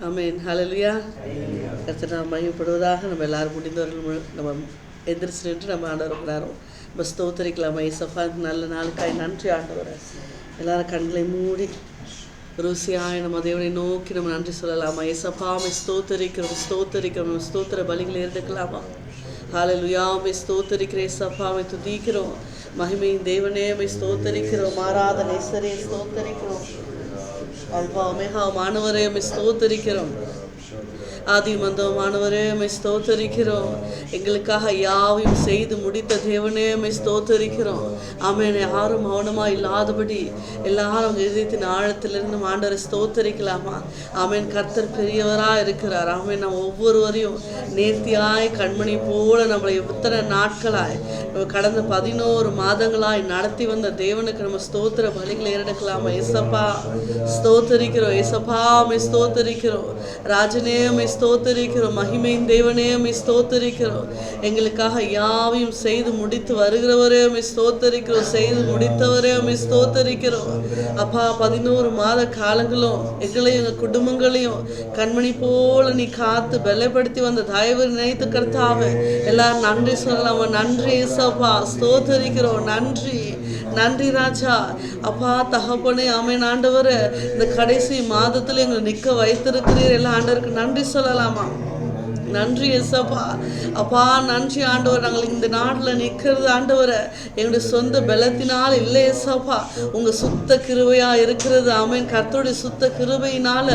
ஆமென். ஹல்லேலூயா. கர்த்தர் நாமம் மகிமைப்படுவதாக. நம்ம எல்லாரும் முடிந்தவர்கள் நம்ம எந்திரிச்சு நின்று நம்ம ஆண்டவர் நேரம் நம்ம ஸ்தோத்தரிக்கலாம். ஏசப்பா நல்ல நாளுக்காய் நன்றி ஆண்டவரை. எல்லாரும் கண்களை மூடி ருசியாய் நம்ம தேவனை நோக்கி நம்ம நன்றி சொல்லலாமா? ஏசப்பா ஸ்தோத்தரிக்கிறோம், ஸ்தோத்தரிக்கிறோம். ஸ்தோத்திர பலிகளை எடுக்கலாமா? ஹல்லேலூயா. ஸ்தோத்தரிக்கிறேன் ஏசப்பா, துதிக்கிறோம். மகிமையின் தேவனே ஸ்தோத்தரிக்கிறோம். மாறாத நேசரே ஸ்தோத்தரிக்கிறோம். அல்பா ஒமேகா மாணவரே ஸ்தோத்தரிக்கிறோம். ஆதி மந்தமானவரே ஸ்தோத்தரிக்கிறோம். எங்களுக்காக யாவையும் செய்து முடித்த தேவனே ஸ்தோத்தரிக்கிறோம். ஆமென். யாரும் மௌனமாக இல்லாதபடி எல்லாரும் இதயத்தின் ஆழத்திலிருந்து ஆண்டவரை ஸ்தோத்தரிக்கலாமா? ஆமென். கர்த்தர் பெரியவராக இருக்கிறார். ஆமென். நம்ம ஒவ்வொருவரையும் நேர்த்தியாய் கண்மணி போல நம்மளை எத்தனை நாட்களாய் கடந்த 11 மாதங்களாய் நடத்தி வந்த தேவனுக்கு நம்ம ஸ்தோத்திர பலிகளை எடுக்கலாமா? ஏசப்பா ஸ்தோத்தரிக்கிறோம். ஏசப்பா ஸ்தோத்தரிக்கிறோம். ராஜனே ஸ்தோத்தரிக்கிறோம். மகிமையின் தேவனே ஸ்தோத்தரிக்கிறோம். எங்களுக்காக யாவையும் செய்து முடித்து வருகிறவரே ஸ்தோத்தரிக்கிறோம். செய்து முடித்தவரே ஸ்தோத்தரிக்கிறோம். அப்பா 11 மாத காலங்களும் எங்களையும் எங்கள் குடும்பங்களையும் கண்மணி போல நீ காத்து பலப்படுத்தி வந்த தயவு நினைத்து கர்த்தாவே எல்லாரும் நன்றி சொல்லலாமா? நன்றி ஏசப்பா, ஸ்தோத்தரிக்கிறோம். நன்றி நன்றி ராஜா. அப்பா தகப்பனே ஆமென். ஆண்டவரே இந்த கடைசி மாதத்தில் எங்களை நிற்க வைத்திருக்கிறீர். எல்லாம் ஆண்டவருக்கு நன்றி சொல்லலாமா? நன்றி ஏசப்பா. அப்பா நன்றி ஆண்டவர். நாங்கள் இந்த நாட்டில் நிற்கிறது ஆண்டவரை எங்களுடைய சொந்த பலத்தினால் இல்லை ஏசப்பா, உங்கள் சுத்த கிருபையாக இருக்கிறது. ஆமென். கர்த்தருடைய சுத்த கிருபையினால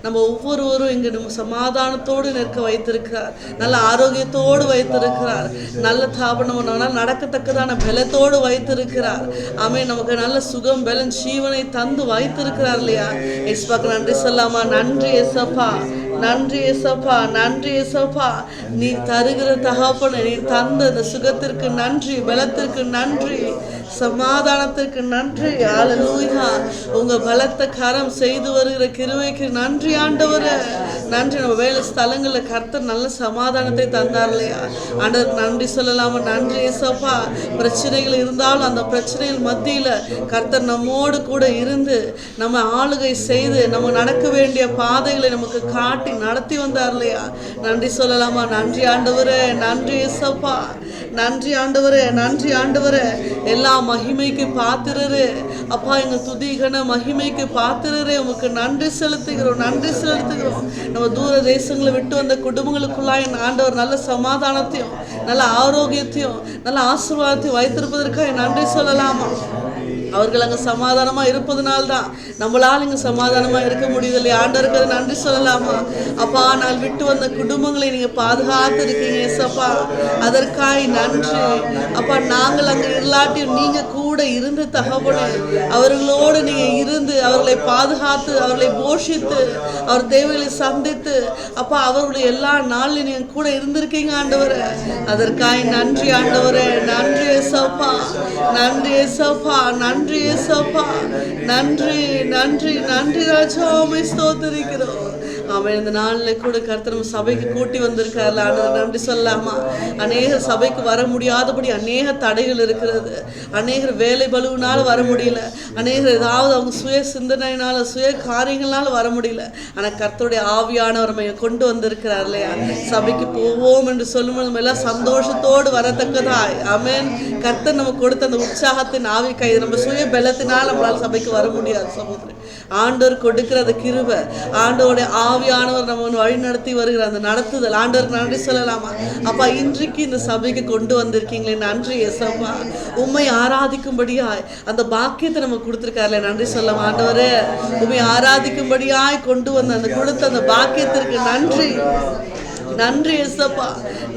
நம்ம ஒவ்வொருவரும் இங்கே நம்ம சமாதானத்தோடு நிற்க வைத்திருக்கிறார். நல்ல ஆரோக்கியத்தோடு வைத்திருக்கிறார். நல்ல தாபனம் நடக்கத்தக்கதான பலத்தோடு வைத்திருக்கிறார். ஆமென். நமக்கு நல்ல சுகம் பலன் ஜீவனை தந்து வைத்திருக்கிறார் இல்லையா? ஏசப்பாக்கு நன்றி சொல்லாமா? நன்றி ஏசப்பா, நன்றி ஏசப்பா, நன்றி ஏசப்பா. நீ தருகிற தகப்பனை, நீ தந்த இந்த சுகத்திற்கு நன்றி, பலத்திற்கு நன்றி, சமாதானத்திற்கு நன்றி. ஹல்லேலூயா. உங்க பலத்த கரம் செய்து வருகிற கிருபைக்கு நன்றி ஆண்டவரே. நன்றி. நம்ம வேலை ஸ்தலங்களில் கர்த்தர் நல்ல சமாதானத்தை தந்தார் இல்லையா? ஆண்டவருக்கு நன்றி சொல்லலாமா? நன்றி ஏசப்பா. பிரச்சனைகள் இருந்தாலும் அந்த பிரச்சனைகள் மத்தியில் கர்த்தர் நம்மோடு கூட இருந்து நம்ம ஆளுகை செய்து நம்ம நடக்க வேண்டிய பாதைகளை நமக்கு காட்டி நடத்தி வந்தார் இல்லையா? நன்றி சொல்லலாமா? நன்றி ஆண்டவரே. நன்றி ஏசப்பா. நன்றி ஆண்டவரே. நன்றி ஆண்டவரே. எல்லா மகிமைக்கு பாத்திரரே அப்பா, எங்க துதிகன மகிமைக்கு பாத்திரரே உமக்கு நன்றி செலுத்துகிறோம். நன்றி செலுத்துகிறோம். நம்ம தூர தேசங்களை விட்டு வந்த குடும்பங்களுக்குள்ளாய் ஆண்டவர் நல்ல சமாதானத்தையும் நல்ல ஆரோக்கியத்தையும் நல்ல ஆசீர்வாதத்தையும் வைத்திருப்பதற்காக நன்றி சொல்லலாமா? அவர்கள் அங்கே சமாதானமாக இருப்பதனால்தான் நம்மளால் இங்கே சமாதானமாக இருக்க முடியுது இல்லையா? ஆண்டவருக்கு அதை நன்றி சொல்லலாமா? அப்பா நான் விட்டு வந்த குடும்பங்களை நீங்கள் பாதுகாத்து இருக்கீங்க ஏசப்பா, அதற்காய் நன்றி. அப்பா நாங்கள் அங்கே இல்லாட்டியும் நீங்கள் கூட இருந்து தகவலே அவர்களோடு நீங்கள் இருந்து அவர்களை பாதுகாத்து அவர்களை போஷித்து அவர் தேவைகளை சந்தித்து அப்பா அவர்களுடைய எல்லா நாளிலும் நீங்கள் கூட இருந்திருக்கீங்க ஆண்டவரே. அதற்காய் நன்றி ஆண்டவரே. நன்றி ஏசப்பா, நன்றி ஏசப்பா, நன்றி ஏசப்பா, நன்றி நன்றி நன்றி ராஜா. ஸ்தோத்திரிக்கிறோம். ஆமென். இந்த நாளில் கூட கர்த்தர் நம்ம சபைக்கு கூட்டி வந்திருக்காருல, ஆண்டவர் நன்றி சொல்லாமா? அநேக சபைக்கு வர முடியாதபடி அநேக தடைகள் இருக்கிறது. அநேகர் வேலை பலுவினால வர முடியல. அநேகர் ஏதாவது அவங்க சுய சிந்தனையினால சுய காரியங்களால வர முடியல. ஆனால் கர்த்தருடைய ஆவியானவர் நம்ம கொண்டு வந்திருக்கிறார் இல்லையா? சபைக்கு போவோம் என்று சொல்லும்போது நம்ம எல்லாம் சந்தோஷத்தோடு வரத்தக்கதாய் ஆமென். கர்த்தர் நம்ம கொடுத்த அந்த உற்சாகத்தின் ஆவி கைது. நம்ம சுய பலத்தினால் நம்மளால் சபைக்கு வர முடியாது சகோதரன். ஆண்டவர் கொடுக்கிற அந்த கிருபை, ஆண்டவருடைய ஆவியானவர் நம்ம வழி நடத்தி வருகிற அந்த நடத்துதல் ஆண்டவருக்கு நன்றி சொல்லலாமா? அப்பா இன்றைக்கு இந்த சபைக்கு கொண்டு வந்திருக்கீங்களே நன்றி ஏசப்பா. உம்மை ஆராதிக்கும்படியாய் அந்த பாக்கியத்தை நம்ம கொடுத்துருக்காருல நன்றி சொல்லலாம் ஆண்டவரே. உம்மை ஆராதிக்கும்படியாய் கொண்டு வந்த அந்த கொடுத்த அந்த பாக்கியத்திற்கு நன்றி. நன்றி ஏசப்பா.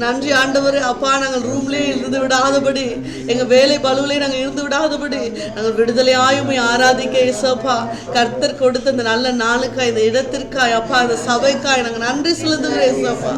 நன்றி ஆண்டவரே. அப்பா நாங்கள் ரூம்லேயே இருந்து விடாதபடி எங்கள் வேலை பலுவிலே நாங்கள் இருந்து விடாதபடி நாங்கள் விடுதலையாயுமே ஆராதிக்க ஏசப்பா கர்த்தர் கொடுத்த இந்த நல்ல நாளுக்காய் இந்த இடத்திற்காய் அப்பா இந்த சபைக்காய் நாங்கள் நன்றி செலுத்துகிறோம் ஏசப்பா.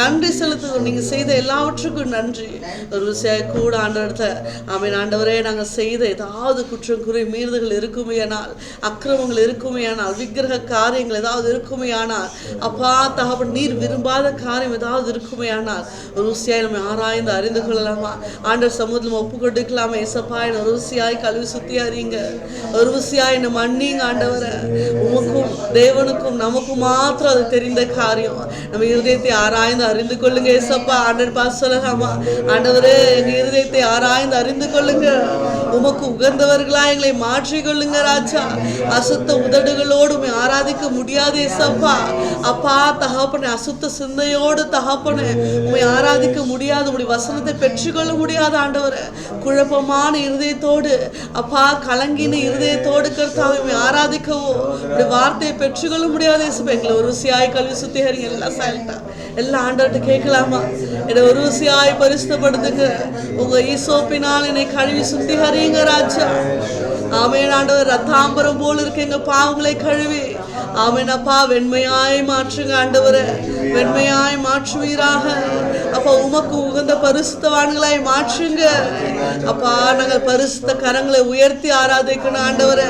நன்றி செலுத்துகிறோம். நீங்கள் செய்த எல்லாவற்றுக்கும் நன்றி. ஒரு கூட ஆண்டவரத்தை ஆமென். ஆண்டவரே நாங்கள் செய்த ஏதாவது குற்றம் குறை மீறுதல்கள் இருக்குமையானால் அக்கிரமங்கள் இருக்குமையானால் விக்கிரக காரியங்கள் ஏதாவது இருக்குமையானால் அப்பா தகப்பன் நீர் விரும்பாத காரியம் ஏதாவது இருக்குமே ஆனால் ருசியாய் நம்ம ஆராய்ந்து அறிந்து கொள்ளலாமா? ஆண்டவர் சமூகத்தில் ஒப்பு கொடுக்கலாமா? ஏசப்பா என்ன ருசியாய் கழுவி சுத்தியாரீங்க, ருசியாய் என்ன மன்னிங்க ஆண்டவரை. உமக்கும் தேவனுக்கும் நமக்கும் மாத்திரம் அது தெரிந்த காரியம். நம்ம இருதயத்தை ஆராய்ந்து அறிந்து கொள்ளுங்க ஏசப்பா. ஆண்டவர் பார்த்து சொல்லலாமா, ஆண்டவரே எங்க இருதயத்தை ஆராய்ந்து அறிந்து கொள்ளுங்க, உமக்கு உகந்தவர்களா எங்களை மாற்றிக்கொள்ளுங்க ராஜா. அசுத்த உதடுகளோடு உம்மை ஆராதிக்க முடியாது ஏசப்பா. அப்பா தகப்பனே, அசுத்த சிந்தையோடு தகப்பனே உம்மை ஆராதிக்க முடியாது, உம்முடைய வசனத்தை பெற்றுக்கொள்ள முடியாது ஆண்டவரே. குழப்பமான இருதயத்தோடு அப்பா, கலங்கின இருதயத்தோடு கர்த்தாவை உம்மை ஆராதிக்கவோ உம்முடைய வார்த்தையை பெற்றுக்கொள்ள முடியாது ஏசப்பா. எங்களை ஒரு ருசியாய் கல்வி சுத்திகரிங்க. எல்லாம் சைலண்டா எல்லாம் ஆண்டவர்கிட்ட கேட்கலாமா, என்னை ஒரு ருசியாய் பரிசுத்தப்படுத்துங்க, உங்க ஈசோப்பினால் என்னை கழுவி சுத்திகரிங்க ராஜா. ஆமேன் ஆண்டவர், ரத்தாம்பரம் போல் இருக்க எங்க பாவங்களை கழுவி ஆமேன் அப்பா வெண்மையாய் மாற்றுங்க ஆண்டவரை, வெண்மையாய் மாற்றுவீராக அப்பா. உமக்கு உகந்த பரிசுத்தவான்களாய் மாற்றுங்க அப்பா. நாங்கள் பரிசுத்த கரங்களை உயர்த்தி ஆராதிக்கணும் ஆண்டவரை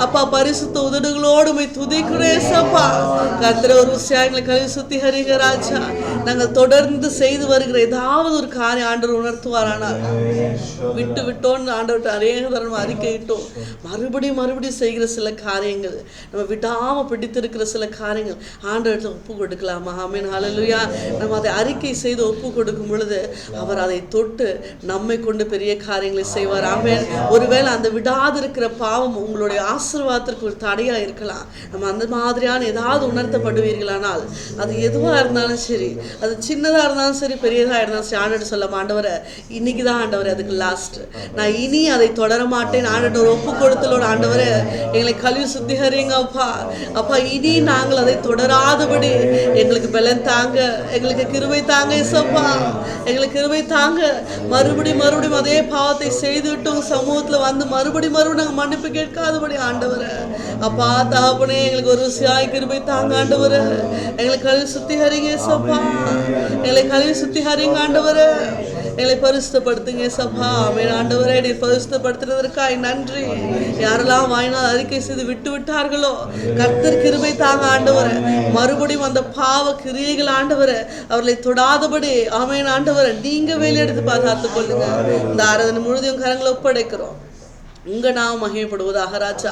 அப்பா. பரிசுத்த உதடுகளோடு உம்மை துதிக்கிறேன் அப்பா. கர்த்தரே ஒரு விஷயங்களை கழுவி சுத்திகரிங்க ராஜா. நாங்கள் தொடர்ந்து செய்து வருகிற ஏதாவது ஒரு காரியம் ஆண்டவர் உணர்த்துவாரானால் விட்டு விட்டோன்னு ஆண்டவர்கிட்ட அநேக தரம் அறிக்கையிட்டோம். மறுபடியும் செய்கிற சில காரியங்கள், நம்ம விடாம பிடித்திருக்கிற சில காரியங்கள் ஆண்டவர்கிட்ட ஒப்பு கொடுக்கலாமா? ஆமென் ஹல்லேலூயா. நம்ம அதை அறிக்கை செய்து ஒப்பு கொடுக்கும் பொழுது அவர் அதை தொட்டு நம்மை கொண்டு பெரிய காரியங்களை செய்வார். ஆமென். ஒருவேளை அந்த விடாது இருக்கிற பாவம் உங்களுடைய ஆசீர்வாதத்திற்கு ஒரு தடையா இருக்கலாம். நம்ம அந்த மாதிரியான ஏதாவது உணர்த்தப்படுவீர்களானால் அது எதுவா இருந்தாலும் சரி, அது சின்னதா இருந்தாலும் சரி, பெரியதா இருந்தாலும் சரி, ஆண்டவர் சொல்ல ஆண்டவரை இன்னைக்குதான் ஆண்டவர் அதுக்கு லாஸ்ட், நான் இனி அதை தொடர மாட்டேன் ஆண்டவர் ஒப்பு கொடுத்தலோட ஆண்டவரை எங்களை கழுவி சுத்திகரிங்க அப்பா. அப்பா இனி நாங்கள் அதை தொடராதபடி எங்களுக்கு பலன் தாங்க, எங்களுக்கு கிருபை தாங்க இயேசுப்பா, எங்களுக்கு கிருபை தாங்க. மறுபடியும் அதே பாவத்தை செய்துவிட்டு உங்க சமூகத்துல வந்து மறுபடியும் நாங்கள் மன்னிப்பு கேட்காதபடி ஆண்டவரை அப்பா தகப்பனே எங்களுக்கு ஒரு ருசியாய் கிருபை தாங்க ஆண்டவரை. எங்களை கழுவி சுத்திகரிங்க இயேசுப்பா, எங்களை கழுவி சுத்திகரிங்க ஆண்டவரை, எங்களை பரிசுத்தப்படுத்துங்க சபா. ஆமென் ஆண்டவரே, நீ பரிசுத்தப்படுத்துறதற்காக நன்றி. யாரெல்லாம் வாயினால் அறிக்கை செய்து விட்டு விட்டார்களோ கர்த்தர் கிருபை தாங்க ஆண்டவரே. மறுபடியும் அந்த பாவ கிரியைகள் ஆண்டவரே அவர்களை தொடாதபடி ஆமென் ஆண்டவரே நீங்க வேலையெடுத்து பாதுகாத்துக் கொள்ளுங்க. இந்த ஆராதனை முழுதையும் கரங்களை ஒப்படைக்கிறோம். உங்க நாம் மகிமைப்படுவதாக ராஜா.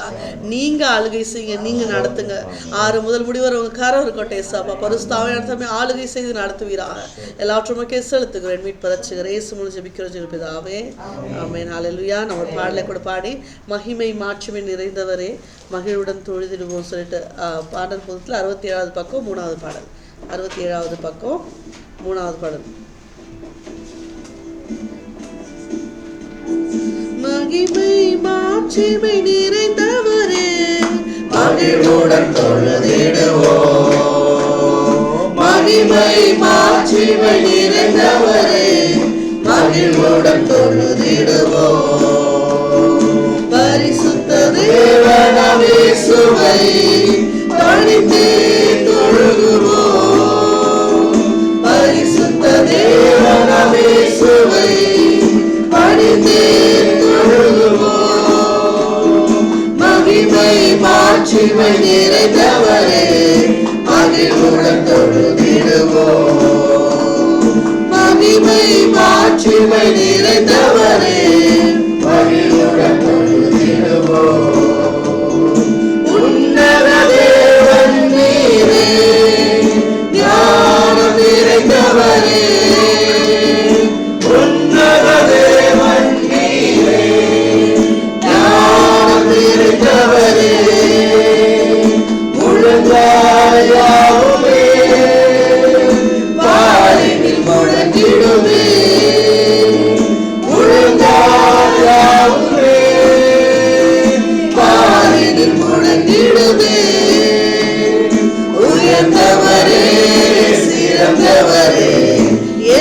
நீங்க ஆளுகை செய்யுங்க, நீங்க நடத்துங்க. 6 முதல் முடிவரை உங்க கரம் இருக்கட்டும் ஏசாப்பா. பரிசுத்தாவே நடத்தாமே ஆளுகை செய்து நடத்துவீராக. எல்லாற்றுமே செலுத்துகிறேன் மீட்பு ரட்சகர் இயேசு மூலம் ஜெபிக்கிறோம் பிதாவே, ஆமென் ஹல்லேலூயா. நம்ம பாடலை கூட பாடி மகிமை மாட்சிமை நிறைந்தவரே மகிழ்வுடன் தொழுதிடுவோம் சொல்லிட்டு பாடல் புத்தகத்தில் 67வது பக்கம் 3வது பாடல், 67வது பக்கம் 3வது பாடல். மகிமை மாட்சிமை நிறைந்தவரே மகிழ்வுடன் தொழுதிடுவோம். மகிமை மாட்சிமை நிறைந்தவரே மகிழ்வுடன் தொழுதிடுவோம். பரிசுத்த தேவனாம் இயேசுவை பணிந்தே தொழுகுவோம். பரிசுத்த தேவனாம் இயேசுவை பணிந்தே மகிமை மாட்சிமை நிறைந்தவரே மகிழ்வுடன் தொழுதிடுவோம். மகிமை மாட்சிமை நிறைந்தவரே மகிழ்வுடன் தொழுதிடுவோம். உன்னத தேவன் நீரே ஞானம் நிறைந்தவரே. உன்னத தேவன் நீரே ஞானம் நிறைந்தவரே. முழங்காயாவுமே பாரினில் முழங்கிடுமே. முழங்காயாவுமே பாரினில் முழங்கிடுமே. உயர்ந்தவரே சிறந்தவரே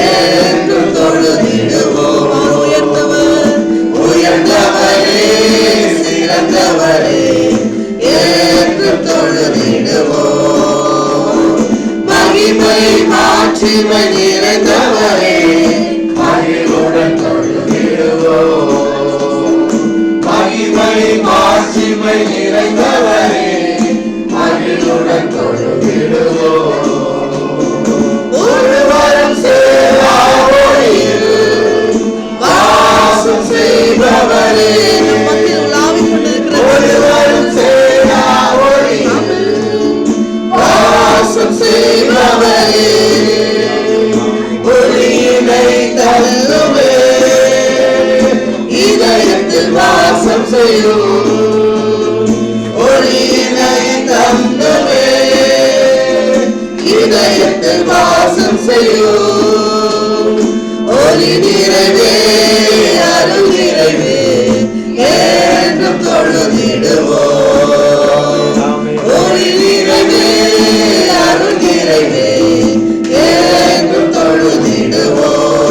என்று தொழுதிடுவோம். உயர்ந்தவர் உயர்ந்தவரே சிறந்தவரே என்று தொழுதிடுவோம். மகிமை மாட்சிமை நிறைந்தவரே மகிழ்வுடன் தொழுதிடுவோம். மகிமை மாட்சிமை நிறைந்தவரே மகிழ்வுடன் தொழுதிடுவோம். ஒருவரும் சேரா ஒளியில் வாசம் செய்பவரே. ஒருவரும் சேரா ஒளியில் ஒளி நிறைவே அருள் நிறைவே என்றும் தொழுதிடுவோம். ஒளி நிறைவே அருள் நிறைவே என்றும் தொழுதிடுவோம்.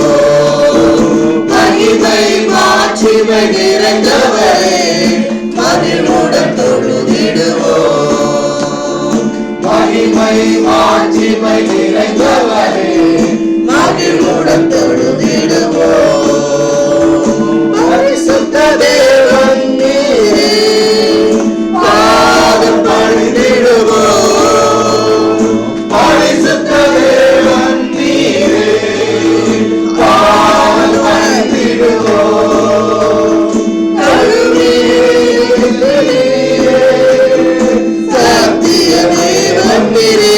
மகிமை மாட்சிமை நிறைந்தவரே மகிழ்வுடன் தொழுதிடுவோம். மகிமை மாட்சிமை நிறைந்தவரே மகிழ்வுடன் தொழுதிடுவோம். பரிசுத்த தேவன் நீரே பாதம் பணிந்திடுவோம். பரிசுத்த தேவன் நீரே பாதம் பணிந்திடுவோம். சத்திய தேவன் நீரே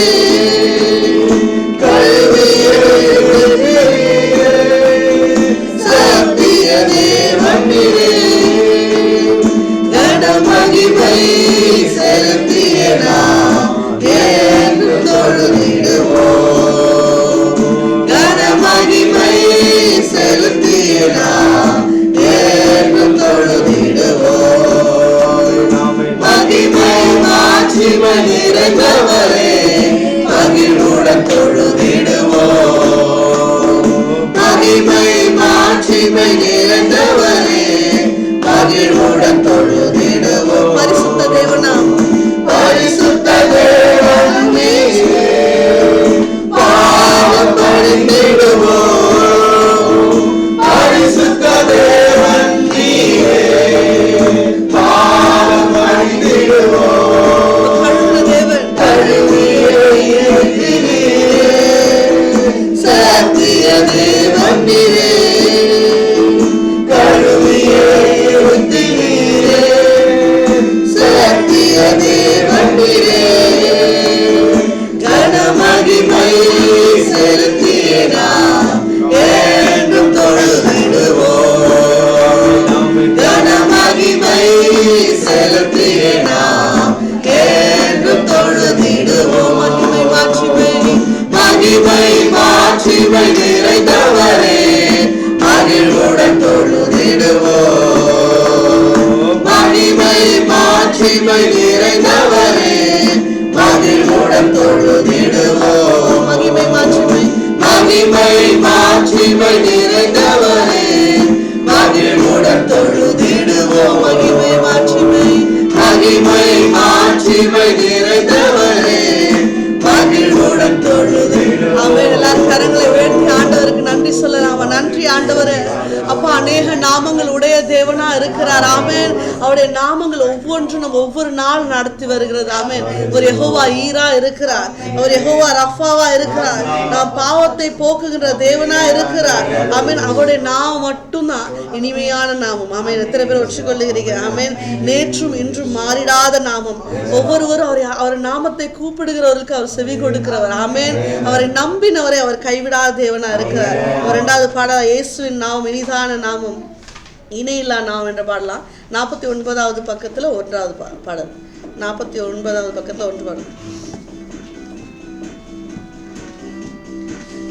மகிமை செலுத்திய நாம் என்று தொழுதிடுவோம். கனமகிமை செலுத்திய நாம் என்று தொழுதிடுவோம். மகிமை மாட்சிமை நிறைந்தவரே மகிழ்வுடன் தொழுதிடுவோம். மகிமை மாட்சிமை நிறைந்தவரே மகிழ்வுடன் தொழுதிடுவோம். பரிசுத்த தேவனாம் பரிசுத்த தேவன் நீரே பாதம் பணிந்திடுவோம். பரிசுத்த தேவன் நீரே பாதம் பணிந்திடுவோம். தேவன் சத்திய தேவன் நீரே கனமகிமை செலுத்திய நாம் என்றும் தொழுதிடுவோம். கனமகிமை செலுத்திய நாம் என்றும் தொழுதிடுவோம். மகிமை மாட்சிமை மகிமை மாட்சிமை நிறைந்தவரே மகிழ்வுடன் தொழுதிடுவோம். மகிமை மாட்சிமை நிறைந்தவரே மகிழ்வுடன் தொழுதிடுவோம். மகிமை மாட்சிமை மகிமை மாட்சிமை நிறைந்தவரே மகிழ்வுடன் தொழுதிடுவோம். மகிமை மாட்சிமை மகிமை மாட்சிமை நிறைந்தவரே மகிழ்வுடன் தொழுதிடுவோம். ஆமென். எல்லாரும் கரங்களை உயர்த்தி ஆண்டவருக்கு நன்றி சொல்லலாம். நன்றி ஆண்டவரே. அப்பா அநேக நாமங்கள் உடைய தேவனா இருக்கிறார். ஆமென். அவருடைய நாமங்கள் ஒவ்வொன்றும் நம்ம ஒவ்வொரு நாள் நடத்தி வருகிறது. ஆமென். ஒரு யெகோவா ஈரா இருக்கிறார். அவர் யெகோவா ரஃபாவா இருக்கிறார். நாம் பாவத்தை போக்குகின்ற தேவனா இருக்கிறார். ஆமென். அவருடைய நாமம் மட்டும்தான் இனிமையான நாமம். ஆமென். எத்தனை பேர் ஒற்றுக்கொள்ளுகிறீங்க? ஆமென். நேற்றும் இன்றும் மாறிடாத நாமம். ஒவ்வொருவரும் அவர் நாமத்தை கூப்பிடுகிறவருக்கு அவர் செவி கொடுக்கிறவர். ஆமென். அவரை நம்பினவரை அவர் கைவிடாத தேவனா இருக்கிறார். இரண்டாவது பாடல் இயேசுவின் நாமம் இனிதான நாமம் இணையில்லா நாமம் என்று பாடலாம். 49வது பக்கத்துல 1வது பாடல். 49வது பக்கத்துல 1 பாடல்.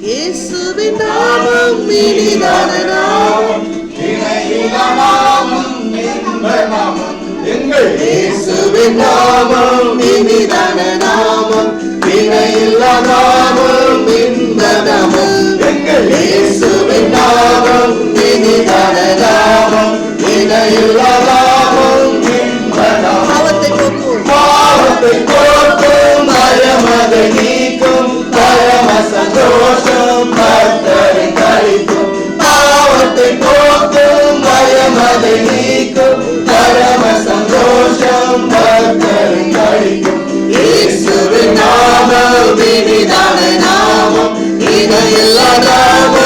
இயேசுவின் நாமம் இனிதான நாமம் இணையில்லா நாமம் இன்ப நாமம் எங்கள் இயேசுவின் நாமம் இனிதான நாமம் இணையில்லா நாமம் இன்ப நாமம் எங்கள் இயேசுவின் நாமம் இனிதான நாமம் இணையில்லா நாமம் இன்ப நாமம். பாவத்தை போக்கும் பயமதை நீக்கும் பரம சந்தோஷம் கர்த்தரை களிக்கும். பாவத்தை போக்கும் பயமதை நீக்கும் பரம சந்தோஷம் கர்த்தரை களிக்கும். இயேசுவின் நாமம் இனிதான நாமம் இணையில்லா நாமம்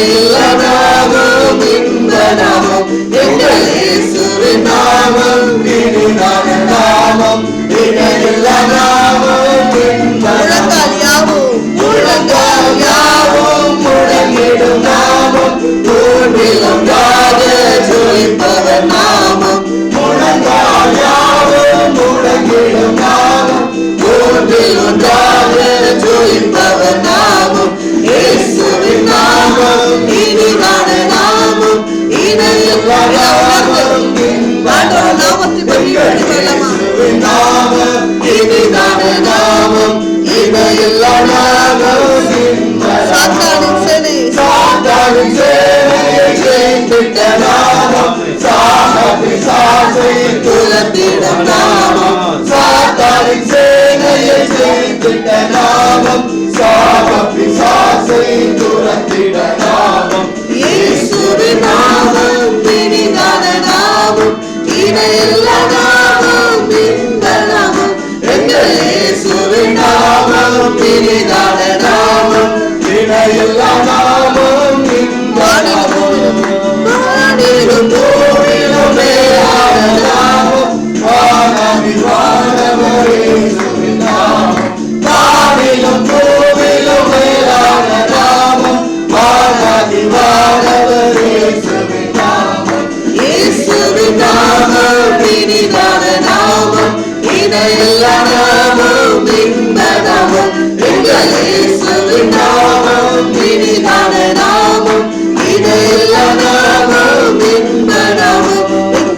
இணையில்லா நாமம் இன்ப நாமம் எங்கள் இயேசுவின் நாமம் இனிதான நாமம் இணையில்லா நாமம் இன்ப முழங்கால் யாவும் முழங்கிடும் நாமம் தூண்டிலும் யாக ஜொலிப்பவர் நாமம் முழங்கால் யாவும் முழங்கிடும் நாமம் தூண்டில் ஒன்றாக ஜொலிப்பவர் நாமம் இயேசுவின் நாமம் இனிதான நாமம் இணையில்லா நாமம் நாமத்தை இயேசுவின் நாமம் இனிதான நாமம் இணையில்லா நாமம் சாத்தானின் சேனையை ஜெயித்திட்ட நாமம் சாம பிசாசை துரத்திடும் நாமம் சாத்தானின் சேனையை ஜெயித்திட்ட நாமம் சாம பிசாசை துரத்திட நாமம் இயேசுவின் நாமம் இனிதான நாமம் இணையில்லா நாமம் இன்ப நாமம் எங்கள் இயேசுவின் நாமம் இனிதான நாமம் இணையில்லா நாமம் இன்ப நாமம் வானிலும் பூமியிலும் மேலான நாமம் வானவர் இயேசுவின் நாமம் வானிலும் பூமியிலும் மேலான நாமம் வானவர் இயேசுவின் நாமம் இயேசுவின் நாமம் இனிதான நாமம் இணையில்லா நாமம் இன்ப நாமம் எங்கள் இயேசுவின் நாமம் இனிதான நாமம் இணையில்லா நாமம் இன்ப நாமம்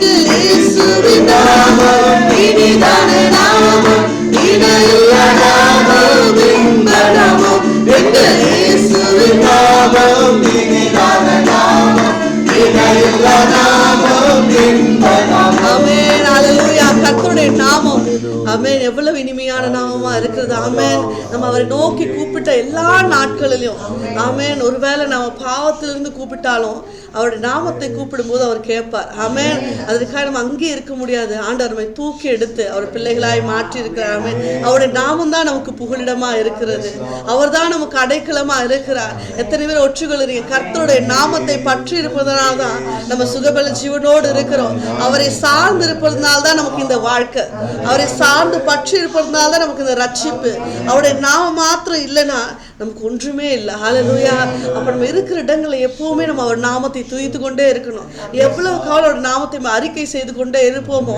எங்கள் இயேசுவின் நாமம் இனிதான நாமம் இணையில்லா நாமம் இன்ப நாமம் எங்கள் இயேசுவின் நாமம் இனிதான நாமம் இணையில்லா நாமம் இன்ப நாமம். ஆமென். ஹல்லேலூயா. கர்த்தருடைய நாமம் ஆமென் எவ்வளவு இனிமையான நாமமா இருக்கிறது. ஆமென். நம்ம அவரை நோக்கி கூப்பிட்ட எல்லா நாட்களிலும் ஆமென் ஒருவேளை நம்ம பாவத்திலிருந்து கூப்பிட்டாலும் அவருடைய நாமத்தை கூப்பிடும்போது அவர் கேட்பார். ஆமென். அதற்காக நம்ம அங்கே இருக்க முடியாது. ஆண்டவர் நம்மை தூக்கி எடுத்து அவர் பிள்ளைகளாய் மாற்றி இருக்கிறார். ஆமென். அவருடைய நாமம் தான் நமக்கு புகலிடமா இருக்கிறது. அவர் தான் நமக்கு அடைக்கலமா இருக்கிறார். எத்தனை பேர் ஒற்றுக்கொள்கிறீங்க? கர்த்தருடைய நாமத்தை பற்றி இருப்பதனால தான் நம்ம சுகபல ஜீவனோடு இருக்கிறோம். அவரை சார்ந்து இருப்பதனால தான் நமக்கு இந்த வாழ்க்கை. அவரை சார்ந்து பற்றி இருப்பதனால தான் நமக்கு இந்த ரட்சிப்பு. அவருடைய நாமம் மாத்திரம் இல்லைன்னா நமக்கு ஒன்றுமே இல்லை. ஹல்லேலூயா. அப்ப நம்ம இருக்கிற இடங்களை எப்பவுமே நம்ம அவர் நாமத்தை துதித்து கொண்டே இருக்கணும். எவ்வளவு காலம் அவர் நாமத்தை அறிக்கை செய்து கொண்டே இருப்போமோ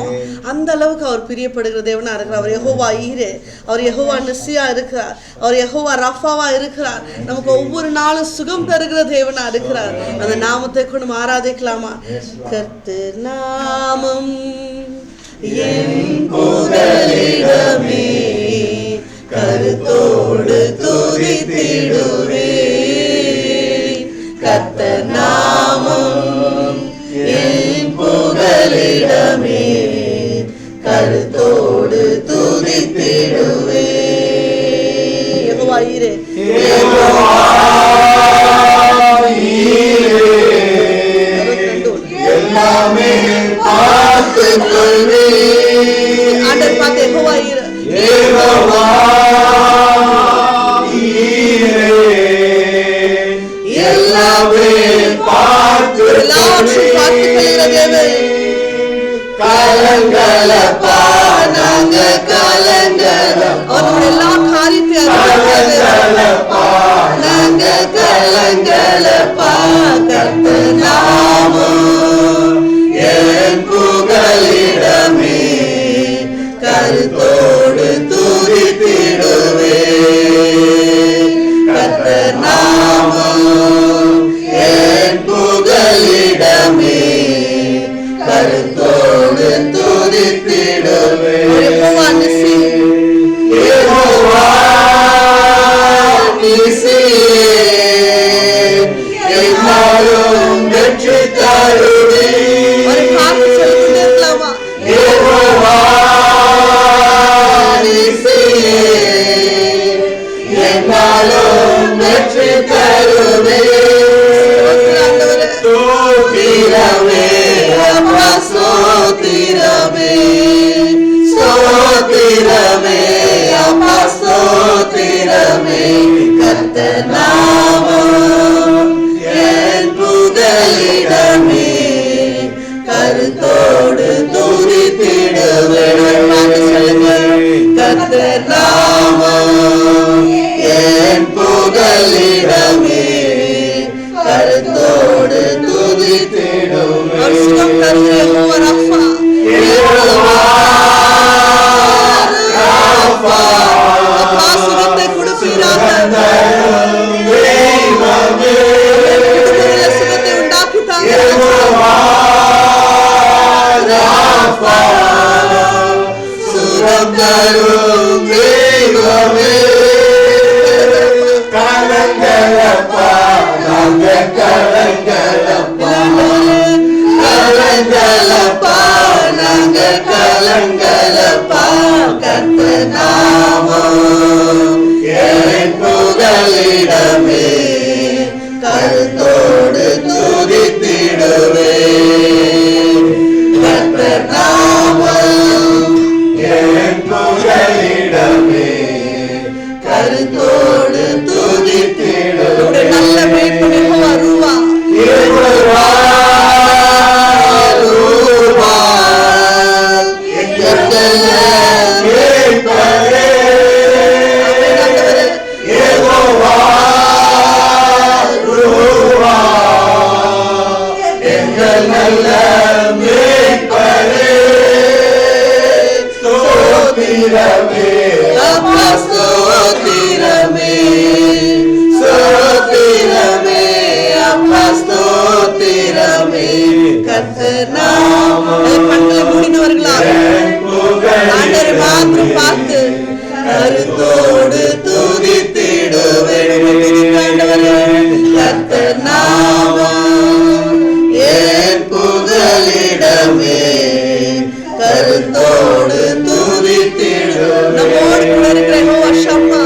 அந்த அளவுக்கு அவர் பிரியப்படுகிற தேவனா இருக்கிறார். அவர் யெகோவா ஈரே, அவர் யெகோவா நிசியா இருக்கிறார், அவர் யெகோவா ரஃபாவா இருக்கிறார். நமக்கு ஒவ்வொரு நாளும் சுகம் தருகிற தேவனா இருக்கிறார். அந்த நாமத்தை கொண்டு நம்ம ஆராதிக்கலாமா? கர்த்தர் நாமம் என் புகலிடமே கருத்தோடு துதித்திடுவேன். கர்த்தர் நாமம் என் புகலிடமே கருத்தோடு துதித்திடுவேன். யெகோவா ஈரே, எல்லாமே பார்த்துக் கொள்வேன். ஆண்டவர் பார்த்து யெகோவா ஈரே, யெகோவா ஈரே எல்லாமே பார்த்துக் கொள்வேன். கலங்கலப்பா நாங்க கலங்கல அவருடைய எல்லா காரியத்தையும் நாங்க கலங்கலப்பா. கர்த்தர் நாமம் என் புகலிடமே கருத்தோடு துதித்திடுவேன். கர்த்தர் நாமம் என் புகலிடமே கருத்தோடு துதித்திடுவேன். அப்பா ஸ்தோத்திரமே ஸ்தோத்திரமே அப்பா ஸ்தோத்திரமே கர்த்தர் கண்களை மூடினவர்களாக ஆண்டவரை மாத்திரம் பார்த்து கருத்தோடு துதித்திடுவேன். கர்த்தர் நாமம் என் புகலிடமே கருத்தோடு துதித்திடுவேன். நம்மோடு கூட இருக்கிற யெகோவா ஷம்மா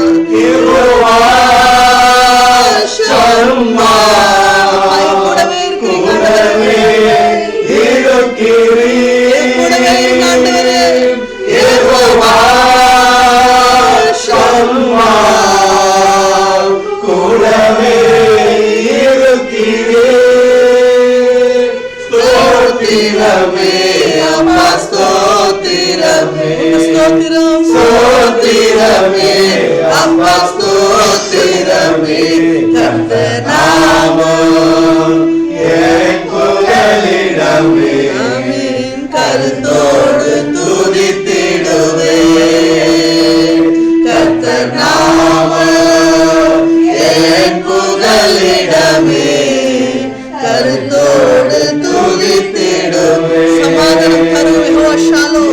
ஷம்மா கூடவே இருக்கிறீங்க கருத்தோடு துதித்திடுவே கர்த்தர் நாமம் என் புகலிடமே கருத்தோடு துதித்திடுவே. சமாதானம் தரும் யெகோவா ஷாலோம்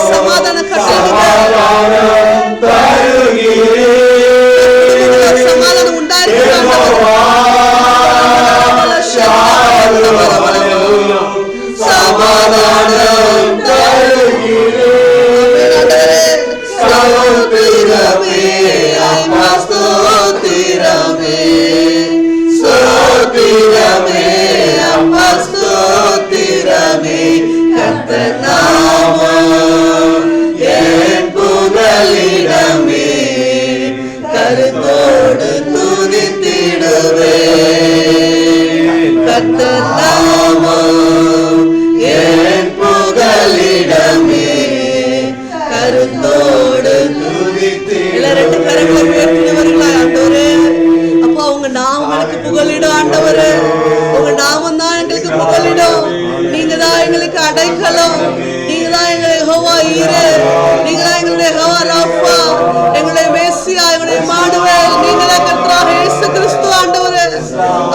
சமாதான சமாதானம் உண்டாயிருக்கிறது. சமாதானம் ஸ்தோத்திரமே அப்பா ஸ்தோத்திரமே ஸ்தோத்திரமே அப்பா ஸ்தோத்திரமே கர்த்தர் நாமம் என் புகலிடமே கருத்தோடு துதித்திடுவே கர்த்தர் நாமம் என் புகலிடமே கருத்தோடு துதித்திடுவே. கரங்களை உயர்த்தினவர்களா ஆண்டவரே, அப்பா உங்க நாமம் எனக்கு புகலிடம் ஆண்டவரே, உங்க நாமம் தான் எங்களுக்கு புகலிடம். நீங்க தான் எங்களுக்கு அடைக்கலம், நீங்க தான் எங்களை யெகோவா ஈரே, நீங்க தான் எங்களுடைய யெகோவா ராஃபா, எங்களுடைய மேசியா, எங்களுடைய இம்மானுவேல், நீங்க தான் கர்த்தராகிய இயேசு கிறிஸ்து ஆண்டவரே.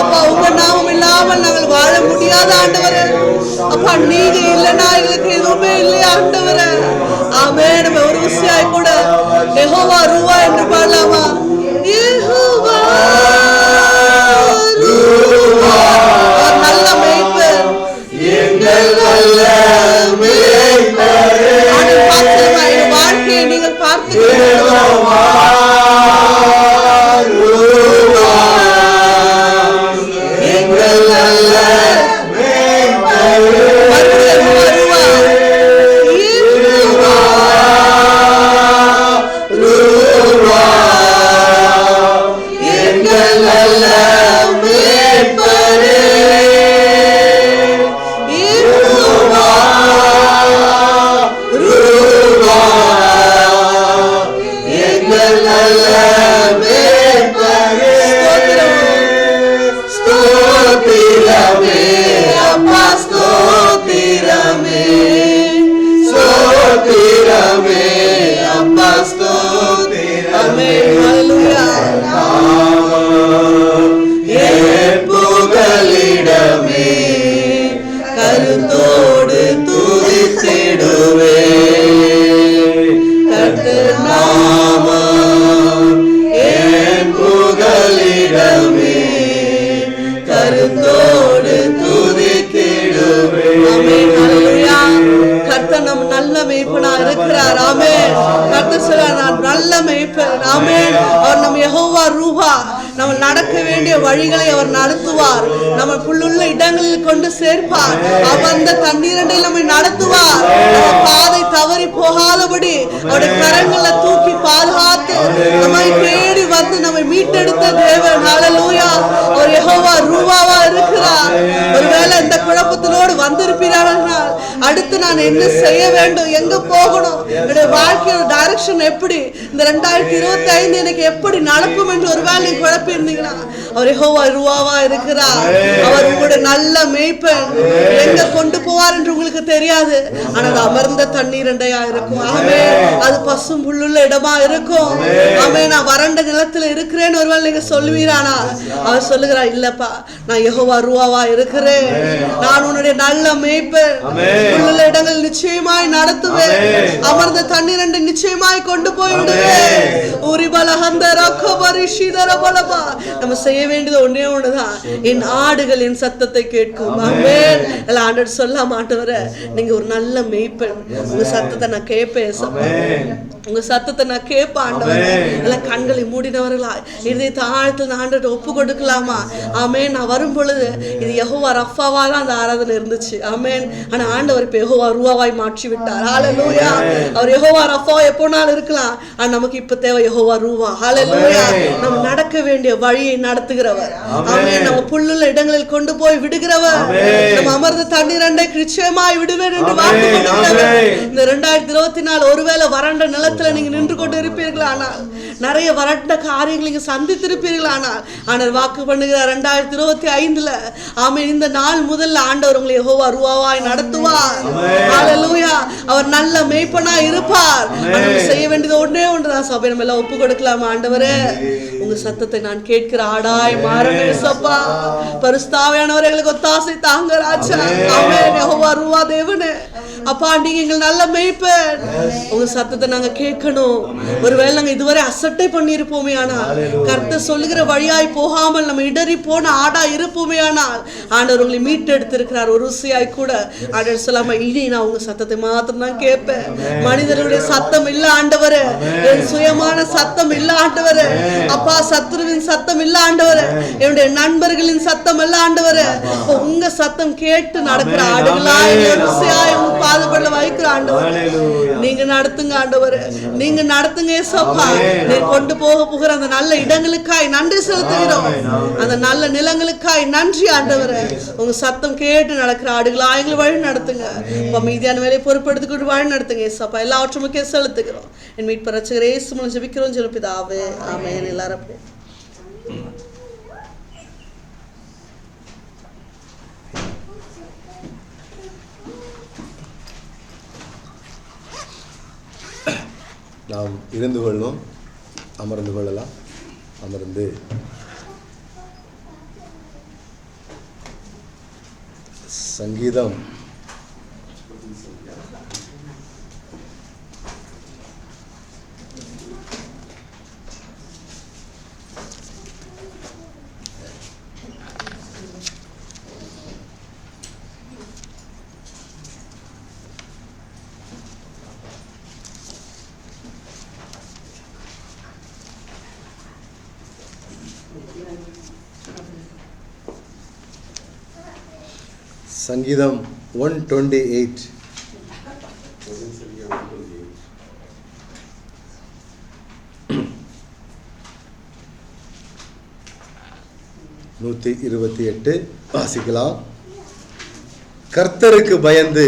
அப்பா உங்க நாமம் இல்லாமல் நாங்கள் வாழ முடியாத ஆண்டவரே. அப்பா நீங்க இல்லைன்னா எங்களுக்கு எதுவுமே இல்லையா ஆண்டவரே. ஆமே. நம்ம ஒரு விஷயம் கூட யெகோவா ரூவா என்று பாடலாமா? யெகோவா ரூவா நல்ல மேய்ப்பர், எங்கள் நல்ல மேய்ப்பர். என் வாழ்க்கையை நீங்கள் பார்த்து எங்கள் நல்ல கருத்தோடு துதித்திடுவே கர்த்தர் நாமம் என் புகலிடமே கருத்தோடு துதித்திடுவே. கர்த்தர் நம் நல்ல மேய்ப்பனா இருக்கிறார். ஆமென். கர்த்தர் சொல்றார் நான் நல்ல மேய்ப்பன். ஆமென். அவர் நம் யெகோவா ரூஹா, நம்ம நடக்க வேண்டிய வழிகளை அவர் நடத்துவார். நம்ம புல்லுள்ள இடங்களில் கொண்டு சேர்ப்பார். அவர் அந்த தண்ணீரண்டில் நம்மை நடத்துவார். நம்ம பாதை தவறி போகாதபடி அவருடைய கரங்களை தூக்கி பாதுகாத்து நம்மை தேடி வந்து நம்மை மீட்டெடுத்த தேவன். ஹல்லேலூயா. அவர் யெகோவா ரூவாவா இருக்கிறார். ஒருவேளை இந்த குழப்பத்தினோடு வந்திருப்பீர்கள், அடுத்து நான் என்ன செய்ய வேண்டும், எங்க போகணும், என்னுடைய வாழ்க்கையோட டைரக்ஷன் எப்படி, இந்த 2025 எனக்கு எப்படி நடக்கும் என்று ஒருவேளை நீங்க குழப்பி இருந்தீங்கன்னா, அவர் யெகோவா ரூவாவா இருக்கிறார். அவர் உங்களுடைய நல்ல மேய்ப்பன். எங்க கொண்டு போவார் என்று உங்களுக்கு தெரியாது, ஆனால் அது அமர்ந்த தண்ணீர் அண்டையா இருக்கும். ஆமென். அது பசும் புல்லுள்ள இடமா இருக்கும். ஆமென். நான் வறண்ட நிலத்துல இருக்கிறேன்னு ஒருவேளை நீங்க சொல்லுவீரானா, அவர் சொல்லுகிறார், இல்லப்பா நான் யெகோவா ரூவாவா இருக்கிறேன், நான் உன்னுடைய நல்ல மேய்ப்பன், புல்லுள்ள இடங்கள் நிச்சயமாய் நடத்துவேன், அமர்ந்த தண்ணீர் அண்டை நிச்சயமாய் கொண்டு போய் விடுவேன். நம்ம செய்ய வேண்டியது ஒன்றே ஒண்ணுதான், என் ஆடுகள் என் சத்தத்தை கேட்கும். ஆமென். ஆண்டவர் சொல்ல மாட்டவர, நீங்க ஒரு நல்ல மேய்ப்பன், உங்க சத்தத்தை நான் கேட்பேன், உங்க சத்தத்தை நான் கேட்பேன் ஆண்டவர். எல்லாம் கண்களை மூடினவர்களா இதயத்தை ஆழத்தில் ஆண்டவர்கிட்ட ஒப்பு கொடுக்கலாமா? ஆமென். நான் வரும் பொழுது இது யெகோவா ரஃபாவா தான் அந்த ஆராதனை இருந்துச்சு. ஆமென். ஆனா ஆண்டவர் இப்ப யெகோவா ரூவாவாய் மாற்றி விட்டார். ஹல்லேலூயா. அவர் யெகோவா ரஃபா எப்போனாலும் இருக்கலாம், ஆனா நமக்கு இப்ப தேவை யெகோவா ரூவா. ஹல்லேலூயா. நம்ம நடக்க வேண்டிய வழியை நடத்துகிறவர். ஆமென். நம்ம புல்லுள்ள இடங்களில் கொண்டு போய் விடுகிறவர். நம்ம அமர்ந்த தண்ணீர் அண்டை நிச்சயமாய் விடுவேன் என்று வாக்கு கொடுக்கிறவர். இந்த 2024 ஒருவேளை வறண்ட நிலத்துல நீங்க நின்று கொண்டு இருப்பீர்கள், ஆனால் நிறைய வறண்ட காரியங்களை நீங்க சந்தித்திருப்பீர்கள், ஆனால் வாக்கு பண்ணுகிறார் 2025 ஆமென், இந்த நாள் முதல்ல ஆண்டவர் உங்களை யெகோவா ரூவாவாய் நடத்துவார். ஹல்லேலூயா. அவர் நல்ல மேய்ப்பனாய் இருப்பார். நம்ம செய்ய வேண்டியது ஒன்றே ஒன்றுதான். சபை நம்ம எல்லாம் ஒப்பு கொடுக்கலாமா? ஆண்டவரே, உங்க சத்தத்தை நான் கேட்கிற ஆடாய் மாறணும் இயேசுப்பா. பரிசுத்தாவியானவரே, எங்களுக்கு ஒத்தாசை தாங்க ராஜா. ஆமென். யெகோவா ரூவா தேவனே, அப்பா நீங்க எங்கள் நல்ல மேய்ப்பன், உங்க சத்தத்தை நாங்க கேட்கணும். ஒருவேளை நாங்க இதுவரை அசட்டை பண்ணியிருப்போமே ஆனால், கர்த்தர் சொல்லுகிற வழியாய் போகாமல் நம்ம இடறி போன ஆடா இருப்போமே ஆனால், ஆண்டவர் உங்களை மீட்டெடுத்திருக்கிறார். ஒரு ருசியாய் கூட ஆண்டவர் சொல்லாம, இனி நான் உங்க சத்தத்தை மாத்திரம் தான் கேட்பேன். மனிதர்களுடைய சத்தம் இல்ல ஆண்டவரே, என் சுயமான சத்தம் இல்ல ஆண்டவரே, அப்பா சத்துருவின் சத்தம் இல்ல ஆண்டவரே, என்னுடைய நண்பர்களின் சத்தம் இல்ல ஆண்டவரே, உங்க சத்தம் கேட்டு நடக்கிற ஆடுகளாய் ருசியாய் உங்க பாதப்படல வைக்கிற ஆண்டவர், நீங்க நடத்துங்க ஆண்டவரே, நீங்க நடத்துங்க ஏசப்பா. நீ கொண்டு போகிற அந்த நல்ல இடங்களுக்காய் நன்றி செலுத்துகிறோம். அந்த நல்ல நிலங்களுக்காய் நன்றி ஆண்டவரே. உங்க சத்தம் கேட்டு நடக்கிற ஆடுகளாய் எங்களை வழி நடத்துங்க. மீதியான வேலையை பொறுப்பெடுத்துக்கிட்டு வழி நடத்துங்க ஏசப்பா. எல்லாவற்றும் செலுத்துகிறோம். என் மீட்பர் ரட்சகர் இயேசு மூலம் ஜெபிக்கிறோம் ஜெபிதாவே. ஆமென். எல்லாரும் நாம் இருந்து கொள்வோம், அமர்ந்து கொள்ளலாம். அமர்ந்து சங்கீதம் 128. வாசிக்கலாம். கர்த்தருக்கு பயந்து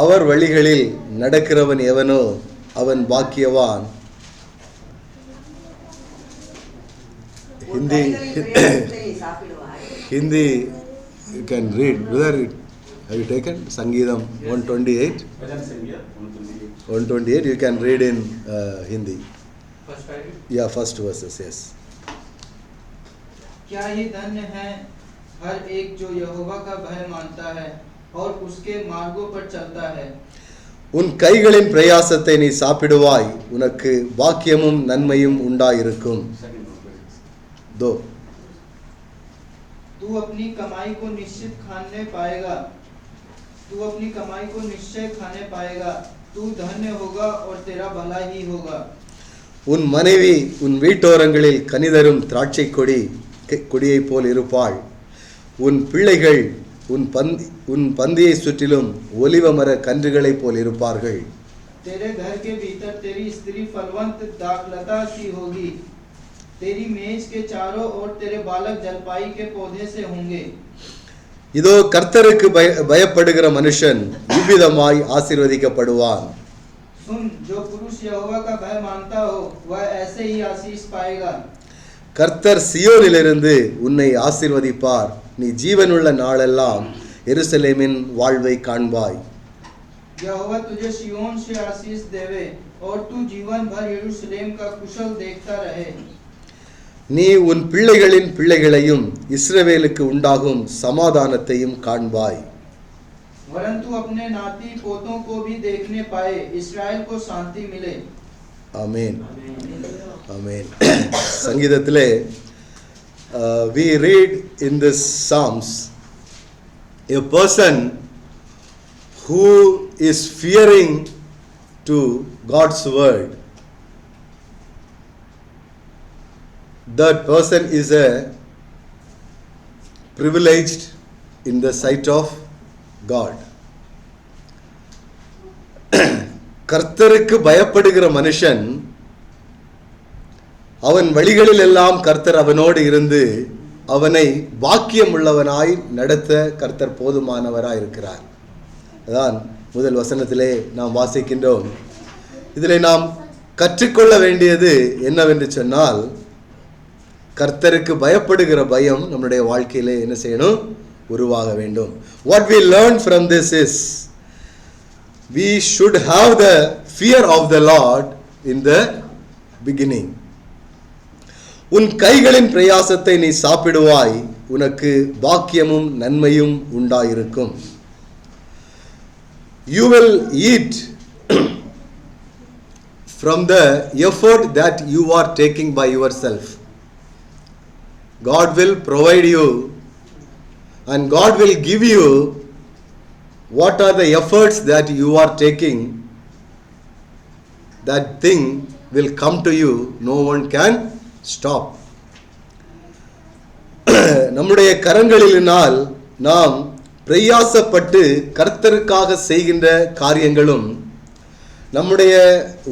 அவர் வழிகளில் நடக்கிறவன் எவனோ அவன் பாக்கியவான். Hindi you can read. Whether have you taken Sangeetham 128? 128 you can read in Hindi. Yeah, first verses. Yes. क्या ये धन्य है हर एक जो यहोवा का भय मानता है और उसके मार्गों पर चलता है. உன் கைகளின் பிரயாசத்தை நீ சாப்பிடுவாய், உனக்கு பாக்கியமும் நன்மையும் உண்டாயிருக்கும். दो. तू अपनी कमाई को निश्चित खाने पाएगा, तू अपनी कमाई को निश्चय खाने पाएगा, तू धन्य होगा और तेरा भला ही होगा. உன் மனைவி உன் வீட்டோரங்களில் கனிதரும் திராட்சை கொடியை போல் இருப்பாள். உன் பிள்ளைகள் உன் பந்தியை சுற்றிலும் ஒலிவ மர கன்றுகளை போல் இருப்பார்கள். तेरे घर के भीतर तेरी स्त्री फलवंत दाखलता सी होगी, तेरी मेज के चारों ओर तेरे बालक जलपाई के पौधे से होंगे. இதோ கர்த்தருக்கு பயப்படுகிற மனுஷன் இவ்விதமாய் ஆசீர்வதிக்கப்படுவான். सुन, जो पुरुष यहोवा का भय मानता हो वह ऐसे ही आशीष पाएगा. கர்த்தர் சியோனிலிருந்து உன்னை ஆசீர்வதிப்பார். நீ ஜீவனுள்ள நாளெல்லாம் எருசலேமின் வாழ்வை காண்பாய். यहोवा तुझे सिय्योन से आशीष देवे और तू जीवन भर यरूशलेम का कुशल देखता रहे. நீ உன் பிள்ளைகளின் பிள்ளைகளையும் இஸ்ரவேலுக்கு உண்டாகும் சமாதானத்தையும் காண்பாய். वरन तू अपने नाती पोतों को भी देखने पाए, इस्राएल को शांति मिले. ஆமென். ஆமென். சங்கீதத்திலே we read in this Psalms, a person who is fearing to God's word, that person is a privileged in the sight of God. கர்த்தருக்கு பயப்படுகிற மனுஷன், அவன் வழிகளில் எல்லாம் கர்த்தர் அவனோடு இருந்து அவனை பாக்கியம் உள்ளவனாய் நடத்த கர்த்தர் போதுமானவராய் இருக்கிறார். அதான் முதல் வசனத்திலே நாம் வாசிக்கின்றோம். இதிலே நாம் கற்றுக்கொள்ள வேண்டியது என்னவென்று சொன்னால், கர்த்தருக்கு பயப்படுகிற பயம் நம்முடைய வாழ்க்கையிலே என்ன செய்யணும்? உருவாக வேண்டும். What we learn from this is, we should have the fear of the Lord in the beginning. உன் கைகளின் பிரயாசத்தை நீ சாப்பிடுவாய், உனக்கு பாக்கியமும் நன்மையும் உண்டாயிருக்கும். You will eat from the effort that you are taking by yourself. God will provide you and God will give you what are the efforts that you are taking. That thing will come to you, no one can stop. நம்முடைய கரங்களினால் நாம் பிரயாசப்பட்டு கர்த்தருக்காக செய்கின்ற காரியங்களும், நம்முடைய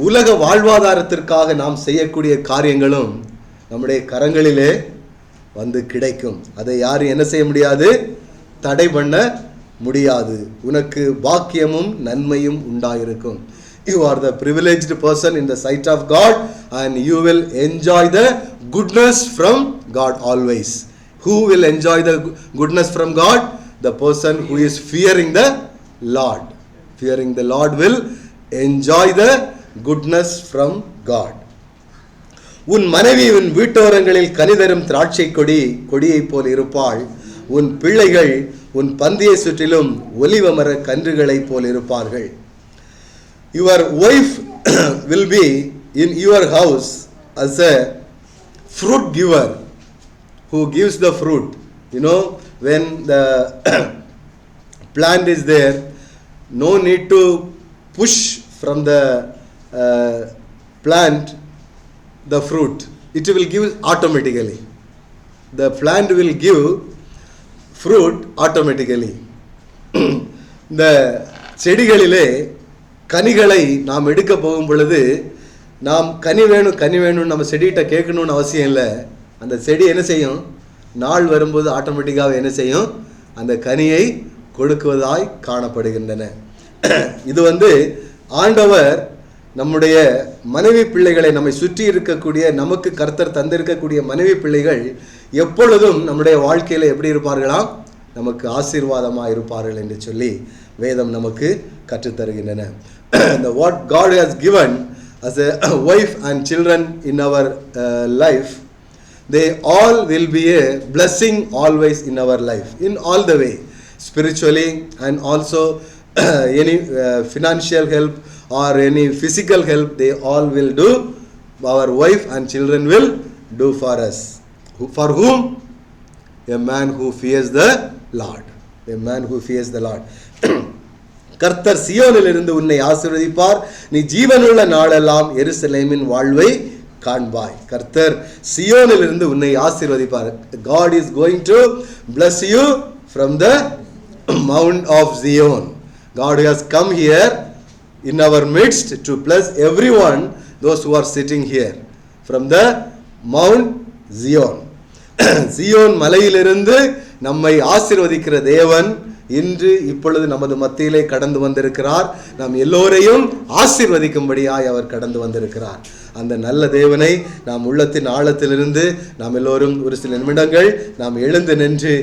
உலக வாழ்வாதாரத்திற்காக நாம் செய்யக்கூடிய காரியங்களும் நம்முடைய கரங்களிலே வந்து கிடைக்கும். அதை யாரும் என்ன செய்ய முடியாது? தடை பண்ண முடியாது. உனக்கு பாக்கியமும் நன்மையும் உண்டாயிருக்கும். You are the privileged person in the sight of God and you will enjoy the goodness from God always. Who will enjoy the goodness from God? The person who is fearing the Lord. Fearing the Lord will enjoy the goodness from God. உன் மனைவி உன் வீட்டோரங்களில் கனிதரும் திராட்சை கொடியை போல் இருப்பாள். உன் பிள்ளைகள் உன் பந்தியை சுற்றிலும் ஒலிவ மர கன்றுகளை போல் இருப்பார்கள். Your wife will be in your house as a fruit giver who gives the fruit. You know, when the plant is there, no need to push from the plant the fruit. It will give automatically. The plant will give fruit automatically. இந்த செடிகளிலே கனிகளை நாம் எடுக்க போகும் பொழுது, நாம் கனி வேணும் நம்ம செடிகிட்ட கேட்கணும்னு அவசியம் இல்லை. அந்த செடி என்ன செய்யும்? நாள் வரும்போது ஆட்டோமேட்டிக்காக என்ன செய்யும்? அந்த கனியை கொடுக்குவதாய் காணப்படுகின்றன. இது ஆண்டவர் நம்முடைய மனைவி பிள்ளைகளை, நம்மை சுற்றி இருக்கக்கூடிய, நமக்கு கர்த்தர் தந்திருக்கக்கூடிய மனைவி பிள்ளைகள் எப்பொழுதும் நம்முடைய வாழ்க்கையில் எப்படி இருப்பார்களாம்? நமக்கு ஆசீர்வாதமாக இருப்பார்கள் என்று சொல்லி வேதம் நமக்கு கற்றுத்தருகின்றன. What God has given as a wife and children in our life, they all will be a blessing always in our life, in all the way, spiritually and also any financial help or any physical help, they all will do. Our wife and children will do for us. For whom? A man who fears the Lord. A man who fears the Lord. கர்த்தர் சியோனிலிருந்து உன்னை ஆசீர்வதிப்பார். நீ ஜீவனுள்ள நாளெல்லாம் எருசலேமின் வாழ்வை காண்பாய். கர்த்தர் சியோனிலிருந்து உன்னை ஆசீர்வதிப்பார். God is going to bless you from the Mount of Zion. God has come here in our midst to bless everyone, those who are sitting here from the Mount Zion. Zion மலையிலிருந்து நம்மை ஆசீர்வதிக்கிற தேவன் இன்று இப்பொழுது நமது மத்தியிலே கடந்து வந்திருக்கிறார். நாம் எல்லோரையும் ஆசீர்வதிக்கும்படியாய் அவர் கடந்து வந்திருக்கிறார். அந்த நல்ல தேவனை நாம் உள்ளத்தின் ஆழத்திலிருந்து நாம் எல்லோரும் ஒரு சில நிமிடங்கள் நாம் எழுந்து நின்று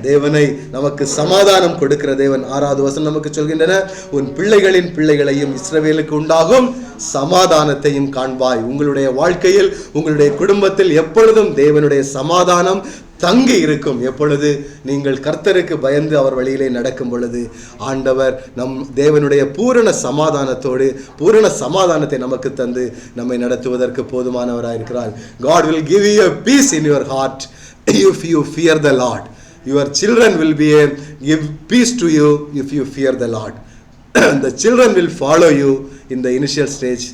தேவனை, நமக்கு சமாதானம் கொடுக்கிற தேவன் 6வது வசனம் நமக்கு சொல்கின்றன, உன் பிள்ளைகளின் பிள்ளைகளையும் இஸ்ரவேலுக்கு உண்டாகும் சமாதானத்தையும் காண்பாய். உங்களுடைய வாழ்க்கையில், உங்களுடைய குடும்பத்தில் எப்பொழுதும் தேவனுடைய சமாதானம் தங்கி இருக்கும். எப்பொழுது நீங்கள் கர்த்தருக்கு பயந்து அவர் வழியிலே நடக்கும் பொழுது ஆண்டவர் நம் தேவனுடைய பூரண சமாதானத்தோடு பூரண சமாதானத்தை நமக்கு தந்து நம்மை நடத்துவதற்கு போதுமானவராக இருக்கிறார். God will give you a peace in your heart if you fear the Lord. Your children will give peace to you if you fear the Lord. The children will follow you in the initial stage,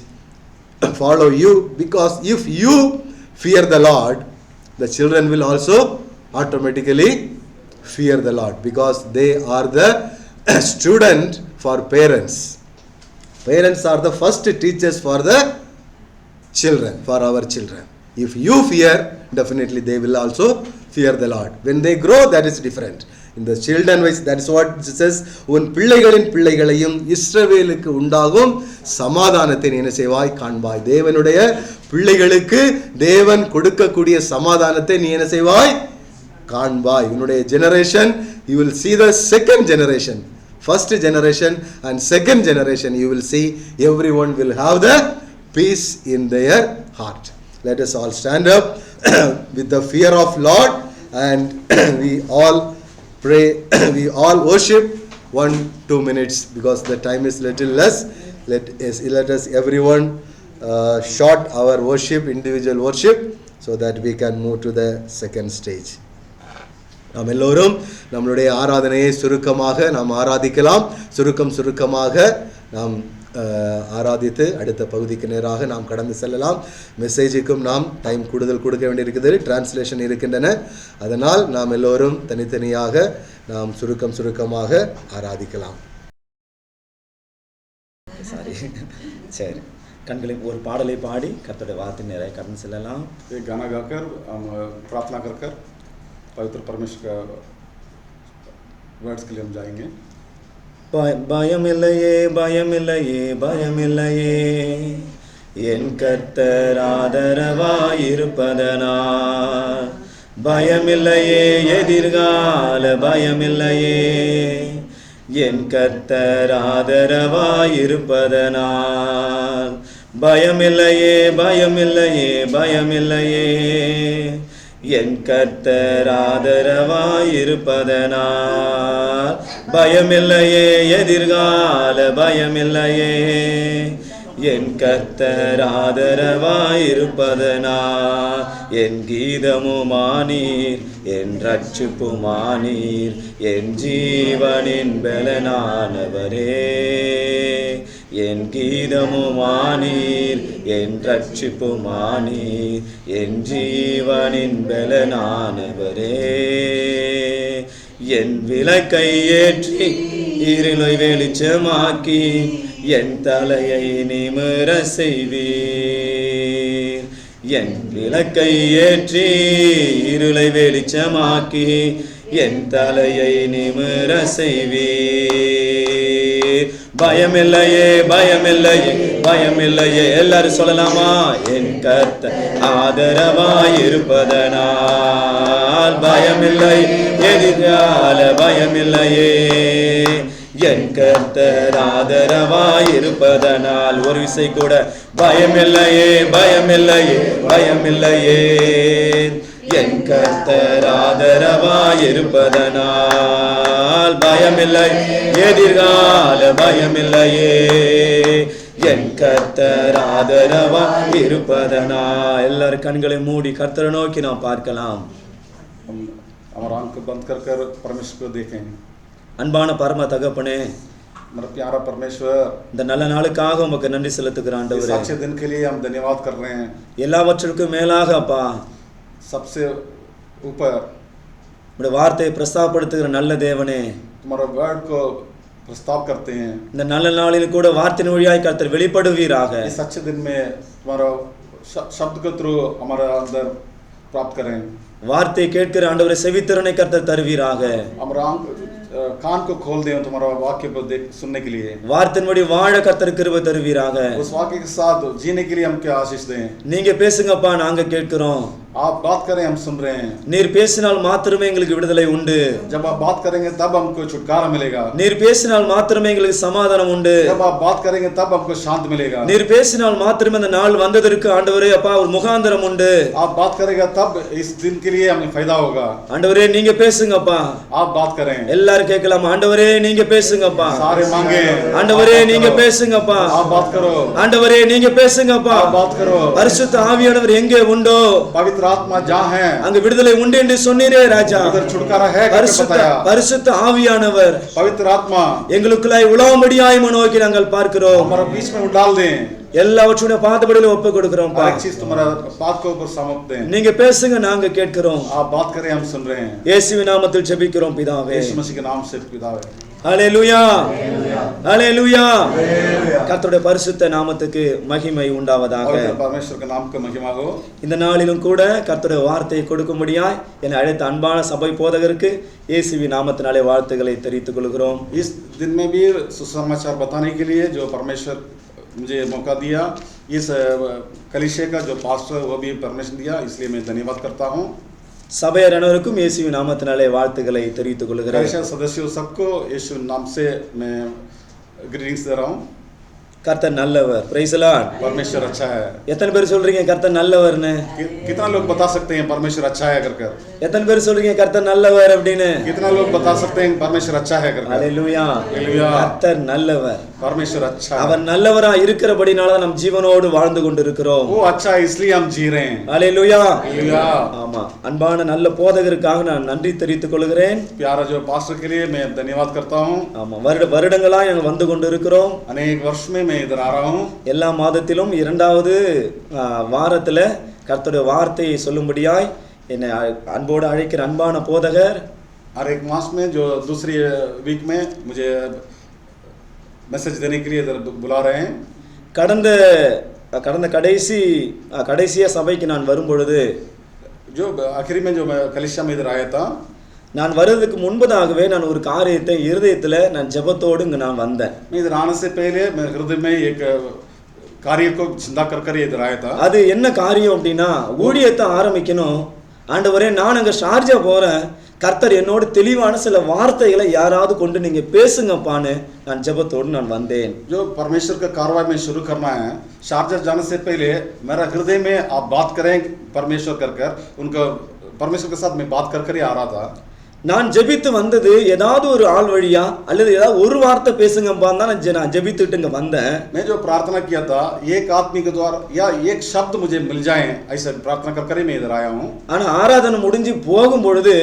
follow you, because if you fear the Lord, the children will also automatically fear the Lord, because they are the student for parents. Parents are the first teachers for the children, for our children. If you fear, definitely they will also fear the Lord. When they grow, that is different. In the children wise, that is what it says, உன் பிள்ளைகளின் பிள்ளைகளையும் இஸ்ரவேலுக்கு உண்டாகும் சமாதானத்தை நீ என்ன செய்வாய், காண்பாய். தேவனுடைய பிள்ளைகளுக்கு தேவன் கொடுக்கக்கூடிய சமாதானத்தை நீ என்ன செய்வாய், காண்பாய். உன்னுடைய generation, you will see the second generation, first generation and second generation, you will see everyone will have the peace in their heart. Let us all stand up with the fear of Lord, and we all pray, we all worship 1-2 minutes, because the time is little less. Let us everyone short our worship, individual worship, so that we can move to the second stage. நாம் எல்லோரும் நம்மளுடைய ஆராதனையை சுருக்கமாக நாம் ஆராதிக்கலாம். சுருக்கமாக நாம் ஆராதித்து அடுத்த பகுதிக்கு நேராக நாம் கடந்து செல்லலாம். மெசேஜுக்கும் நாம் டைம் கூடுதல் கொடுக்க வேண்டியிருக்குது, டிரான்ஸ்லேஷன் இருக்கின்றன. அதனால் நாம் எல்லோரும் தனித்தனியாக நாம் சுருக்கமாக ஆராதிக்கலாம். சரி, கண்களை ஒரு பாடலை பாடி கர்த்தருடைய வார்த்தை நிறைய கடந்து செல்லலாம். एक गाना गाकर हम प्रार्थना कर पवित्र परमेश्वर का वर्ड्स के लिए हम जाएंगे. பயமில்லையே பயமில்லையே பயமில்லையே, என் கர்த்தர் ஆதரவாயிருப்பதனால். பயமில்லையே எதிர்கால பயமில்லையே, என் கர்த்தர் ஆதரவாயிருப்பதனால். பயமில்லையே பயமில்லையே பயமில்லையே, என் கர்த்தர் ஆதரவாயிருப்பதனால். பயமில்லையே எதிர்கால பயமில்லையே, என் கர்த்தர் ஆதரவாயிருப்பதனால். என் கீதமுமானீர், என் ரட்சிப்புமானீர், என் ஜீவனின் பலனானவரே. என் கீதமுமானீர், என் ரட்சிப்புமானீர், என் ஜீவனின் பலனானவரே. என் விளக்கை ஏற்றி இருளை வெளிச்சமாக்கி, என் தலையை நிமிர செய்வீர். என் விளக்கை ஏற்றி இருளை வெளிச்சமாக்கி, என் தலையை நிமிர செய்வீர். பயமில்லையே பயமில்லையே பயமில்லையே, எல்லாரும் சொல்லலாமா? என் கர்த்தர் ஆதரவாயிருப்பதனால். பயமில்லை எதிர்கால பயமில்லையே, என் கர்த்தர் ஆதரவாயிருப்பதனால். ஒரு விசை கூட பயமில்லையே பயமில்லையே பயமில்லையே, என் கர்த்தர் ஆதரவாயிருப்பதனால். பயமில்லை எதிர்கால பயமில்லையே, என் கர்த்தர் ஆதரவாயிருப்பதனால். எல்லாரும் கண்களை மூடி கர்த்தரை நோக்கி நாம் பார்க்கலாம். हम हमारा आंख बंद कर परमेश्वर को देखें. அன்பான பரம தகப்பனே, मेरा प्यारा परमेश्वर, இந்த நல்ல நாளுக்காக உமக்கு நன்றி செலுத்துகிற ஆண்டவரே. इस अच्छे दिन के लिए हम धन्यवाद कर रहे हैं. எல்லாவற்றிற்கும் மேலாக அப்பா, सबसे ऊपर உம்முடைய வார்த்தையை பிரஸ்தாபப்படுத்துகிற நல்ல தேவனே, तुम्हारा वर्ड को प्रस्ताव करते हैं. இந்த நல்ல நாளில் கூட வார்த்தையின் வழியாய் கர்த்தர் வெளிப்படுவீராக. इस अच्छे दिन में तुम्हारा शब्द के थ्रू हमारा अंदर प्राप्त करें. வார்த்தை கேட்கிற ஆண்டவரே செவித்திறனை கர்த்தர் தருவீராக. हमारा कान को खोल दे तुम्हारा वाक्य को सुनने के लिए. வார்த்தையின்படி வாழ கர்த்தர் கிருபை தருவீராக. उस वाक्य के साथ जीने के लिए हम क्या आशीष दें. நீங்க பேசுங்கப்பா, நாங்க கேட்கிறோம். आप बात करें, हम सुन रहे हैं. நீர் பேசினால் மாத்திரமே எங்களுக்கு விடுதலை உண்டு. जब आप बात करेंगे तब हमको छुटकारा मिलेगा. நீர் பேசினால் மாத்திரமே எங்களுக்கு சமாதானம் உண்டு. जब आप बात करेंगे तब हमको शांति मिलेगा. நீர் பேசினால் மாத்திரமே அந்த நாள் வந்ததற்கு ஆண்டவரே அப்பா ஒரு முகாந்திரம் உண்டு. आप बात करेगा तब इस दिन के लिए हमें फायदा होगा. ஆண்டவரே நீங்க பேசுங்கப்பா. आप बात करें. எல்லாரும் கேட்கலாம். ஆண்டவரே நீங்க பேசுங்கப்பா. सारे मांगे. ஆண்டவரே நீங்க பேசுங்கப்பா. आप बात करो. ஆண்டவரே நீங்க பேசுங்கப்பா. आप बात करो. பரிசுத்த ஆவியானவர் எங்கே உண்டோ पवित्र आत्मा जहाँ है அங்க விடுதலை உண்டு என்று சொன்னீரே ராஜா. उधर छुटकारा है करके बताया. பரிசுத்த ஆவியானவர் पवित्र आत्मा எங்களுக்குள்ளாய் உலாவும்படியாய் நோக்கி நாங்கள் பார்க்கிறோம். हमारा बीच में डाल दें. எல்லாவற்றையும் பாதபடியில ஒப்பு கொடுக்கிறோம். हर चीज तुम्हारा पाद के ऊपर सौंप दें. நீங்க பேசுங்க, நாங்க கேட்கிறோம். आप बात करें, हम सुन रहे हैं. இயேசுவின் நாமத்தில் ஜெபிக்கிறோம் பிதாவே. यीशु मसीह के नाम से पितावे. ஹல்லேலூயா, ஹல்லேலூயா. கர்த்தருடைய பரிசுத்த நாமத்துக்கு மகிமை உண்டாவதாக. पवित्र परमेश्वर के नाम को महिमा हो. இந்த நாளிலும் கூட கர்த்தருடைய வார்த்தையை கொடுக்கும்படியாய் என்னை அழைத்த அன்பான சபை போதகருக்கு இயேசுவின் நாமத்தினாலே வாழ்த்துக்களை தெரிவித்துக் கொள்கிறோம். इस दिन में भी सुसमाचार बताने के लिए जो परमेश्वर मुझे मौका दिया, इस कलीसिया का जो पास्टर वो भी परमिशन दिया, इसलिए मैं धन्यवाद करता हूँ. சபையார் அனைவருக்கும் இயேசுவின் நாமத்தினாலே வாழ்த்துக்களை தெரிவித்துக் கொள்கிறேன். कलीसिया सदस्यों सबको यीशु नाम से मैं ग्रीटिंग्स दे रहा हूँ. கர்த்தர் நல்லவர். Praise the Lord. परमेश्वर अच्छा है. எத்தனை பேர் சொல்றீங்க கர்த்தர் நல்லவர்னு? कितना लोग बता सकते हैं परमेश्वर अच्छा है कर कर? எத்தனை பேர் சொல்றீங்க கர்த்தர் நல்லவர் அப்படின்னு? कितना लोग बता सकते हैं परमेश्वर अच्छा है कर कर? ஹல்லேலூயா. हालेलुया. கர்த்தர் நல்லவர். परमेश्वर अच्छा है. அவர் நல்லவரா இருக்கிறபடினால தான் நம் ஜீவனோடு வாழ்ந்து கொண்டிருக்கிறோம். वो अच्छा है इसलिए हम जी रहे हैं. ஹல்லேலூயா. हालेलुया. ஆமா, அன்பான நல்ல போதகருக்காக நான் நன்றி தெரிவித்துக் கொள்கிறேன். प्यारा जो पास्टर के लिए मैं धन्यवाद करता हूँ. ஆமா, வருடங்களாய் நாங்கள் வந்து கொண்டிருக்கிறோம். अनेक वर्ष में मैं इधर आ रहा हूँ. எல்லா மாதத்திலும் இரண்டாவது வாரத்துல கர்த்தருடைய வார்த்தையை சொல்லும்படியாய் என்னை அன்போடு அழைக்கிற அன்பான போதகர் हर एक मास में जो दूसरी वीक में मुझे मैसेज देने के लिए इधर बुला रहे हैं. கடந்த கடைசியா சபைக்கு நான் வரும் பொழுது जो आखिरी में जो मैं कलीसिया में इधर आया था, நான் வருவதற்கு முன்பதாகவே நான் ஒரு காரியத்தை இருதயத்துல நான் ஜெபத்தோடு இங்க நான் வந்தேன். मैं इधर आने से पहले मैं हृदय में एक कार्य को चिंता कर इधर आया था. அது என்ன காரியம் அப்படின்னா, ஊழியத்தை ஆரம்பிக்கணும். ஆண்டவரே நான் அங்க ஷார்ஜா போறேன், கர்த்தர் என்னோட தெளிவான சில வார்த்தைகளை யாராவது கொண்டு நீங்க பேசுங்கப்பான்னு நான் ஜெபத்தோடு நான் வந்தேன். जो परमेश्वर का कार्रवाई में शुरू करना है, शारजा जाने से पहले मेरा हृदय में आप बात करें परमेश्वर कर उनका परमेश्वर के साथ मैं बात कर ही आ रहा था. நான் ஜெபித்து வந்தது ஏதாவது ஒரு ஆள் வழியா அல்லது ஏதாவது ஒரு வார்த்தை பேசுங்கப்பான்னு தான் நான் ஜெபித்துட்டு இங்க வந்தேன். मैं जो प्रार्थना किया था, एक आदमी के द्वारा या एक शब्द मुझे मिल जाए, ऐसा प्रार्थना कर ही मैं इधर आया हूँ. ஆனா ஆராதனை முடிஞ்சு போகும் பொழுது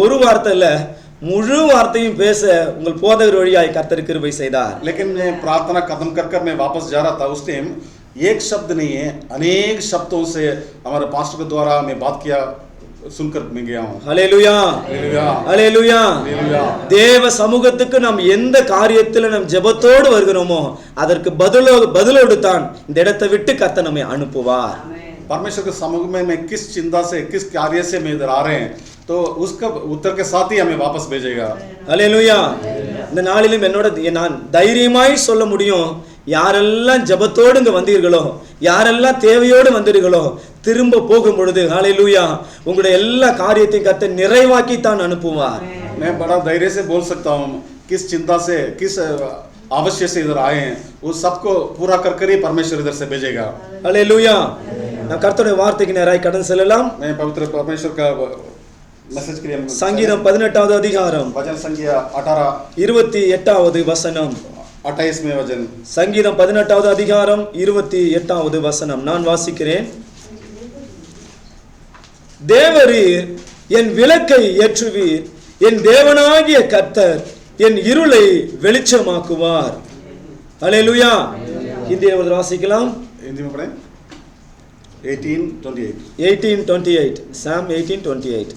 ஒரு வார்த்தை இல்ல, முழு வார்த்தையும் பேச உங்கள் போதகர் வழியாய் கர்த்தர் கிருபை செய்தார். लेकिन मैं प्रार्थना खत्म कर मैं वापस जा रहा था. उस टाइम एक शब्द नहीं है, अनेक शब्दों से हमारे पास्टर के द्वारा मैं बात किया, सुनकर मैं गया हूँ. ஹல்லேலூயா, हालेलुया. ஹல்லேலூயா. हालेलुया. தேவ சமூகத்துக்கு நாம் எந்த காரியத்தில் நாம் ஜெபத்தோடு வருகிறோமோ அதற்கு பதிலோடு தான் இந்த இடத்தை விட்டு கர்த்தர் நம்மை அனுப்புவார். परमेश्वर के समूह में मैं किस चिंता से, किस कार्य से मैं इधर आ रहे हैं, तो उसका उत्तर के साथ ही हमें वापस भेजेगा. ஹல்லேலூயா. இந்த நாளிலும் என்னோட நான் தைரியமாய் சொல்ல முடியும், யாரெல்லாம் ஜெபத்தோடு இங்க வந்தீர்களோ, யாரெல்லாம் தேவையோடு வந்தீர்களோ, திரும்ப போகும் பொழுது ஹல்லேலூயா உங்களுடைய எல்லா காரியத்தையும் கர்த்தர் நிறைவாக்கி தான் அனுப்புவார். मैं बड़ा धैर्य से बोल सकता हूँ, किस चिंता से, किस आवश्यक से इधर आए हैं, वो सबको पूरा कर ही परमेश्वर इधर से भेजेगा. ஹல்லேலூயா. நான் கர்த்தருடைய வார்த்தைக்கு நேராய் கடந்து செல்லலாம். मैं पवित्र परमेश्वर का मैसेज के लिए சங்கீதம் 18வது அதிகாரம் वचन संख्या 18 28வது வசனம். 28वें वचन. சங்கீதம் 18வது அதிகாரம் 28வது வசனம் நான் வாசிக்கிறேன். தேவரீர் என் விளக்கை ஏற்றுவீர், என் தேவனாகிய கர்த்தர் என் இருளை வெளிச்சமாக்குவார். ஹல்லேலூயா. ஹிந்தியில் வாசிக்கலாம். हिंदी में पढ़ें. 18:28. 18:28 Psalm 18:28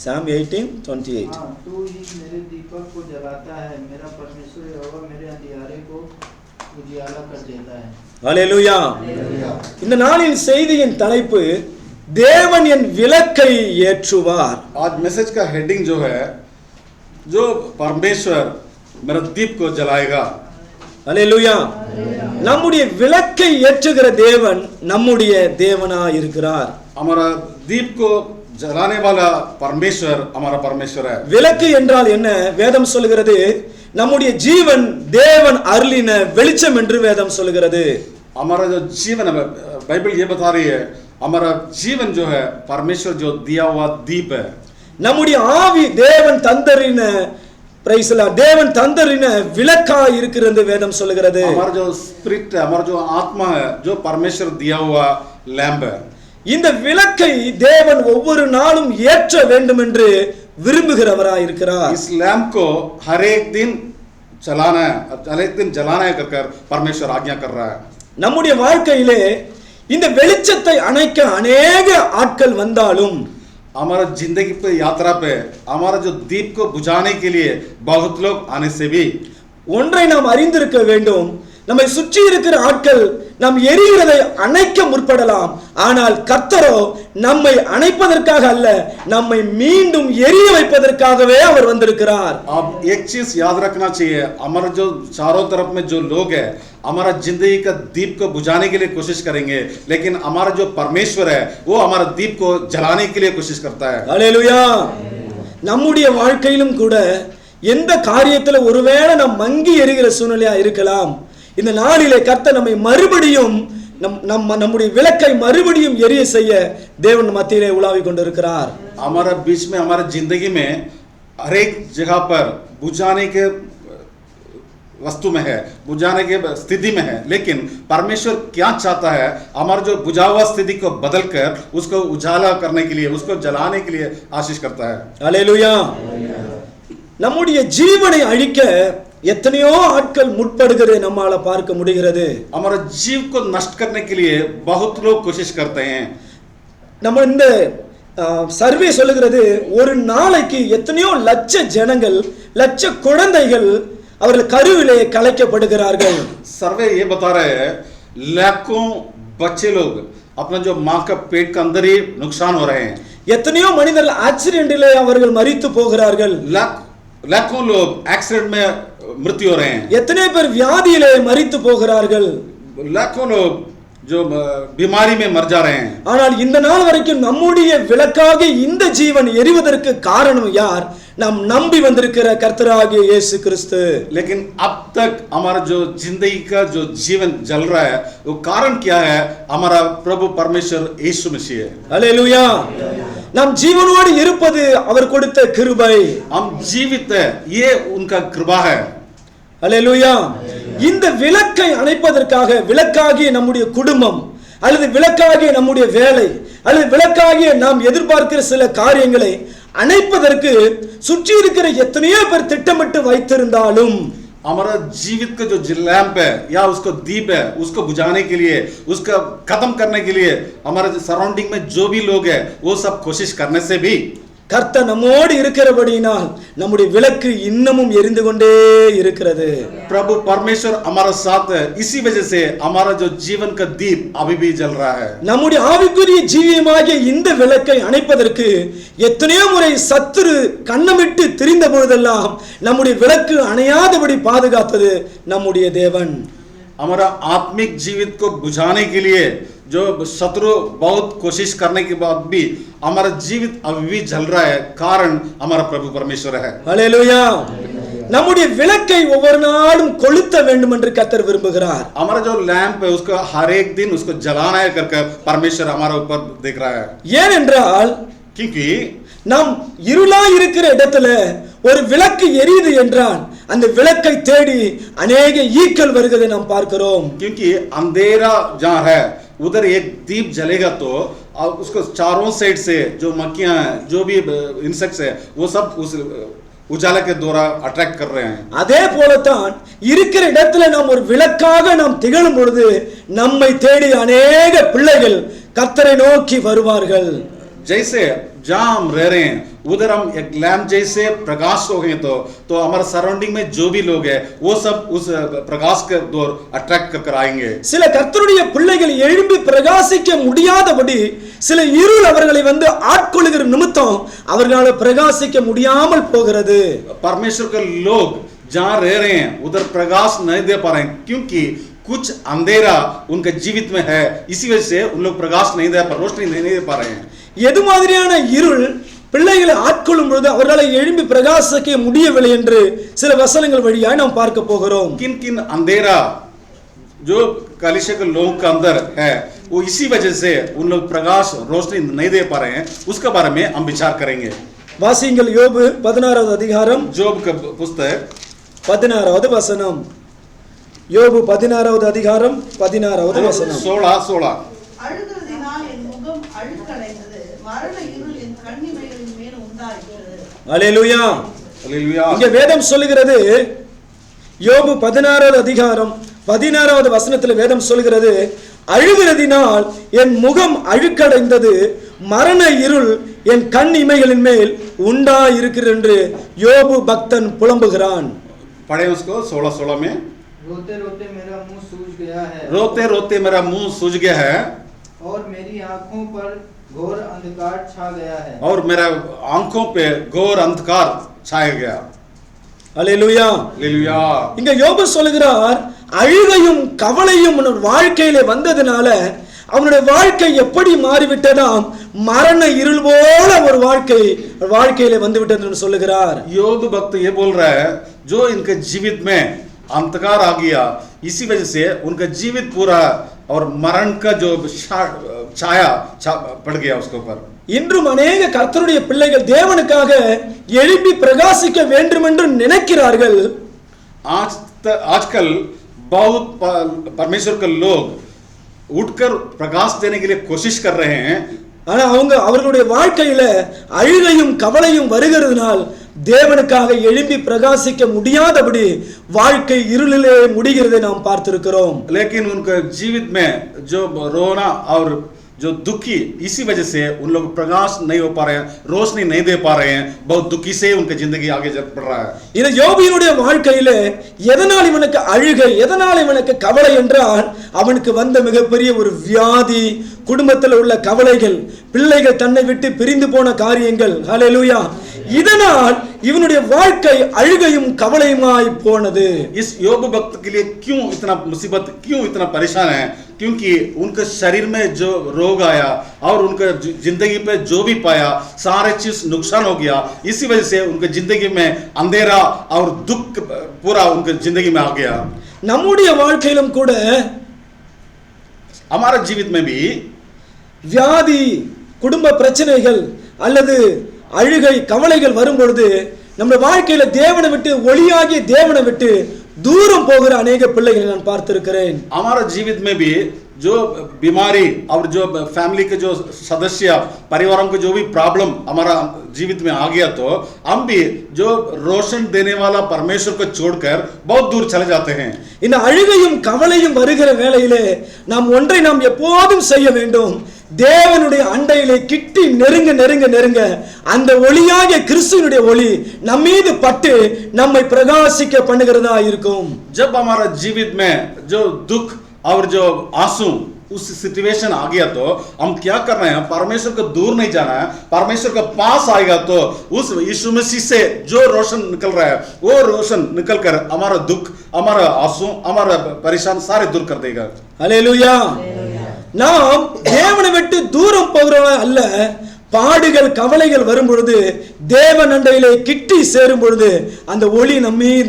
Psalm 18:28. तू ही मेरे दीपक को जलाता है, मेरा परमेश्वर यहोवा मेरे अंधियारे को उजियाला कर देता है। ஹல்லேலூயா. இந்த நாளின் செய்தியின் தலைப்பு தேவன் என் விளக்கை ஏற்றுவார். आज मैसेज का हेडिंग जो है, जो परमेश्वर मेरा दीप को जलाएगा। ஹல்லேலூயா. நம்முடைய விளக்கை ஏற்றுகிற தேவன் நம்முடைய தேவனாய் இருக்கிறார். हमारा दीप को जलाने वाला परमेश्वर हमारा परमेश्वर है। விளக்கு என்றால் என்ன? வேதம் சொல்கிறது நம்முடைய ஜீவன் தேவன் அருளின வெளிச்சம் என்று வேதம் சொல்கிறது. हमारा जो जीवन है, बाइबल ये बता रही है, हमारा जीवन जो है परमेश्वर जो दिया हुआ दीप है। நம்முடைய ஆவி தேவன் தந்தரின பிரைஸ்லா தேவன் தந்தரின விளக்காய் இருக்கிறது வேதம் சொல்கிறது. हमारा जो स्पिरिट है, हमारा जो आत्मा है, जो परमेश्वर दिया हुआ लैंप है। இந்த விளக்கை தேவன் ஒவ்வொரு நாளும் ஏற்ற வேண்டும் என்று விரும்புகிறவராய் இருக்கிறார். इस लैंप को हर एक दिन जलाना है कर परमेश्वर आज्ञा कर रहा है। நம்முடைய வாழ்க்கையிலே இந்த வெளிச்சத்தை அணைக்க अनेक ஆட்கள் வந்தாலும் हमारा जिंदगी पे यात्रा पे हमारा जो दीप को बुझाने के लिए बहुत लोग आने से भी ஒன்றை நாம் அறிந்திருக்க வேண்டும். நம்மை சுற்றி இருக்கிற ஆட்கள் நாம் எரிகிறதை அணைக்க முற்படலாம், ஆனால் கர்த்தரோ நம்மை அணைப்பதற்காக அல்ல, நம்மை மீண்டும் எரிய வைப்பதற்காகவே அவர் வந்திருக்கிறார். अब एक चीज याद रखना चाहिए, हमारा जो चारों तरफ में जो लोग है हमारा जिंदगी का दीप को बुझाने के लिए कोशिश करेंगे, लेकिन हमारा जो परमेश्वर है वो हमारा दीप को जलाने के लिए कोशिश करता है। ஹல்லேலூயா. நம்முடைய வாழ்க்கையிலும் கூட எந்த காரியத்துல ஒருவேளை நாம் மங்கி எரிகிற சூழ்நிலையா இருக்கலாம். இந்த நாளிலே கர்த்தர் நம்மை மறுபடியும் நம்முடைய விளக்கை மறுபடியும் எரிய செய்ய தேவன் மத்தியிலே உலாவிக் கொண்டிருக்கிறார். हमारा बीच में हमारे जिंदगी में हर एक जगह पर बुझाने के वस्तु में है, बुझाने के स्थिति में है, लेकिन परमेश्वर क्या चाहता है, हमारा जो बुझा हुआ स्थिति को बदल कर उसको उजाला करने के लिए, उसको जलाने के लिए आशीष करता है। ஹல்லேலூயா. நம்முடைய ஜீவனை அழிக்க எத்தனையோ ஆட்கள் முற்படுகிறதை நம்மால பார்க்க முடிகிறது. हमारा जीव को नष्ट करने के लिए बहुत लोग कोशिश करते हैं। நம்ம இந்த சர்வே சொல்லுகிறது ஒரு நாளைக்கு எத்தனையோ லட்ச ஜனங்கள், லட்ச குழந்தைகள் அவர்கள் கருவிலே கலைக்கப்படுகிறார்கள். सर्वे ये बता रहे हैं लाखों बच्चे लोग अपना जो माँ का पेट के अंदर ही नुकसान हो रहे हैं। எத்தனையோ மனிதர்கள் ஆக்சிடென்ட்டிலே அவர்கள் மரித்து போகிறார்கள். लाखों लोग एक्सीडेंट में मृत्यु हो रहे हैं। எத்தனை பேர் வியாதியிலே மரித்து போகிறார்கள். लाखों लोग जो बीमारी में मर जा रहे हैं। ஆனால் இந்த நாள் வரைக்கும் நம்முடைய விளக்காக இந்த ஜீவன் எரிவதற்கு காரணம் யார்? நாம் நம்பி வந்திருக்கிற கர்த்தராகிய இயேசு கிறிஸ்து. लेकिन अब तक हमारा जो जिंदगी का जो जीवन जल रहा है वो कारण क्या है? हमारा प्रभु परमेश्वर यीशु मसीह है। ஹல்லேலூயா. நாம் ஜீவனோடு இருப்பது அவர் கொடுத்த கிருபை. हम जीवित है, ये उनका कृपा है। ஹல்லேலூயா. இந்த விளக்கை அணைப்பதற்காக விளக்காகிய நம்முடைய குடும்பம் அல்லது விளக்காகிய நம்முடைய வேலை அல்லது விளக்காகிய நாம் எதிர்பார்க்கிற சில காரியங்களை அணைப்பதற்கு சுற்றி இருக்கிற எத்தனையோ பேர் திட்டமிட்டு வைத்திருந்தாலும் हमारा जीवित का जो लैंप है या उसको दीप है, उसको बुझाने के लिए, उसका खत्म करने के लिए हमारे सराउंडिंग में जो भी लोग है वो सब कोशिश करने से भी கர்த்தர் நம்மோடு இருக்கிறபடியினால் நம்முடைய விளக்கு இன்னமும் எரிந்து கொண்டே இருக்கிறது. प्रभु परमेश्वर हमारा साथ है, इसी वजह से हमारा जो जीवन का दीप अभी भी जल रहा है। நம்முடைய ஆவிக்குரிய ஜீவியமாகிய இந்த விளக்கை அணைப்பதற்கு எத்தனையோ முறை சத்துரு கண்ணமிட்டு திரிந்த பொழுதெல்லாம் நம்முடைய விளக்கு அணையாதபடி பாதுகாத்தது நம்முடைய தேவன். हमारा आत्मिक जीवित को बुझाने के लिए जो शत्रु बहुत कोशिश करने के बाद भी हमारा जीवित अभी भी जल रहा है, कारण हमारा प्रभु परमेश्वर है। ஹல்லேலூயா. நம்முடைய விளக்கை ஒவ்வொரு நாளும் கொளுத்த வேண்டும் என்று கர்த்தர் விரும்புகிறார். हमारा जो लैंप है उसको हर एक दिन उसको जलाना है कर परमेश्वर हमारे ऊपर देख रहा है। ஏனென்றால் क्योंकि நாம் இருளா இருக்கிற இடத்துல ஒரு விளக்கு எரியுது என்றால் அந்த விளக்கை தேடி अनेक ஈக்கள் வருகிறதை நாம் பார்க்கிறோம். क्योंकि अंधेरा जहाँ है उधर एक दीप जलेगा तो उसको चारों साइड से जो मक्खियां जो भी इंसेक्ट्स है वो सब उस उजाला के द्वारा अट्रैक्ट कर रहे हैं। அதே போலத்தான் இருக்கிற இடத்துல நாம் ஒரு விளக்காக நாம் திகழும் பொழுது நம்மை தேடி अनेक பிள்ளைகள் கர்த்தரை நோக்கி வருவார்கள். जैसे जहाँ हम रह रहे हैं उधर हम एक लैम्प जैसे प्रकाश हो गए तो हमारे सराउंडिंग में जो भी लोग है वो सब उस प्रकाश के दौर अट्रैक्ट कर आएंगे। சில கர்த்தருடைய பிள்ளைகள் எழும்பி பிரகாசிக்க முடியாதபடி சில இருள் அவர்களை வந்து ஆட்கொள்ளுகிற நிமித்தம் அவர்களால் பிரகாசிக்க முடியாமல் போகிறது. परमेश्वर के लोग जहाँ रह रहे हैं उधर प्रकाश नहीं दे पा रहे हैं क्योंकि कुछ अंधेरा उनके जीवित में है, इसी वजह से उन लोग प्रकाश नहीं दे पा, रोशनी नहीं दे पा रहे हैं। எது மாதிரியான இருள் பிள்ளைகளை ஆட்கொள்ளும் பொழுது அவர்களை எழும்பி பிரகாசிக்க முடியவில்லை என்று சில வசனங்கள் வழியாக நாம் பார்க்க போகிறோம். किन किन अंधेरा जो कलीसिया के लोगों के अंदर है वो इसी वजह से उन लोग प्रकाश रोशनी नहीं दे पा रहे हैं, उसके बारे में हम विचार करेंगे। வாசியுங்கள் யோபு 16வது அதிகாரம் जोब का पुस्तक 16வது வசனம். யோபு 16வது அதிகாரம் 16வது வசனம். 16 அழுகிறதினால் என் முகம் அழுக்கடைந்தது, மரண இருள் என் கண்ணிமைகளின் மேல் உண்டாயிற்று. அல்லேலூயா. हालेलुया। இங்க வேதம் சொல்லுகிறது, யோபு 16வது அதிகாரம் 16வது வசனத்துல வேதம் சொல்லுகிறது, அழுகிறதினால் என் முகம் அழுக்கடைந்தது, மரண இருள் என் கண் இமைகளின் மேல் உண்டாயிருக்கிறது என்று யோபு பக்தன் புலம்புகிறான். पढ़े उसको 16 में। रोते रोते मेरा मुंह सूज गया है, रोते रोते मेरा मुंह सूज गया है और मेरी आंखों पर घोर अंधकार छा गया है। और मेरा आंखों पे घोर अंधकार छाया गया। அல்லேலூயா. हालेलुया। இங்க யோபு சொல்லுகிறார், அழுகையும் கவலையும் அவனுடைய வாழ்க்கையிலே வந்ததுனால அவனுடைய வாழ்க்கை எப்படி மாறிவிட்டதாம், மரண இருள் போல ஒரு வாழ்க்கையிலே வந்து விட்டது என்று சொல்லுகிறார். योग भक्त ये बोल रहा है जो इनके जीवित में अंधकार आ गया, इसी वजह से उनका जीवित पूरा और मरण का जो छाया पड़ गया उसके ऊपर। இன்றும் अनेक கர்த்தருடைய பிள்ளைகள் தேவனுக்காக எழும்பி பிரகாசிக்க வேண்டும் என்று நினைக்கிறார்கள். आजकल बहुत परमेश्वर के लोग उठकर प्रकाश देने के लिए कोशिश कर रहे हैं, ஆனா அவர்களுடைய வாழ்க்கையில அழுகையும் கவலையும் வருகிறதுனால் தேவனுக்காக எழும்பி பிரகாசிக்க முடியாதபடி வாழ்க்கை இருளிலே முடிகிறதை நாம் பார்த்திருக்கிறோம். लेकिन उनके जीवित में जो रोना और जो दुखी, इसी वजह से उन लोग प्रकाश नहीं हो पा रहे हैं, रोशनी नहीं दे पा रहे हैं, बहुत दुखी से उनकी जिंदगी आगे बढ़ रहा है। இது யோபுவினுடைய வாழ்க்கையிலே எதனால் இவனுக்கு அழுகை, எதனால் இவனுக்கு கவலை என்றால் அவனுக்கு வந்த மிகப்பெரிய ஒரு வியாதி, குடும்பத்தில் உள்ள கவலைகள், பிள்ளைகள் தன்னை விட்டு பிரிந்து போன காரியங்கள். ஹல்லேலூயா. இதனால் இவனுடைய வாழ்க்கை அழுகையும் கவலையுமாய் போனது. इस योग भक्त के लिए क्यों इतना मुसीबत, क्यों इतना परेशान है? क्योंकि उनके शरीर में जो रोग आया और उनके जिंदगी पे जो भी पाया सारे चीज नुकसान हो गया, इसी वजह से उनके जिंदगी में अंधेरा और दुख पूरा उनके जिंदगी में आ गया। நம்முடைய வாழ்க்கையிலும் கூட हमारे जीवित में भी வியாதி, குடும்ப பிரச்சனைகள் அல்லது அழுகை கவலைகள் வரும் பொழுது நம்ம வாழ்க்கையில தேவனை விட்டு, ஒளியாகிய தேவனை விட்டு தூரம் போகிற अनेक பிள்ளைகளை நான் பார்த்திருக்கிறேன். हमारे जीवित में भी जो बीमारी और जो फैमिली के जो सदस्य, परिवारों को जो भी प्रॉब्लम हमारा जीवित में आ गया तो हम भी जो रोशन देने वाला परमेश्वर को छोड़कर बहुत दूर चले जाते हैं। இந்த அழுகையும் கவலையும் வருகிற வேளையிலே நாம் ஒன்றை நாம் எப்போதும் செய்ய வேண்டும், தேவனுடைய அண்டையிலே கிட்டி நெருங்க நெருங்க நெருங்க அந்த ஒளியாகிய கிறிஸ்துவினுடைய ஒளி நம் மீது பட்டு நம்மை பிரகாசிக்க பண்ணுகிறதா இருக்கும். जब हमारा जीवित में जो दुख और जो आंसू उस सिचुएशन आ गया तो हम क्या कर रहे हैं, परमेश्वर को दूर नहीं जाना है, परमेश्वर के पास आएगा तो उस यीशु मसीह से जो रोशन निकल रहा है वो रोशन निकल कर हमारा दुख, हमारा आंसू, हमारा परेशान सारे दूर कर देगा। ஹல்லேலூயா. நாம் தேவனை விட்டு தூரம் போகிறவங்க அல்ல, பாடுகள் கவலைகள் வரும் பொழுது தேவன் அண்டையிலே கிட்டி சேரும் பொழுது அந்த ஒளி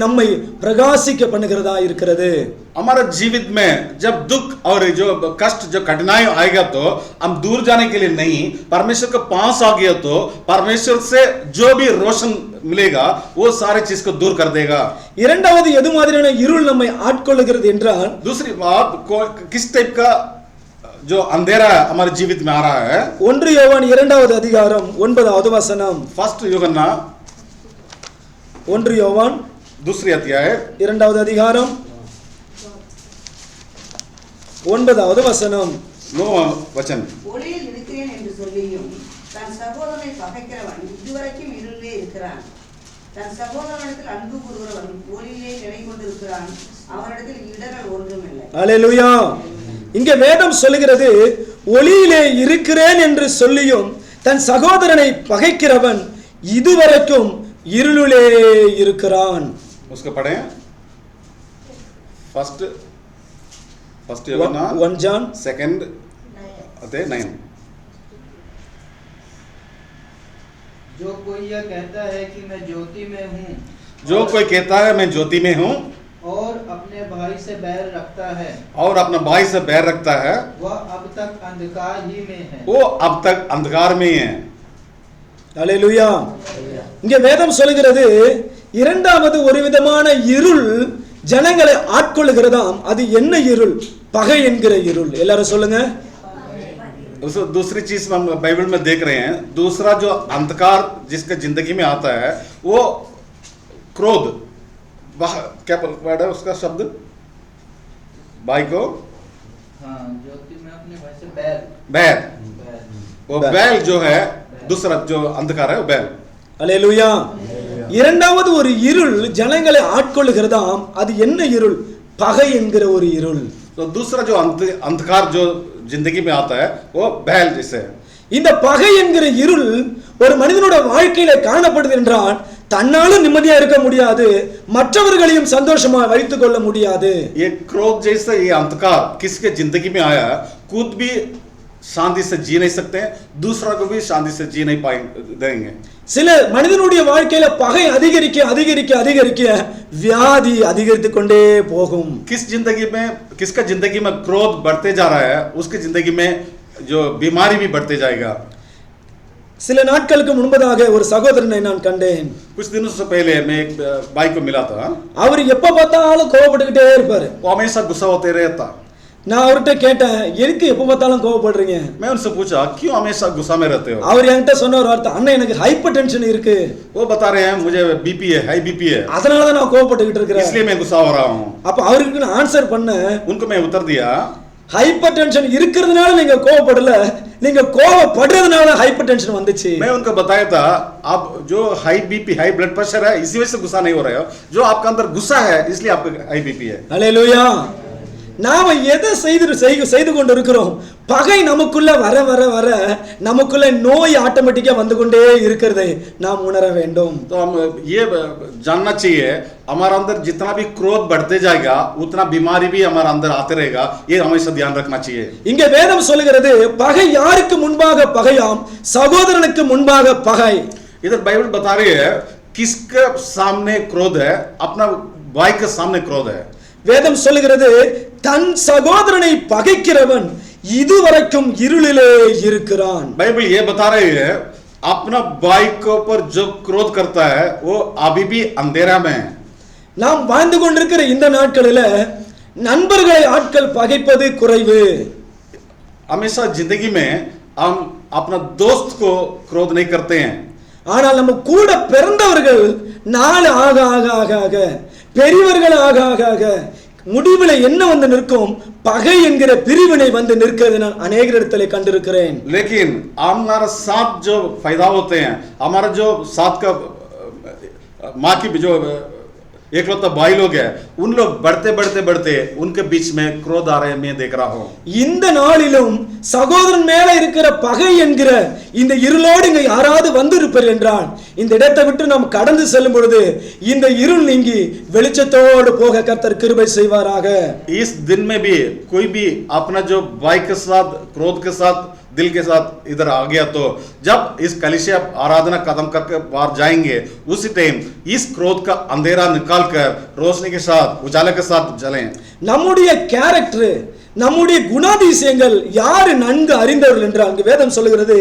நம்மை பிரகாசிக்க பண்ணுகிறதா இருக்கிறது. हमारा जीवित में जब दुख और जो कष्ट, जो कठिनाई आएगा तो हम दूर जाने के लिए नहीं, परमेश्वर के पास आ गया तो परमेश्वर से जो भी रोशन मिलेगा वो सारे चीज को दूर कर देगा। இரண்டாவது எது மாதிரியான இருள் நம்மை ஆட்கொள்ளுகிறது என்றால், दूसरी बात किस टाइप का जो अंधेरा हमारे जीवित में आ रहा है। 1 யோவான் 2வது அதிகாரம் 9வது வசனம். फर्स्ट यूहन्ना 1 யோவான் दूसरी अध्याय 2வது அதிகாரம் 9வது வசனம். 9 वचन। ஒளியில் இருக்கிறேன் என்று சொல்லியும் தன் சகோதரனை பகைக்கிறவன் இதுவரைக்கும் இருளிலே இருக்கிறான். தன் சகோதரனிடத்தில் அன்பு கூறுகிறவன் ஒளியிலே நிலை கொண்டிருக்கிறான். அவனிடத்தில் இடரல் ஒன்றுமில்லை. அல்லேலூயா. இங்கே வேதம் சொல்லுகிறது, ஒளியிலே இருக்கிறேன் என்று சொல்லியும் தன் சகோதரனை பகைக்கிறவன் இதுவரைக்கும் இருளிலே இருக்கிறான். उसको पढ़े फर्स्ट 1 John 2 अध्याय 9। जो कोई यह कहता है कि मैं ज्योति में हूँ, जो कोई कहता है मैं ज्योति में हूँ और अपने भाई से बैर रखता है, और अपना भाई से बैर रखता है, वह अब तक अंधकार ही में है। वो अब तक अंधकार में ही है। அல்லேலூயா. இங்கே வேதம் சொல்லுகிறது, இரண்டாவது ஒரு விதமான இருள் ஜனங்களை ஆட்கொள்ளுகிறதாம். அது என்ன இருள்? பகை என்கிற இருள். எல்லாரும் சொல்லுங்க. दूसरी चीज हम बाइबल में देख रहे हैं, दूसरा जो अंधकार जिसके जिंदगी में आता है वो क्रोध। क्या वर्ड है उसका शब्द? भाई को हाँ, ज्योति में अपने भाई से बैर। बैर, वो बैल जो है, दूसरा जो अंधकार है वो बैल। அல்லேலூயா. இரண்டாவது ஒரு இருள் ஜனங்களை ஆட்கொள்ளுகிறதாம். அது என்ன இருள்? பகை என்கிற ஒரு இருள். तो दूसरा जो अंधकार जो जिंदगी में आता है वो बैल जैसे है। இந்த பகை என்கிற இருள் ஒரு மனிதனோட வாழ்க்கையில காணப்படுது என்றால் தன்னாலும் நிம்மதியா இருக்க முடியாது, மற்றவர்களையும் சந்தோஷமா வைத்துக் கொள்ள முடியாது. ये क्रोध जैसा ये अंधकार किसके जिंदगी में आया, खुद भी शांति से जी नहीं सकते हैं, दूसरा को भी शांति से जी नहीं देंगे। சில மனிதனுடைய வாழ்க்கையில பகை அதிகரிக்க அதிகரிக்க அதிகரிக்க வியாதி அதிகரித்து கொண்டே போகும். किसका जिंदगी में क्रोध बढ़ते जा रहा है, उसकी जिंदगी में जो बीमारी भी बढ़ते जाएगा। சில நாட்களுக்கு முன்பதாக ஒரு சகோதரனை நான் கண்டேன். कुछ दिनों से पहले मैं एक भाई को मिला था। அவர் எப்ப பார்த்தாலும் கோபப்பட்டுக்கிட்டே இருப்பாரு. वो हमेशा गुस्सा होते रहता। நான் அவர்கிட்ட கேட்டேன், எதுக்கு எப்ப பார்த்தாலும் கோபப்படுறீங்க? मैं उनसे पूछा क्यों हमेशा गुस्सा में रहते हो? அவர் என்கிட்ட சொன்ன ஒரு வார்த்தை, அண்ணா எனக்கு ஹைப்பர் டென்ஷன் இருக்கு. वो बता रहे हैं मुझे बीपी है, हाई बीपी है, அதனால தான் நான் கோபப்பட்டுக்கிட்டு இருக்கேன், इसलिए मैं गुस्सा हो रहा हूँ। அப்ப அவருக்கு நான் ஆன்சர் பண்ணேன், उनको मैं उत्तर दिया, ஹைப்பர் டென்ஷன் இருக்கிறதுனால நீங்க கோபப்படல, நீங்க கோபப்படுறதுனால ஹைப்பர் டென்ஷன் வந்துச்சு. मैं उनको बताया था आप जो high BP high blood pressure है इसी वजह से गुस्सा नहीं हो रहे हो, जो आपका अंदर गुस्सा है इसलिए आपका हाई बीपी है। அல்லேலூயா. நாம எதை செய்து கொண்டு இருக்கிறோம்? பகை நமக்குள்ள வர வர வர நமக்குள்ள நோய் ஆட்டோமேட்டிக்கா வந்து கொண்டே இருக்கிறதை நாம் உணர வேண்டும். तो हम ये जानना चाहिए हमारा अंदर जितना भी क्रोध बढ़ते जाएगा उतना बीमारी भी हमारा अंदर आते रहेगा, ये हमेशा ध्यान रखना चाहिए। இங்கே வேதம் சொல்லுகிறது, பகை யாருக்கு முன்பாக பகையாம்? சகோதரனுக்கு முன்பாக பகை. इधर बाइबल बता रही है किसके सामने क्रोध है, अपना भाई के सामने क्रोध है। வேதம் சொல்லுகிறது, தன் சகோதரனை பகைக்கிறவன் இதுவரைக்கும் இருளிலே இருக்கிறான். बाइबल ये बता रही है अपना भाई के ऊपर जो क्रोध करता है वो अभी भी अंधेरा में है। நாம் வாழ்ந்து கொண்டிருக்கிற இந்த நாட்களில் நண்பர்களை ஆட்கள் பகைப்பது குறைவு. हमेशा जिंदगी में हम अपना दोस्त को क्रोध नहीं करते हैं, ஆனால் நம்ம கூட பிறந்தவர்கள் நாள் ஆக ஆக ஆக ஆக பெரியவர்கள் ஆக ஆக ஆக முடிவில் என்ன வந்து நிற்கும்? பகை என்கிற பிரிவினை வந்து நிற்கிறது நான் अनेक இடத்துல கண்டிருக்கிறேன். लेकिन हमारा साथ जो फायदा होते हैं, हमारा जो साथ का माँ की जो एकलौता भाई लोग है, उन लोग बढ़ते बढ़ते बढ़ते उनके बीच में क्रोध आ रहे मैं देख रहा हूँ। இந்த நாளிலும் சகோதரன் மேல இருக்கிற பகை என்கிற இந்த இருளோடு இங்க யாராவது வந்திருப்பார் என்றால் இந்த இடத்தை விட்டு நாம் கடந்து செல்லும் பொழுது இந்த இருள் நீங்கி வெளிச்சத்தோடு போக கர்த்தர் கிருபை செய்வாராக. इस दिन में भी कोई भी अपना जो भाई के साथ क्रोध के साथ दिल के साथ इधर आ गया, तो जब इस कलिसिया आराधना कदम करके बाहर जाएंगे उसी टाइम इस क्रोध का अंधेरा निकाल कर रोशनी के साथ उजाले के साथ जलें। நம்முடைய கேரக்டர், நம்முடைய குணாதிசயங்கள் யாரு நன்கு அறிந்தவர்கள் என்றால் அங்கு வேதம் சொல்லுகிறது,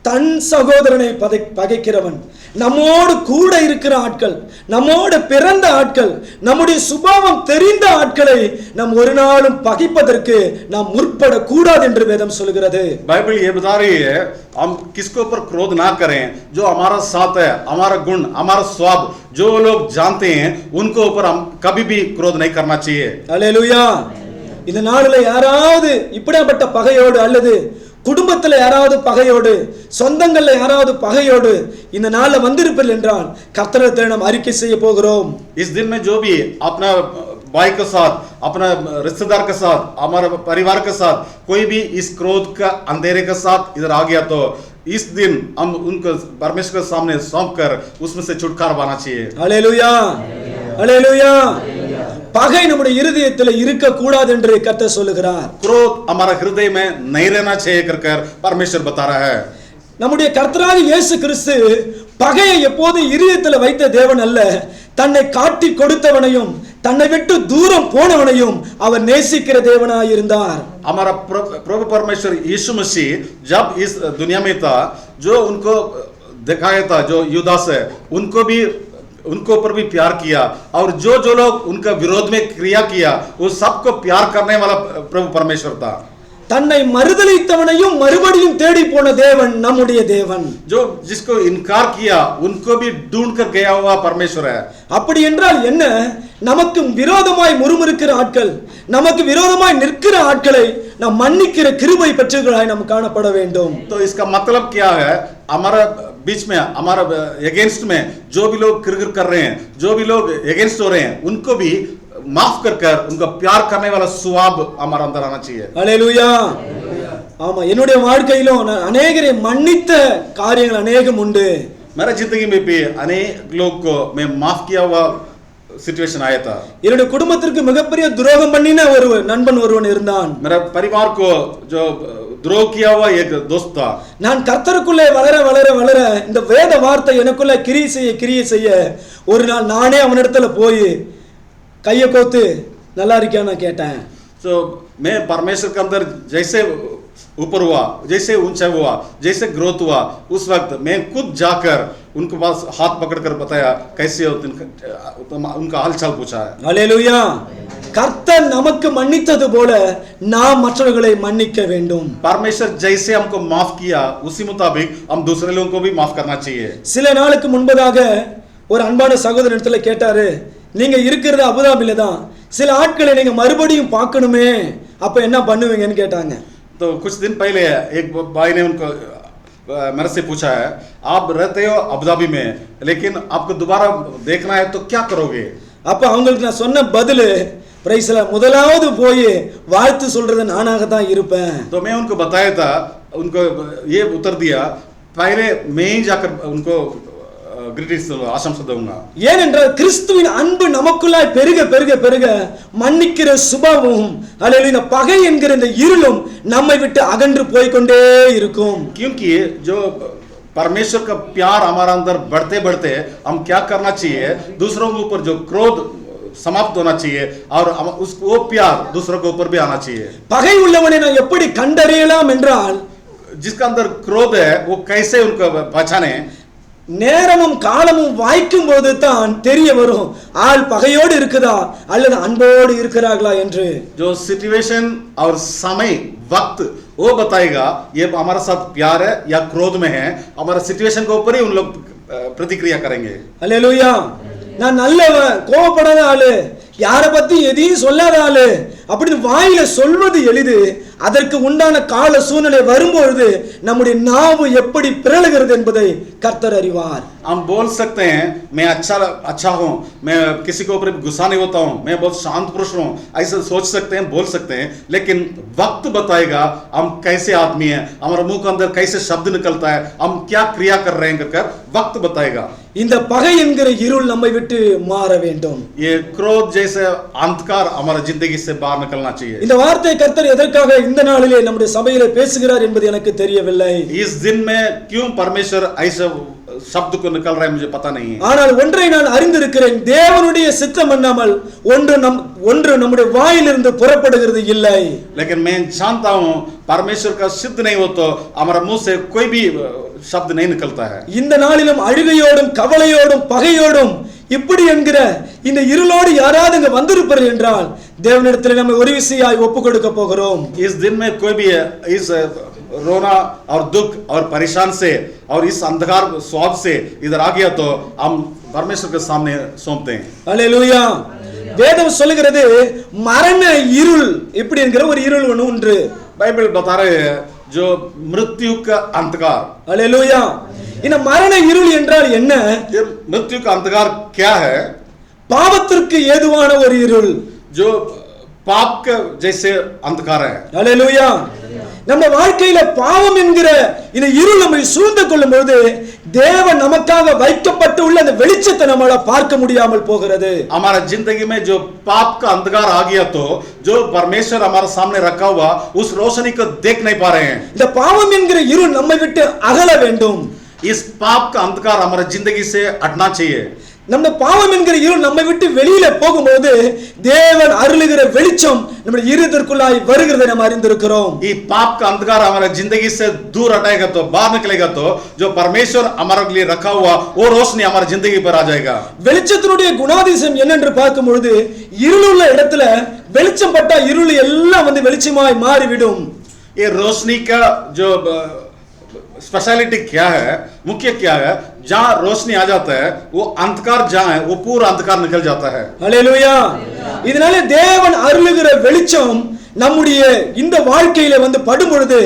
தன் சகோதரனை பகைக்கிறவன், நம்மோடு கூட இருக்கிற ஆட்கள், நம்மோடு பிறந்த ஆட்கள், நம்முடைய சுபாவம் தெரிந்த ஆட்களை நாம் ஒரு நாளும் பகைப்பதற்கு நாம் முற்பட கூடாது என்று வேதம் சொல்கிறது. बाइबल ये बता रही है हम किसके ऊपर क्रोध ना करें, जो हमारा साथ है, हमारा गुण, हमारा स्वभाव जो लोग जानते हैं उनको ऊपर हम कभी भी क्रोध नहीं करना चाहिए। அல்லேலூயா. இந்த நாளில் யாராவது இப்படிப்பட்ட பகையோடு அல்லது குடும்பத்துல யாராவது பகையோடு, சொந்தங்கள்ல யாராவது பகையோடு இந்த நாள்ல வந்திருப்பீர்கள் என்றால் கர்த்தரிடத்தில் நாம் அறிக்கை செய்ய போகிறோம். इस दिन में जो भी अपना भाई के साथ, अपना रिश्तेदार के साथ, हमारे परिवार के साथ कोई भी इस क्रोध का अंधेरे के साथ इधर आ गया तो इस दिन हम उनको परमेश्वर के सामने सौंप कर उसमें से छुटकारा पाना चाहिए. ஹல்லேலூயா, ஹல்லேலூயா. பகை நம்முடைய இருதயத்தில் இருக்க கூடாது என்று கர்த்தர் சொல்லுகிறார். क्रोध हमारा हृदय में नहीं रहना चाहिए कर परमेश्वर बता रहा है. நம்முடைய கர்த்தராகிய இயேசு கிறிஸ்து பகையை எப்போது இருதயத்தில் வைத்த தேவன் அல்ல, தன்னை காட்டி கொடுத்தவனையும் தன்னை விட்டு தூரம் போனவனையும் அவர் நேசிக்கிற தேவனாய் இருந்தார். हमारा प्रभु परमेश्वर यीशु मसीह जब इस दुनिया में था, जो उनको दिखाया था, जो युदास है उनको ऊपर भी प्यार किया, और जो लोग उनका विरोध में क्रिया किया वो सबको प्यार करने वाला प्रभु परमेश्वर था. தன்னை மறுதலித்தவனையும் மறுபடியும் தேடி போன தேவன் நம்முடைய தேவன். जो जिसको इनकार किया उनको भी ढूंढ कर गया हुआ परमेश्वर है. அப்படி என்றால் என்ன? நமக்கு விரோதமாய் முறுமுறுக்கிற ஆட்கள், நமக்கு விரோதமாய் நிற்கிற ஆட்களை நாம் மன்னிக்கிற கிருபை பெற்றவர்களாய் நாம் காணப்பட வேண்டும். तो इसका मतलब क्या है? हमारा बीच में, हमारा अगेंस्ट में जो भी लोग किरकिर कर रहे हैं, जो भी लोग अगेंस्ट हो रहे हैं, उनको भी माफ कर उनका प्यार करने वाला स्वभाव हमारा अंदर आना चाहिए. ஹல்லேலூயா. ஆமா, என்னுடைய வாழ்க்கையிலும் நான் अनेகரை மன்னித்த காரியங்கள் अनेகம் உண்டு. मेरा जिंदगी में भी अनेक लोग को मैं माफ किया हुआ सिचुएशन आया था. என்னுடைய குடும்பத்திற்கு மிகப்பெரிய துரோகம் பண்ணின ஒரு நண்பன் ஒருவன் இருந்தான். मेरा परिवार को जो द्रोह किया हुआ एक दोस्त था. நான் கர்த்தருக்குள்ளே வளர வளர வளர இந்த வேத வார்த்தை எனக்குள்ள கிரியை செய்ய ஒரு நாள் நானே அவனிடத்துல போய் கையை கோத்து நல்லா இருக்கியா நான் கேட்டேன். तो मैं परमेश्वर के अंदर जैसे ऊपर हुआ, जैसे ऊंचा हुआ, जैसे ग्रोथ हुआ, उस वक्त मैं खुद जाकर उनके पास हाथ पकड़कर बताया कैसे हो, उनका हालचाल पूछा है. ஹல்லேலூயா. கர்த்தர் நமக்கு மன்னித்தது போல நாம் மற்றவர்களை மன்னிக்க வேண்டும். परमेश्वर जैसे हमको माफ किया उसी मुताबिक हम दूसरे लोगों को भी माफ करना चाहिए. சில நாளுக்கு முன்பதாக ஒரு அன்பான சகோதரனிடத்துல கேட்டாரு, நீங்க இருக்கிறது அபுதாபில தான், சில ஆட்களை நீங்க மறுபடியும் பார்க்கணுமே, அப்ப என்ன பண்ணுவீங்கன்னு கேட்டாங்க. तो कुछ दिन पहले एक भाई ने उनको मेरे से पूछा है, आप रहते हो अबुधाबी में लेकिन आपको दोबारा देखना है तो क्या करोगे? அப்ப அவங்களுக்கு நான் சொன்ன பதில், பிரைஸ்ல முதலாவது போய் வாழ்த்து சொல்றது நானாக தான் இருப்பேன். तो मैं उनको बताया था, उनको ये उत्तर दिया, पहले मैं ही जाकर उनको ग्रीटिंग्स आशंसा दूंगा. ஏனென்றால் கிறிஸ்துவின் அன்பு நமக்குள்ளாய் பெருக பெருக பெருக மன்னிக்கிற சுபாவமும் அல்லேலூயா பகை என்கிற இந்த இருளும் நம்மை விட்டு அகன்று போய்க்கொண்டே இருக்கும். क्योंकि जो परमेश्वर का प्यार हमारा अंदर बढ़ते बढ़ते हम क्या करना चाहिए, दूसरों के ऊपर जो क्रोध समाप्त होना चाहिए और उसको वो प्यार दूसरों के ऊपर भी आना चाहिए. பகை உள்ளவனை நான் எப்படி கண்டறியலாம் என்றால், जिसका अंदर क्रोध है वो कैसे उनको पहचाने? நேரமும் காலமும் வாய்க்கும் போது தான் தெரிய வரும் ஆள் பகையோடு இருக்குதா அல்லது அன்போடு இருக்கிறார்களா என்று. जो सिचुएशन और समय वक्त वो बताएगा ये हमारा साथ प्यार है या क्रोध में है. हमारा सिचुएशन के ऊपर ही उन लोग प्रतिक्रिया करेंगे. அல்லேலூயா. நான் நல்லவன், கோபப்படாத ஆளு, யாரை பத்தி எதையும் சொல்லாத ஆளு அப்படின்னு வாயில சொல்வது எளிது. அதற்கு உண்டான கால சூழ்நிலை வரும்பொழுது நம்முடைய நாவு எப்படி பிறழுகிறது என்பதை கர்த்தர் அறிவார். हम बोल सकते हैं मैं अच्छा हूँ, मैं किसी के ऊपर गुस्सा नहीं होता हूँ, मैं बहुत शांत पुरुष हूँ, ऐसा सोच सकते हैं, बोल सकते हैं, लेकिन वक्त बताएगा हम कैसे आदमी हैं, हमारे मुंह के अंदर कैसे शब्द निकलता है, हम क्या क्रिया कर रहे हैं कर वक्त बताएगा. இந்த பகை என்கிற இருள் நம்மை விட்டு மாற வேண்டும். ये क्रोध जैसे अंधकार हमारे जिंदगी से बाहर निकलना चाहिए. இந்த வார்த்தை கர்த்தர் எதற்காக இந்த நாளிலே நம்முடைய சபையிலே பேசுகிறார் என்பது எனக்கு தெரியவில்லை. इस दिन में क्यों परमेश्वर ऐसे शब्द को निकल रहा है मुझे पता नहीं है. ஆனால் ஒன்றை நான் அறிந்திருக்கிறேன், தேவனுடைய சித்தம் பண்ணாமல் ஒன்று நம்முடைய வாயிலிருந்து புறப்படுகிறது இல்லை. लेकिन मैं जानता हूँ परमेश्वर का सिद्ध नहीं हो तो हमारा मुंह से कोई भी शब्द नहीं निकलता है. இந்த நாளிலும் அழுகையோடும் கவலையோடும் பகையோடும் இப்படி என்கிற இந்த இருளோடு யாராவது இங்க வந்திருப்பார் என்றால் தேவனிடத்தில் நம்ம ஒரு விசையாய் ஒப்பு கொடுக்க போகிறோம். इस दिन में कोई भी इस रोना और दुख और परेशान से और इस अंधकार स्वाद से इधर आ गया तो हम परमेश्वर के सामने सौंपते हैं. அல்லேலூயா. வேதம் சொல்லுகிறது மரண இருள் இப்படி என்கிற ஒரு இருள் ஒன்று. बाइबल बता रहे हैं जो मृत्यु का अंधकार। அல்லேலூயா. இந்த மரண இருள் என்றால் என்ன? ये मृत्यु का अंधकार क्या है? பாவத்திற்கு ஏதுவான ஒரு இருள், जो पाप के जैसे अंधकार है। அல்லேலூயா. நம்ம வாழ்க்கையில பாவம் என்கிற இந்த இருள் நம்மை சூழ்ந்து கொள்ளும் பொழுது தேவன் நமக்காக வைக்கப்பட்டுள்ள அந்த வெளிச்சத்தை நம்மால பார்க்க முடியாமல் போகிறது. हमारा जिंदगी में जो पाप का अंधकार आ गया तो जो परमेश्वर हमारे सामने रखा हुआ उस रोशनी को देख नहीं पा रहे हैं। இந்த பாவம் என்கிற இருள் நம்மை விட்டு அகல வேண்டும். इस पाप का अंधकार हमारे जिंदगी से हटना चाहिए। நம்ம பாவம் என்கிற இருள் நம்மை விட்டு வெளியில போகும்போது தேவன் அருளுகிற வெளிச்சம் நம்முடைய இருதயத்திற்குள்ளாய் வருகிறதை நாம் அறிந்திருக்கிறோம். ये पाप का अंधकार हमारे जिंदगी से दूर हटाएगा तो बाहर निकलेगा तो जो परमेश्वर हमारे लिए रखा हुआ वो रोशनी हमारी जिंदगी पर आ जाएगा। வெளிச்சத்தினுடைய குணாதிசயம் என்னென்று பார்க்கும் பொழுது இருளுள்ள இடத்துல வெளிச்சம் பட்டா இருள் எல்லாம் வந்து வெளிச்சமாய் மாறிவிடும். ये रोशनी का जो स्पेशलिटी क्या है, मुख्य क्या है, जहाँ रोशनी आ जाता है वो अंधकार जहाँ है वो पूरा अंधकार निकल जाता है। ஹல்லேலூயா. இதனால தேவன் அருளுகிற வெளிச்சம் நம்முடைய இந்த வாழ்க்கையில வந்து படும் பொழுது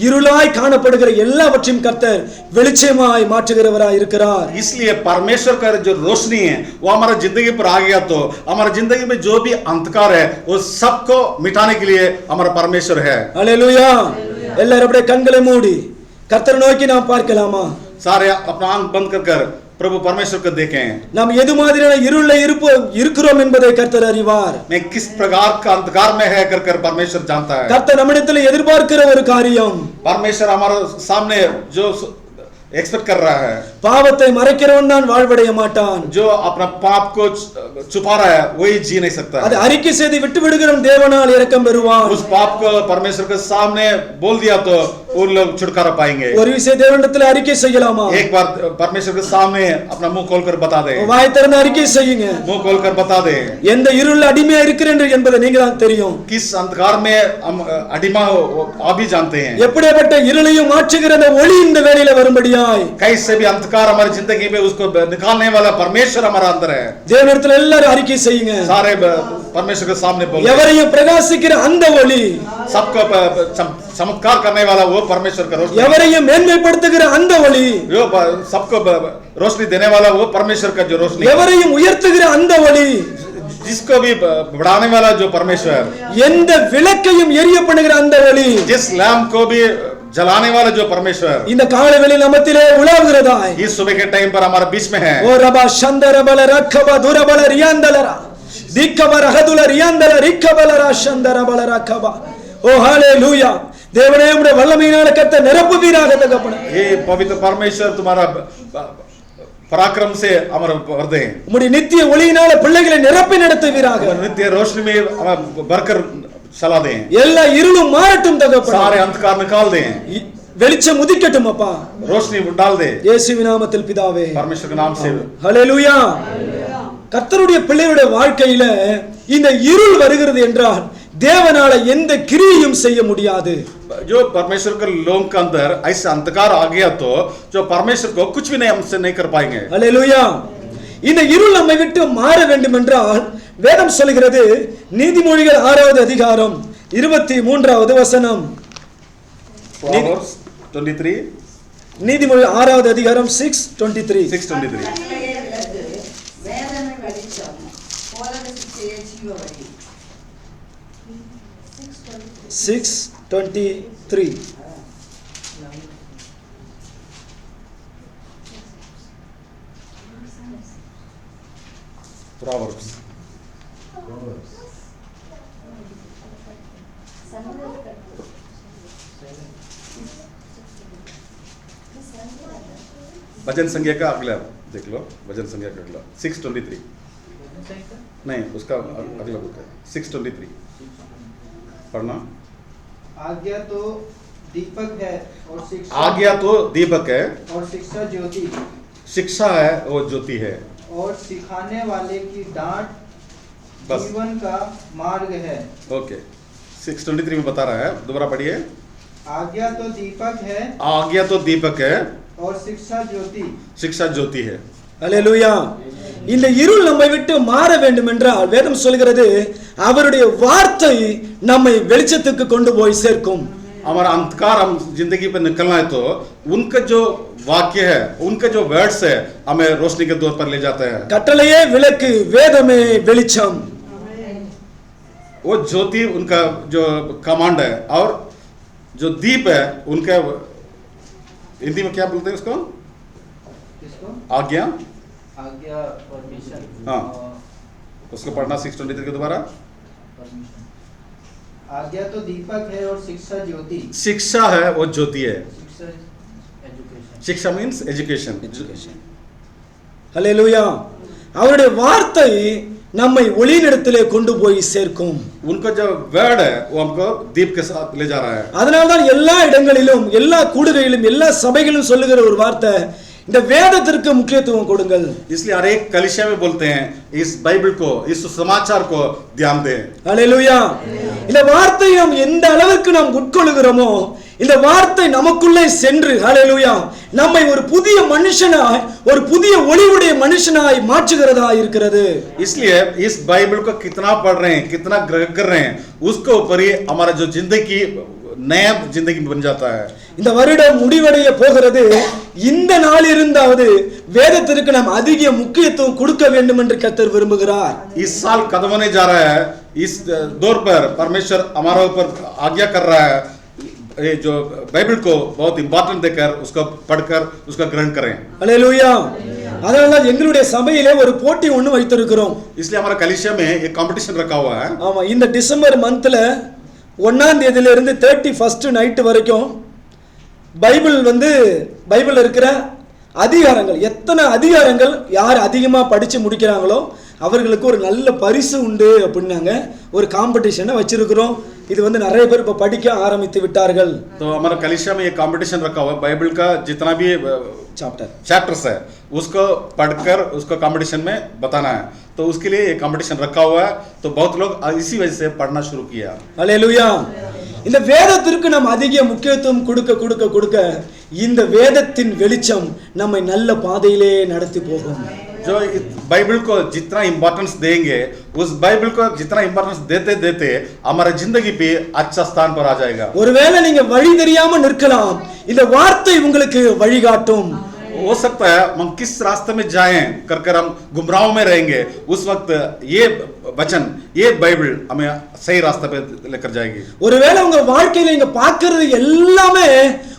இருளாய் காணப்படுகிற எல்லாவற்றையும் கர்த்தர் வெளிச்சமாய் மாற்றுகிறவராய் இருக்கிறார். इसलिए परमेश्वर का जो रोशनी है वो हमारा जिंदगी पर आ गया तो हमारा जिंदगी में जो भी अंधकार है वो सबको मिटाने के लिए हमारा परमेश्वर है। ஹல்லேலூயா. எல்லாரும் அப்படியே கண்களை மூடி கர்த்தரை நோக்கி நாம் பார்க்கலாமா? सारे अपना आंख बंद कर प्रभु परमेश्वर को देखें। நாம் எது மாதிரியான இருள இருக்கிறோம் என்பதை கர்த்தர் அறிவார். मैं किस प्रकार का अंधकार में है कर परमेश्वर जानता है। கர்த்தர் நம்மிடத்தில் எதிர்பார்க்கிற ஒரு காரியம், परमेश्वर हमारे सामने जो एक्सपेक्ट कर रहा है, பாவத்தை மறைக்கிறவன் தான் வாழ்வடைய மாட்டான். जो अपना पाप को छुपा रहा है वही जी नहीं सकता அது है। அறிக்கை செய்து விட்டு விடுகிறவன் தேவனால் இரக்கம் பெறுவான். उस पाप को परमेश्वर के सामने बोल दिया तो वो लोग छुटकारा पाएंगे। ஒரு விஷயம் தேவனிடத்தில் அறிக்கை செய்யலாமா? एक बार परमेश्वर के सामने अपना मुंह खोलकर बता दे, வாய் திறந்து அறிக்கை செய்யுங்க. मुंह खोलकर बता दे எந்த இருள் அடிமையா இருக்கிறேன் என்பதை நீங்க தான் தெரியும். किस अंधकार में हम अडिमा आप भी जानते हैं। எப்படிப்பட்ட இருளையும் மாற்றுகிற அந்த ஒளி இந்த வேளையில வரும்படியாய் कैसे भी अंधकार हमारी जिंदगी में उसको निकालने वाला परमेश्वर हमारा अंदर है। தேவனிடத்தில் எல்லாரும் அறிக்கை செய்யுங்க. सारे परमेश्वर के सामने बोलो, எவரையும் பிரகாசிக்கிற அந்த ஒளி, सबको चमत्कार करने वाला वो परमेश्वर का रोशनी, எவரையும் மேன்மைப்படுத்துகிற அந்த ஒளி, जो सबको रोशनी देने वाला वो परमेश्वर का जो रोशनी, எவரையும் உயர்த்துகிற அந்த ஒளி, जिसको भी बढ़ाने वाला जो परमेश्वर, எந்த விளக்கையும் எரிய பண்ணுகிற அந்த ஒளி, जिस लैम्प को भी जलाने वाला जो परमेश्वर இந்த காலவெளி நமத்திலே உலாவுகிறதாய் इस सुबह के टाइम पर हमारे बीच में है। ஓ ரபா சந்தரபல ரக்கப துரபல ரியாந்தலரா திக்கபர ஹதுல ரியாந்தல ரிக்கபலரா சந்தரபல ரக்கப. ஓ ஹalleluya. தேவனே உம்முடைய வல்லமையினால கர்த்தர் நிரப்புவீராக தகப்பனே. ये पवित्र परमेश्वर तुम्हारा पराक्रम से हमारा भर दे, உம்முடைய நித்திய ஒளியினால பிள்ளைகளை நிரப்பி நடத்துவீராக. नित्य रोशनी में भरकर चला दें, எல்லா இருளும் மாறட்டும் தகப்பனே. सारे अंधकार निकाल दें, வெளிச்சம் உதிக்கட்டும் அப்பா. रोशनी डाल दे இயேசுவின் நாமத்தில் பிதாவே. परमेश्वर के नाम से। ஹalleluya. கர்த்தருடைய பிள்ளைகளுடைய வாழ்க்கையில இந்த இருள் வருகிறது என்றால் தேவனால எந்த கிரியையும் செய்ய முடியாது. जो परमेश्वर के लोगों के अंदर ऐसा अंधकार आ गया तो जो परमेश्वर को कुछ भी नहीं हमसे नहीं कर पाएंगे। ஹalleluya. இந்த இருள் நம்மை விட்டு மாற வேண்டும் என்றால் வேதம் சொல்கிறது, நீதிமொழிகள் 6வது அதிகாரம் 23வது வசனம். Proverbs 23 நீதிமொழி 6வது அதிகாரம் 6:23. 6:23 வேதனை வெளிச்சம் போதக சிக்ஷையே ஜீவ வழி. 6:23. Proverbs भजन संख्या का अगला देख लो, भजन संख्या का अगला 6:23 नहीं, उसका अगला बुक है 6:23 पढ़ना। आज्ञा तो दीपक है और शिक्षा, आज्ञा तो दीपक है और शिक्षा ज्योति, शिक्षा है वो ज्योति है, और सिखाने वाले की डांट बस। जीवन का मार्ग है। ओके 6:23 में बता रहा है, दोबारा पढ़िए। आज्ञा तो दीपक है आज्ञा तो दीपक है और शिक्षा ज्योति, शिक्षा ज्योति है। ஹalleluya. இந்த இருள் நம்மை விட்டு மாற வேண்டும் என்றால் வேதம் சொல்கிறது அவருடைய வார்த்தை நம்மை வெளிச்சத்துக்கு கொண்டு போய் சேர்க்கும். हमारा अंधकार हम जिंदगी पे निकलना है तो उनका जो वाक्य है, उनका जो वर्ड्स है, हमें रोशनी के दौर पर ले जाते हैं. கட்டளையே விளக்கு, வேதமே வெளிச்சம். वो ज्योति उनका जो कमांड है, और जो दीप है उनका, हिंदी में क्या बोलते हैं उसको? किसको? आज्ञा. आज्ञा, परमिशन. हाँ, उसको पढ़ना 623 के दोबारा. परमिशन. आज्ञा तो दीपक है और शिक्षा ज्योति. शिक्षा है वो ज्योति है. शिक्षा एजुकेशन. शिक्षा मीन्स एजुकेशन. ஹல்லேலூயா. அவருடைய வார்த்தை நம்மை ஒளியினிடத்திலே கொண்டு போய் சேர்க்கும். उनका जो वर्ड है वो हमको दीप के साथ ले जा रहा है. அதனால்தான் எல்லா இடங்களிலும், எல்லா கூடுகையிலும், எல்லா சபைகளிலும் சொல்லுகிற ஒரு வார்த்தை, இந்த வேதத்திற்கு முக்கியத்துவம் கொடுங்கள். इसलिए हर एक कलीसिया में बोलते हैं इस बाइबल को, इस समाचार को ध्यान दें. ஹல்லேலூயா. இந்த வார்த்தையை நாம் எந்த அளவுக்கு நாம் உட்கொள்கிறோமோ, இந்த வார்த்தை நமக்குள்ளே சென்று ஹல்லேலூயா நம்மை ஒரு புதிய மனுஷனாய், ஒரு புதிய ஒளிவுடைய மனுஷனாய் மாற்றுகிறதா இருக்கிறது. इसलिए इस बाइबल को कितना पढ़ रहे हैं, कितना ग्रहण कर रहे हैं, उसके ऊपर ही हमारा जो जिंदगी नया जिंदगी बन जाता है. இந்த வருடம் முடிவடைய போகிறது. இந்த நாளிலிருந்தாவது வேதத்திற்கு நாம் அதிக முக்கியத்துவம் கொடுக்க வேண்டும் என்று கர்த்தர் விரும்புகிறார். इस साल कदम होने जा रहा है. इस दौर पर परमेश्वर हमारे ऊपर आज्ञा कर रहा है, ये जो बाइबल को बहुत इंपॉर्टेंट देकर उसको पढ़कर उसका ग्रहण करें. ஹல்லேலூயா. அதனால எங்களுடைய சபையிலே ஒரு போட்டி ஒன்று வைத்திருக்கிறோம். इसलिए हमारा कलीसिया में एक कंपटीशन रखा हुआ है. ஆமா, இந்த டிசம்பர் மந்த்ல 1ஆம் தேதியில இருந்து 31st நைட் வரைக்கும் பைபிள் இருக்கிற அதிகாரங்கள், எத்தனை அதிகாரங்கள் யார் அதிகமா படிச்சு முடிக்கிறாங்களோ அவர்களுக்கு ஒரு நல்ல பரிசு உண்டு அப்படின்னாங்க ஒரு காம்படிஷனை வச்சிருக்கிறோம். இது நிறைய பேர் இப்ப படிக்க ஆரம்பித்து விட்டார்கள். तो हमारा कलीसिया में ये कंपटीशन रखा हुआ है. बाइबल का जितना भी चैप्टर्स है उसको पढ़कर उसको कंपटीशन में बताना है. तो उसके लिए ये कंपटीशन रखा हुआ है. तो बहुत लोग इसी वजह से पढ़ना शुरू किया. ஹல்லேலூயா. இந்த வேதத்திற்கு நாம் அதிக முக்கியத்துவம் கொடுக்க கொடுக்க கொடுக்க இந்த வேதத்தின் வெளிச்சம் நம்மை நல்ல பாதையிலே நடத்தி போகும். जो बाइबल को जितना इंपॉर्टेंस देंगे, उस बाइबल को जितना इंपॉर्टेंस देते देते हमारा जिंदगी पे अच्छा स्थान पर आ जाएगा. ஒருவேளை நீங்க வழி தெரியாம நிற்கலாம், இந்த வார்த்தை உங்களுக்கு வழிகாட்டும். हो सकता है हम किस रास्ते में जाएं कर हम गुमराह में रहेंगे, उस वक्त ये वचन, ये बाइबल हमें सही रास्ते पे लेकर जाएगी. ஒருவேளை உங்க வாழ்க்கையில நீங்க பார்க்கிறது எல்லாமே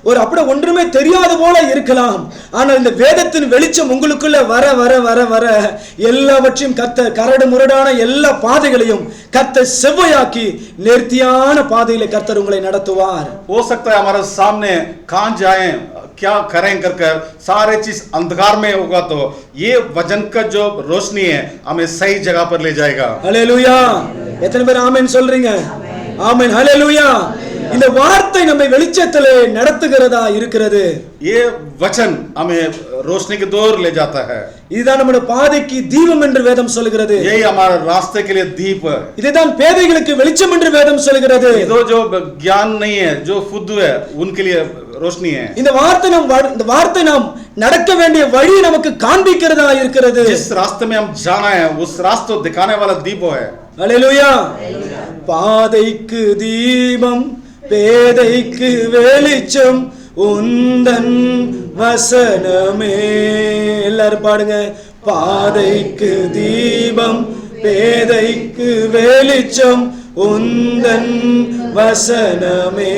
ஒரு அப்படியே ஒன்றுமே தெரியாத போல இருக்கலாம். ஆனால் இந்த வேதத்தின் வெளிச்சம் உங்களுக்குள்ள வர வர வர வர எல்லாவற்றையும் கர்த்தர் கரடு முரடான எல்லா பாதைகளையும் கர்த்தர் செவ்வையாக்கி நேர்த்தியான பாதையில கர்த்தர் உங்களை நடத்துவார். हो सकता है हमारे सामने कहां जाएं, क्या करें कर सारे चीज अंधकार में होगा, तो ये वचन का जो रोशनी है हमें सही जगह पर ले जाएगा. ஹல்லேலூயா. எத்தனை பேர் ஆமென் சொல்றீங்க? ஆமென். ஹல்லேலூயா. இந்த வார்த்தை நம்மை வெளிச்சத்திலே நடத்துகிறதா இருக்கிறது. ये वचन हमें रोशनी के दौर ले जाता है. இதுதான் நம்முடைய பாதைக்கு தீபம் என்று வேதம் சொல்கிறது. यही हमारे रास्ते के लिए दीप है. இதுதான் பேதைகளுக்கு வெளிச்சம் என்று வேதம் சொல்கிறது. जो ज्ञान नहीं है, जो फुद्दू है, उनके लिए रोशनी है. இந்த வார்த்தை நாம் நடக்க வேண்டிய வழி நமக்கு காண்பிக்கிறதா இருக்கிறது. जिस रास्ते में हम जाना है उस रास्ते दिखाने वाला दीप है. ஹல்லேலூயா. பாதைக்கு தீபம், பேதைக்கு வெளிச்சம் உந்தன் வசனமே. எல்லாரும் பாடுங்க. பாதைக்கு தீபம், பேதைக்கு வெளிச்சம் உந்தன் வசனமே.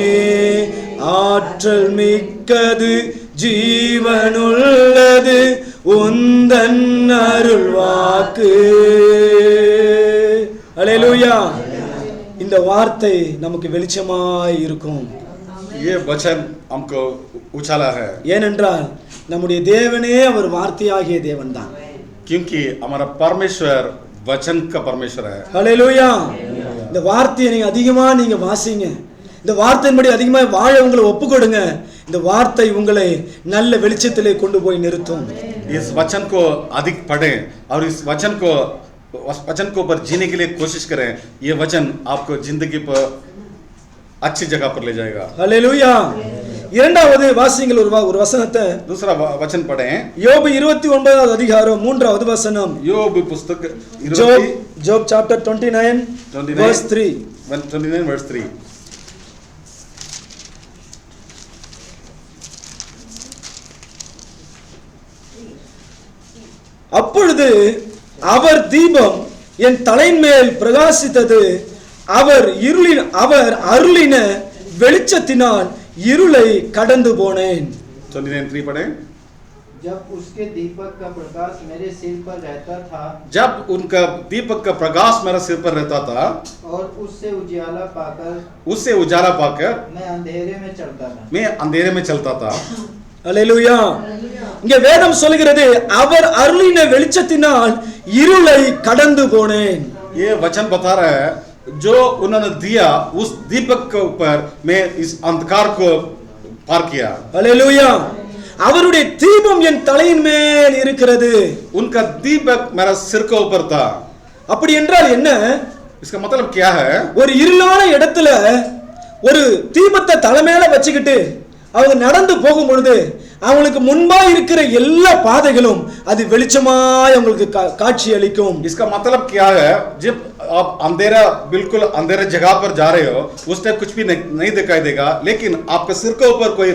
ஆற்றல் மிக்கது, ஜீவனுள்ளது உந்தன் அருள் வாக்கு. ஹல்லேலூயா. இந்த வார்த்தை நமக்கு வெளிச்சமாய் இருக்கும். ये वचन हमको उछाला है, ஏனென்றால் நம்முடைய தேவனே அவர் வார்த்தையாகிய தேவன் தான். क्योंकि हमारा परमेश्वर वचन का परमेश्वर है. ஹல்லேலூயா. இந்த வார்த்தையை நீங்க வாசிங்க. இந்த வார்த்தையின்படி அதிகமா வாழ உங்களை ஒப்பு கொடுங்க. இந்த வார்த்தை உங்களை நல்ல வெளிச்சத்திலே கொண்டு போய் நிறுத்தும். इस वचन को अधिक पढ़ें और इस वचन को पर जीने के लिए कोशिश करें. ये वचन आपको जिंदगी पर अच्छी जगह पर ले जाएगा. ஹல்லேலூயா. இரண்டாவது வாசிங்கள் ஒரு வசனத்தை. दूसरा वचन पढ़ें. யோபு 29வது அதிகாரம் 3வது வசனம். யோபு पुस्तक Job chapter 29 verse 3. 29 verse 3. அப்பொழுது அவர் தீபம் என் தலையின் மேல் பிரகாசித்தது. அவர் அருளின வெளிச்சத்தினால் இருளை கடந்து போனேன். 29:3 पढ़े। जब उसके दीपक का प्रकाश मेरे सिर पर रहता था, जब उनका दीपक का प्रकाश मेरा सिर पर रहता था और उससे उजाला पाकर मैं अंधेरे में चलता था। அல்லேலூயா. இங்க வேதம் சொல்கிறது அவர் அருளின வெளிச்சத்தினால் இருளை கடந்து போனேன். ये वचन बता रहा है जो उन्होंने दिया उस दीपक के ऊपर मैं इस अंधकार को पार किया। அல்லேலூயா. அவருடைய தீபம் என் தலையின் மேல் இருக்கிறது. उनका दीपक मेरा सिर के ऊपर था. அப்படி என்றால் என்ன? इसका मतलब क्या है? ஒரு இருளான இடத்துல ஒரு தீபத்தை தலை மேல வச்சுக்கிட்டு அவங்க நடந்து போகும் பொழுது அவங்களுக்கு முன்பா இருக்கிற எல்லா பாதைகளும் அது வெளிச்சமாய் அவங்களுக்கு காட்சி அளிக்கும். इसका मतलब क्या है? जब आप बिल्कुल अंधेरे जगह पर जा रहे हो उस टाइम कुछ भी नहीं दिखाई देगा, लेकिन आपके सिर के ऊपर कोई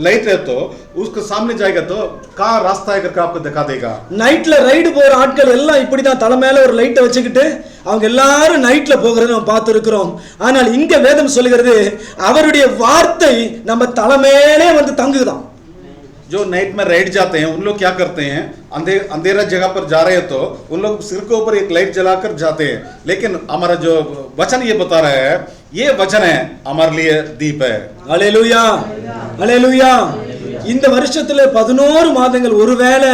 लाइट है तो उसके सामने जाएगा तो कहाँ रास्ता है करके आपको दिखा देगा. நைட்ல ரைடு போற ஆட்கள் எல்லாம் இப்படிதான் தலை மேல ஒரு லைட்டை வச்சுக்கிட்டு அவங்க எல்லாரும் நைட்ல போகிறத நம்ம பார்த்து இருக்கிறோம். ஆனால் இங்க வேதம் சொல்லுகிறது அவருடைய வார்த்தை நம்ம தலை மேலே வந்து தங்குதான். जो नाइट में राइड जाते हैं उन लोग क्या करते हैं? अंधेरा जगह पर जा रहे हैं तो उन लोग सिर के ऊपर एक लाइट जलाकर जाते हैं, लेकिन हमारा जो वचन ये बता रहा है ये वचन है हमारे लिए दीप है. அல்லேலூயா, அல்லேலூயா. இந்த வருஷத்துல 11 மாதங்கள் ஒருவேளை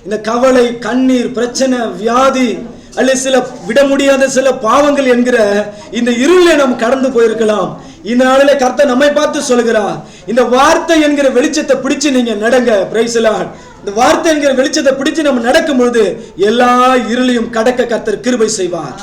இந்த கவலை, கண்ணீர், பிரச்சனை, வியாதி அல்லது சில விட முடியாத சில பாவங்கள் என்கிற இந்த இருளை நாம் கடந்து போயிருக்கலாம். இந்த நாளிலே கர்த்தர் நம்மை பார்த்து சொல்கிறார், இந்த வார்த்தை என்கிற வெளிச்சத்தை பிடிச்சு நீங்க நடங்க. Praise the Lord. இந்த வார்த்தை என்கிற வெளிச்சத்தை பிடிச்சு நம்ம நடக்கும் பொழுது எல்லா இருளையும் கடக்க கர்த்தர் கிருபை செய்வார்.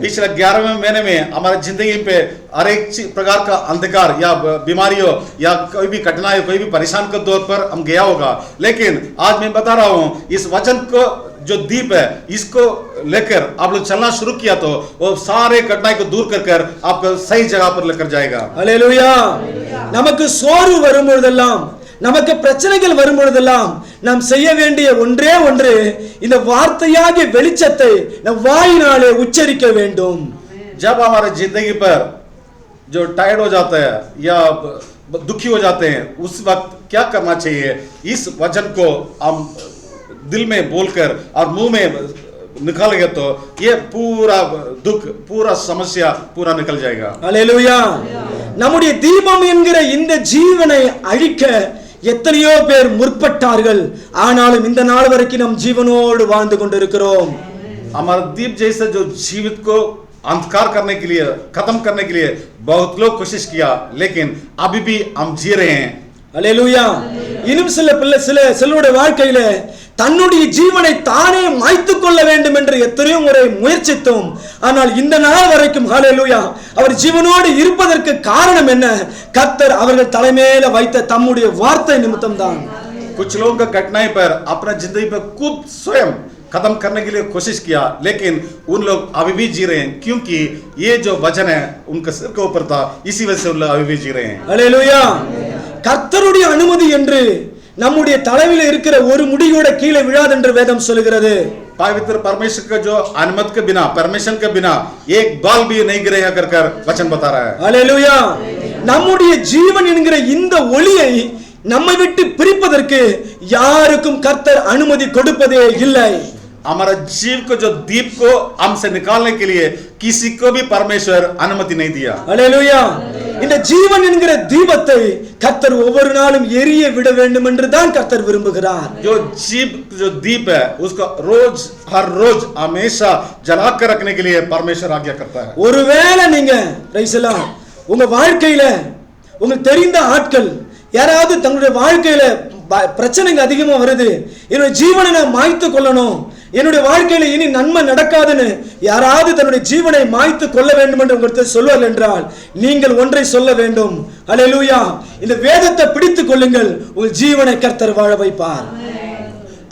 पिछले 11वें महीने में हमारे जिंदगी पे हर एक प्रकार का अंधकार या बीमारियों या कोई भी कठिनाई, कोई भी परेशान के दौर पर हम गया होगा, लेकिन आज मैं बता रहा हूँ इस वचन को जो दीप है इसको लेकर आप लोग चलना शुरू किया तो वो सारे कठिनाई को दूर कर आपको सही जगह पर लेकर जाएगा. हालेलुया. நமக்கு சோர்வு வரும் பொழுதெல்லாம், நமக்கு பிரச்சனைகள் வரும் பொழுதெல்லாம் நாம் செய்ய வேண்டிய ஒன்றே ஒன்று, இந்த வார்த்தையாகிய வெளிச்சத்தை நம் வாயினாலே உச்சரிக்க வேண்டும். जब हमारे जिंदगी पर जो टायर्ड हो जाता है या दुखी हो जाते हैं उस वक्त क्या करना चाहिए? इस वचन को हम दिल में बोलकर और मुंह में निकालेंगे तो ये पूरा दुख, पूरा समस्या पूरा निकल जाएगा. हालेलुया. நம்முடைய தீபம் என்கிற இந்த ஜீவனை அழிக்க எத்தனையோ பேர் முற்பட்டார்கள். ஆனாலும் இந்த நாள் வரைக்கும் நாம் ஜீவனோடு வாழ்ந்து கொண்டிருக்கிறோம். हमारा दीप जैसे जो जीवित को अंधकार करने के लिए, खत्म करने के लिए बहुत लोग कोशिश किया, लेकिन अभी भी हम जी रहे हैं. அல்லேலூயா. இன்னும் சிலருடைய வாழ்க்கையில தன்னுடைய ஜீவனை தானே மாய்த்து கொள்ள வேண்டும் என்று எத்தனையோ முறை முயற்சித்தோம். ஆனால் இந்த நாள் வரைக்கும் ஹல்லேலூயா அவர் ஜீவனோடு இருப்பதற்கு காரணம் என்ன? கர்த்தர் அவர்கள் தலைமையில வைத்த தம்முடைய வார்த்தை நிமித்தம் தான். कुछ लोगों का कठिनाई पर अपना जिंदगी पर खुद स्वयं खत्म करने के लिए कोशिश किया, लेकिन उन लोग अभी भी जी रहे हैं क्योंकि ये जो वचन है उनके सिर के ऊपर था, इसी वजह से उन लोग अभी भी जी रहे हैं. ஹல்லேலூயா. கர்த்தருடைய அனுமதி என்று நம்முடைய தலையில இருக்கிற ஒரு முடி கூட கீழே விழாது என்று வேதம் சொல்கிறது. पवित्र परमेश्वर का जो अनुमति के बिना, परमिशन के बिना एक बाल भी नहीं गिरेगा कर वचन बता रहा है. ஹல்லேலூயா. நம்முடைய ஜீவன் என்கிற இந்த ஒளியை நம்மை விட்டு பிரிப்பதற்கு யாருக்கும் கர்த்தர் அனுமதி கொடுப்பதே இல்லை. हमारा जीव को जो दीप को हमसे निकालने के लिए किसी को भी परमेश्वर अनुमति नहीं दिया. ஹல்லேலூயா. இந்த ஜீவன் என்கிற தீபத்தை கர்த்தர் ஒவ்வொரு நாளும் எரிய விட வேண்டும் என்று தான் கர்த்தர் விரும்புகிறார். जो जीव जो दीप है उसको रोज हर रोज हमेशा जला कर रखने के लिए परमेश्वर आज्ञा करता है. ஒருவேளை நீங்க ரைசலாம் உங்க வாழ்க்கையில உங்களுக்கு தெரிந்த ஆட்கள் யாராவது தங்களுடைய வாழ்க்கையில பிரச்சனைங்க அதிகமா வருது, என்னுடைய ஜீவனை நான் மாய்த்து கொள்ளணும், என்னுடைய வாழ்க்கையில இனி நன்மை நடக்காதுன்னு யாராவது தன்னுடைய ஜீவனை மாய்த்து கொள்ள வேண்டும் என்று உங்களுக்கு சொல்வார்கள் என்றால் நீங்கள் ஒன்றை சொல்ல வேண்டும். ஹல்லேலூயா. இந்த வேதத்தை பிடித்துக் கொள்ளுங்கள், உங்கள் ஜீவனை கர்த்தர் வாழ வைப்பார்.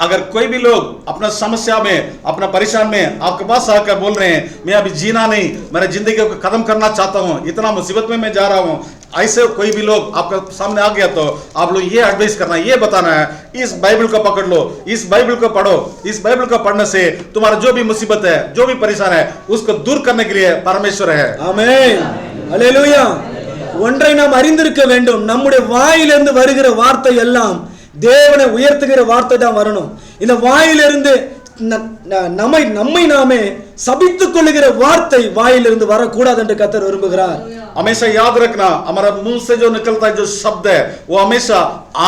अगर कोई भी लोग अपना समस्या में, अपना परेशान में आपके पास आकर बोल रहे हैं मैं अभी जीना नहीं, मेरा जिंदगी को खत्म करना चाहता हूँ, इतना मुसीबत में मैं जा रहा हूँ, ऐसे कोई भी लोग आपके सामने आ गया तो आप लोग ये एडवाइस करना, ये बताना है, इस बाइबल को पकड़ लो, इस बाइबल को पढ़ो, इस बाइबल को पढ़ने से तुम्हारा जो भी मुसीबत है, जो भी परेशान है, उसको दूर करने के लिए परमेश्वर है। ஆமென், அல்லேலூயா. ஒன்றை நாம் அறிந்திருக்க வேண்டும், நம்முடைய வாயிலிருந்து வருகிற வார்த்தை எல்லாம் தேவனை உயர்த்துகிற வார்த்தை தான் வரணும். இந்த வாயிலிருந்து நம்மை நாமே சபித்துக் கொள்ளுகிற வார்த்தை வாயிலிருந்து வரக்கூடாது என்று கர்த்தர் விரும்புகிறார். हमेशा याद रखना, हमारा मुंह से जो निकलता है जो शब्द है वो हमेशा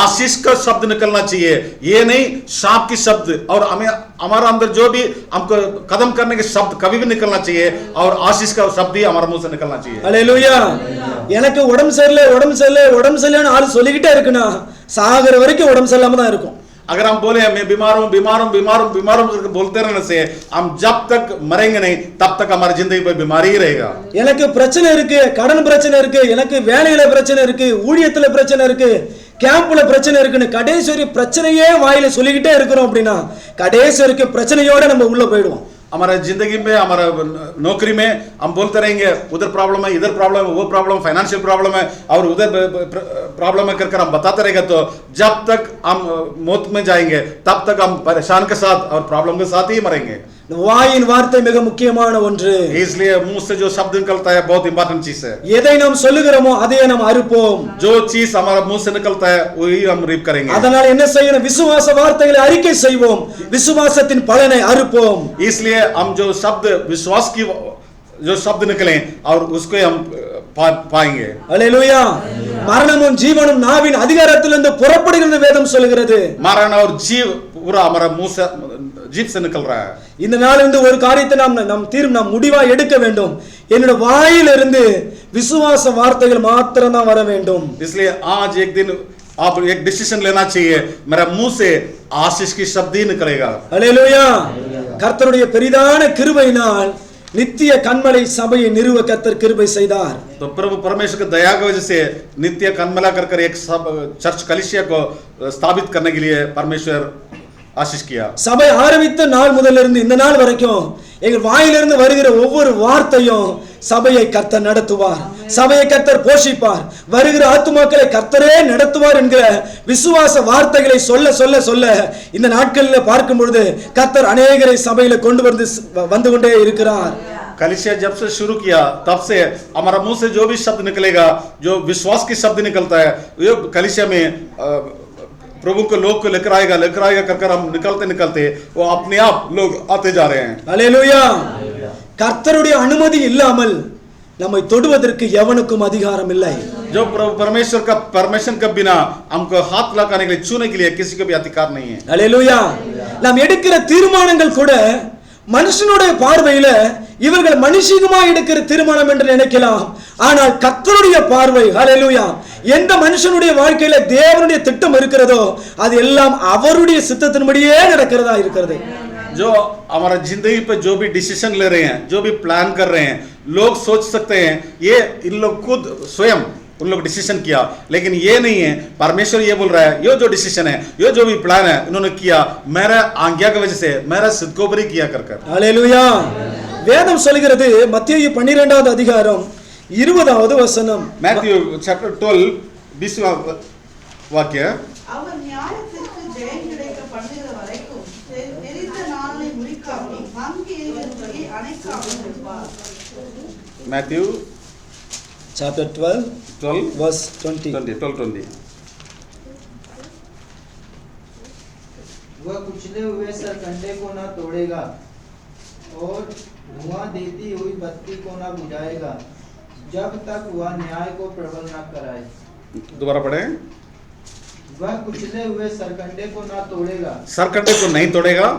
आशीष का शब्द निकलना चाहिए, ये नहीं शाप की शब्द। और हमें हमारा अंदर जो भी हमको कदम करने के शब्द कभी भी निकलना चाहिए और आशीष का शब्द ही हमारा मुंह से निकलना चाहिए। அல்லேலூயா. எனக்கு உடம்பு சரியில்லை ஆளு சொல்லிக்கிட்டே இருக்குன்னா சாகர வரைக்கும் உடம்பு சரியில்லாம தான் இருக்கும். अगर हम बोले मैं बीमार हूं बीमार हूं बीमार हूं बीमार हूं बोलते रहने से हम जब तक मरेंगे नहीं तब तक हमारी जिंदगी पे बीमारी ही रहेगा। எனக்கு பிரச்சனை இருக்கு, கடன் பிரச்சனை இருக்கு, எனக்கு வேலையில பிரச்சனை இருக்கு, ஊழியத்துல பிரச்சனை இருக்கு, கேம்ப்ல பிரச்சனை இருக்குன்னு கடைசி வரைக்கும் பிரச்சனையே வாயில சொல்லிக்கிட்டே இருக்கிறோம் அப்படின்னா கடைசி வரைக்கும் பிரச்சனையோட நம்ம உள்ள போயிடுவோம். हमारा जिंदगी में, हमारा नौकरी में हम बोलते रहेंगे उधर प्रॉब्लम है, इधर प्रॉब्लम है, वो प्रॉब्लम, फाइनेंशियल प्रॉब्लम है और उधर प्रॉब्लम है कर हम बताते रहेंगे तो जब तक हम मौत में जाएंगे तब तक हम परेशान के साथ और प्रॉब्लम के साथ ही मरेंगे। வாயின் வார்த்தை மிக முக்கியமான ஒன்று. इसलिए मुंह से जो शब्द निकलता है बहुत इंपॉर्टेंट चीज है। எதை நாம் சொல்லுகிறோமோ அதையே நாம் அறுப்போம். जो चीज हमारा मुंह से निकलता है वही हम रीप करेंगे। அதனால என்ன செய்யணும்? விசுவாச வார்த்தைகளை அறிக்கை செய்வோம், விசுவாசத்தின் பலனை அறுப்போம். इसलिए हम जो शब्द विश्वास की जो शब्द निकले और उसको हम पाएंगे। அல்லேலூயா. மரணமும் ஜீவனும் நாவின் அதிகாரத்திலிருந்து புறப்படுகிறது வேதம் சொல்கிறது. मरण और जीव पूरा हमारा मुंह से जीभ से निकल रहा है। இந்த நாளிலிருந்து ஒரு காரியத்தை நாம் முடிவா எடுக்க வேண்டும். என்னோட வாயிலிருந்து விசுவாச வார்த்தைகள் மாத்திரம் தான் வர வேண்டும். इसलिए आज एक दिन आप एक डिसीजन लेना चाहिए, मेरा मुंह से आशीष की शब्द ही निकलेगा। அல்லேலூயா. கர்த்தருடைய பெரிதான கிருபையினால் நித்திய கன்மலை சபையை நிறுவ கர்த்தர் கிருபை செய்தார். तो प्रभु परमेश्वर की दया की वजह से नित्य कन्मला कर एक चर्च कलिसिया को स्थापित करने के लिए परमेश्वर आशीष किया। சபை ஆரம்பித்த நாள் முதல்ல இருந்து இந்த நாள் வரைக்கும் எங்கள் வாயிலிருந்து வருகிற ஒவ்வொரு வார்த்தையும் சபையை கர்த்தர் நடத்துவார், சபையை கர்த்தர் போஷிப்பார், வருகிற ஆத்துமாக்களை கர்த்தரே நடத்துவார் என்கிற விசுவாச வார்த்தைகளை சொல்ல சொல்ல சொல்ல இந்த நாட்களில் பார்க்கும் பொழுது கர்த்தர் அநேகரை சபையில கொண்டு வந்து கொண்டே இருக்கிறார். कलिसिया जब से शुरू किया तब से हमारा मुंह से जो भी शब्द निकलेगा, जो विश्वास की शब्द निकलता है, ये कलिसिया में प्रभु को लोग को लेकर आएगा कर हम निकलते निकलते वो अपने आप लोग आते जा रहे हैं। அல்லேலூயா. கர்த்தருடைய அனுமதி இல்லாமல் நம்மை தொடுவதற்கு எவனுக்கும் அதிகாரம் இல்லை. जो परमेश्वर का परमिशन के बिना हमको हाथ लगाने के लिए, छूने के लिए किसी को भी अधिकार नहीं है। அல்லேலூயா. நாம் எடுக்கிற தீர்மானங்கள் கூட மனுஷனுடைய பார்வையில இவர்கள் மனுஷிகமா எடுக்கிற தீர்மானம் என்று நினைக்கலாம். ஆனால் கர்த்தருடைய பார்வை, ஹல்லேலூயா, எந்த மனுஷனுடைய வாழ்க்கையில தேவனுடைய திட்டம் இருக்கிறதோ அது எல்லாம் அவருடைய சித்தத்தின்படியே நடக்கிறதா இருக்கிறது. जो हमारा जिंदगी पे जो भी डिसीजन ले रहे हैं, जो भी प्लान कर रहे हैं, लोग सोच सकते हैं ये इन लोग खुद स्वयं उन लोग डिसीजन किया, लेकिन ये नहीं है। परमेश्वर ये बोल रहा है ये जो डिसीजन है, ये जो भी प्लान है इन्होंने किया मेरा आज्ञा की वजह से, मेरा सिद्धकोबरी किया कर। ஹல்லேலூயா. வேதம் சொல்கிறது மத்தேயு 12வது அதிகாரம் 20வது வசனம். मैथ्यू चैप्टर 12 20वां वाक्य, அவர் நியாயத்திற்கு ஜெயம் கிடைக்க பண்ணுகிற வரைக்கும் தெரிந்த நாளை முடிக்காமல் மங்கி எரிகிறபடி அணைக்காமல் இருப்பார். Matthew chapter 12 verse 20. वह कुचले हुए सरकंडे को न तोड़ेगा और धुआं देती हुई बत्ती को न बुझाएगा जब तक वह न्याय को प्रबल न कराए। दोबारा पढ़े। वह कुचले हुए सरकंडे को न तोड़ेगा, सरकंडे को नहीं तोड़ेगा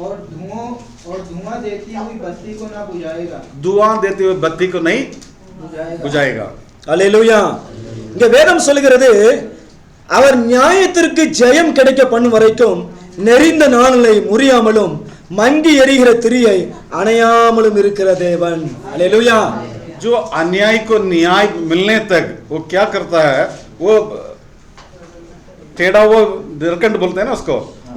और धुआं देती हुई बत्ती को न बुझाएगा, धुआं देती हुई बत्ती को नहीं बुझाएगा। அல்லேலூயா. இங்க வேதம் சொல்கிறது அவர் நியாயத்திற்கு ஜெயம் கிடைக்க பண்ணும் வரைக்கும் நெறிந்த நாளை முறியாமலும் மங்கி எரிகிற திரியை அணையாமலும் இருக்கிற தேவன். அல்லேலூயா. जो अन्याय को न्याय मिलने तक वो क्या करता है, वो टेढ़ा वो दरकंड बोलते हैं ना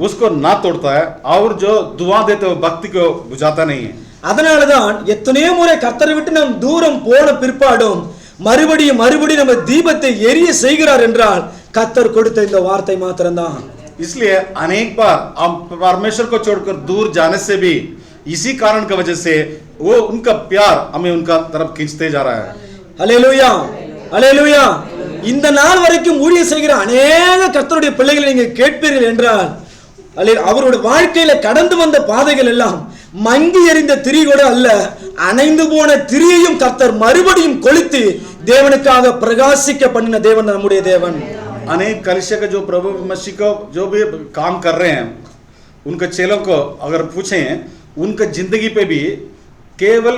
उसको ना तोड़ता है और जो धुआं देते हुए भक्ति को बुझाता नहीं है। அதனாலதான் எத்தனையோ முறை கர்த்தரை விட்டு நாம் தூரம் போன பிற்பாடும் மறுபடியும் மறுபடியும் நம்ம தீபத்தை எரிய செய்கிறார் என்றால் கர்த்தர் கொடுத்த இந்த வார்த்தை மாத்திரம்தான். इसलिए अनेक बार हम परमेश्वर को छोड़कर दूर जाने से भी इसी कारण की वजह से वो उनका प्यार हमें उनका तरफ खींचते जा रहा है. அல்லேலூயா, அல்லேலூயா. இந்த நாள் வரைக்கும் ஊழியம் செய்கிற அநேக கர்த்தருடைய பிள்ளைகளை நீங்க கேட்பீர்கள் என்றால் அவருடைய வாழ்க்கையில கடந்து வந்த பாதைகள் எல்லாம் மங்கி எறிந்த திரி கூட அல்ல, அணைந்து போன திரியையும் கர்த்தர் மறுபடியும் கொளுத்தி தேவனுக்காக பிரகாசிக்க பண்ணின தேவன் நம்முடைய தேவன். अनेक कलीसिया का जो प्रभु मसीह को जो भी काम कर रहे हैं उनके चेलों को अगर पूछें उनका जिंदगी पे भी केवल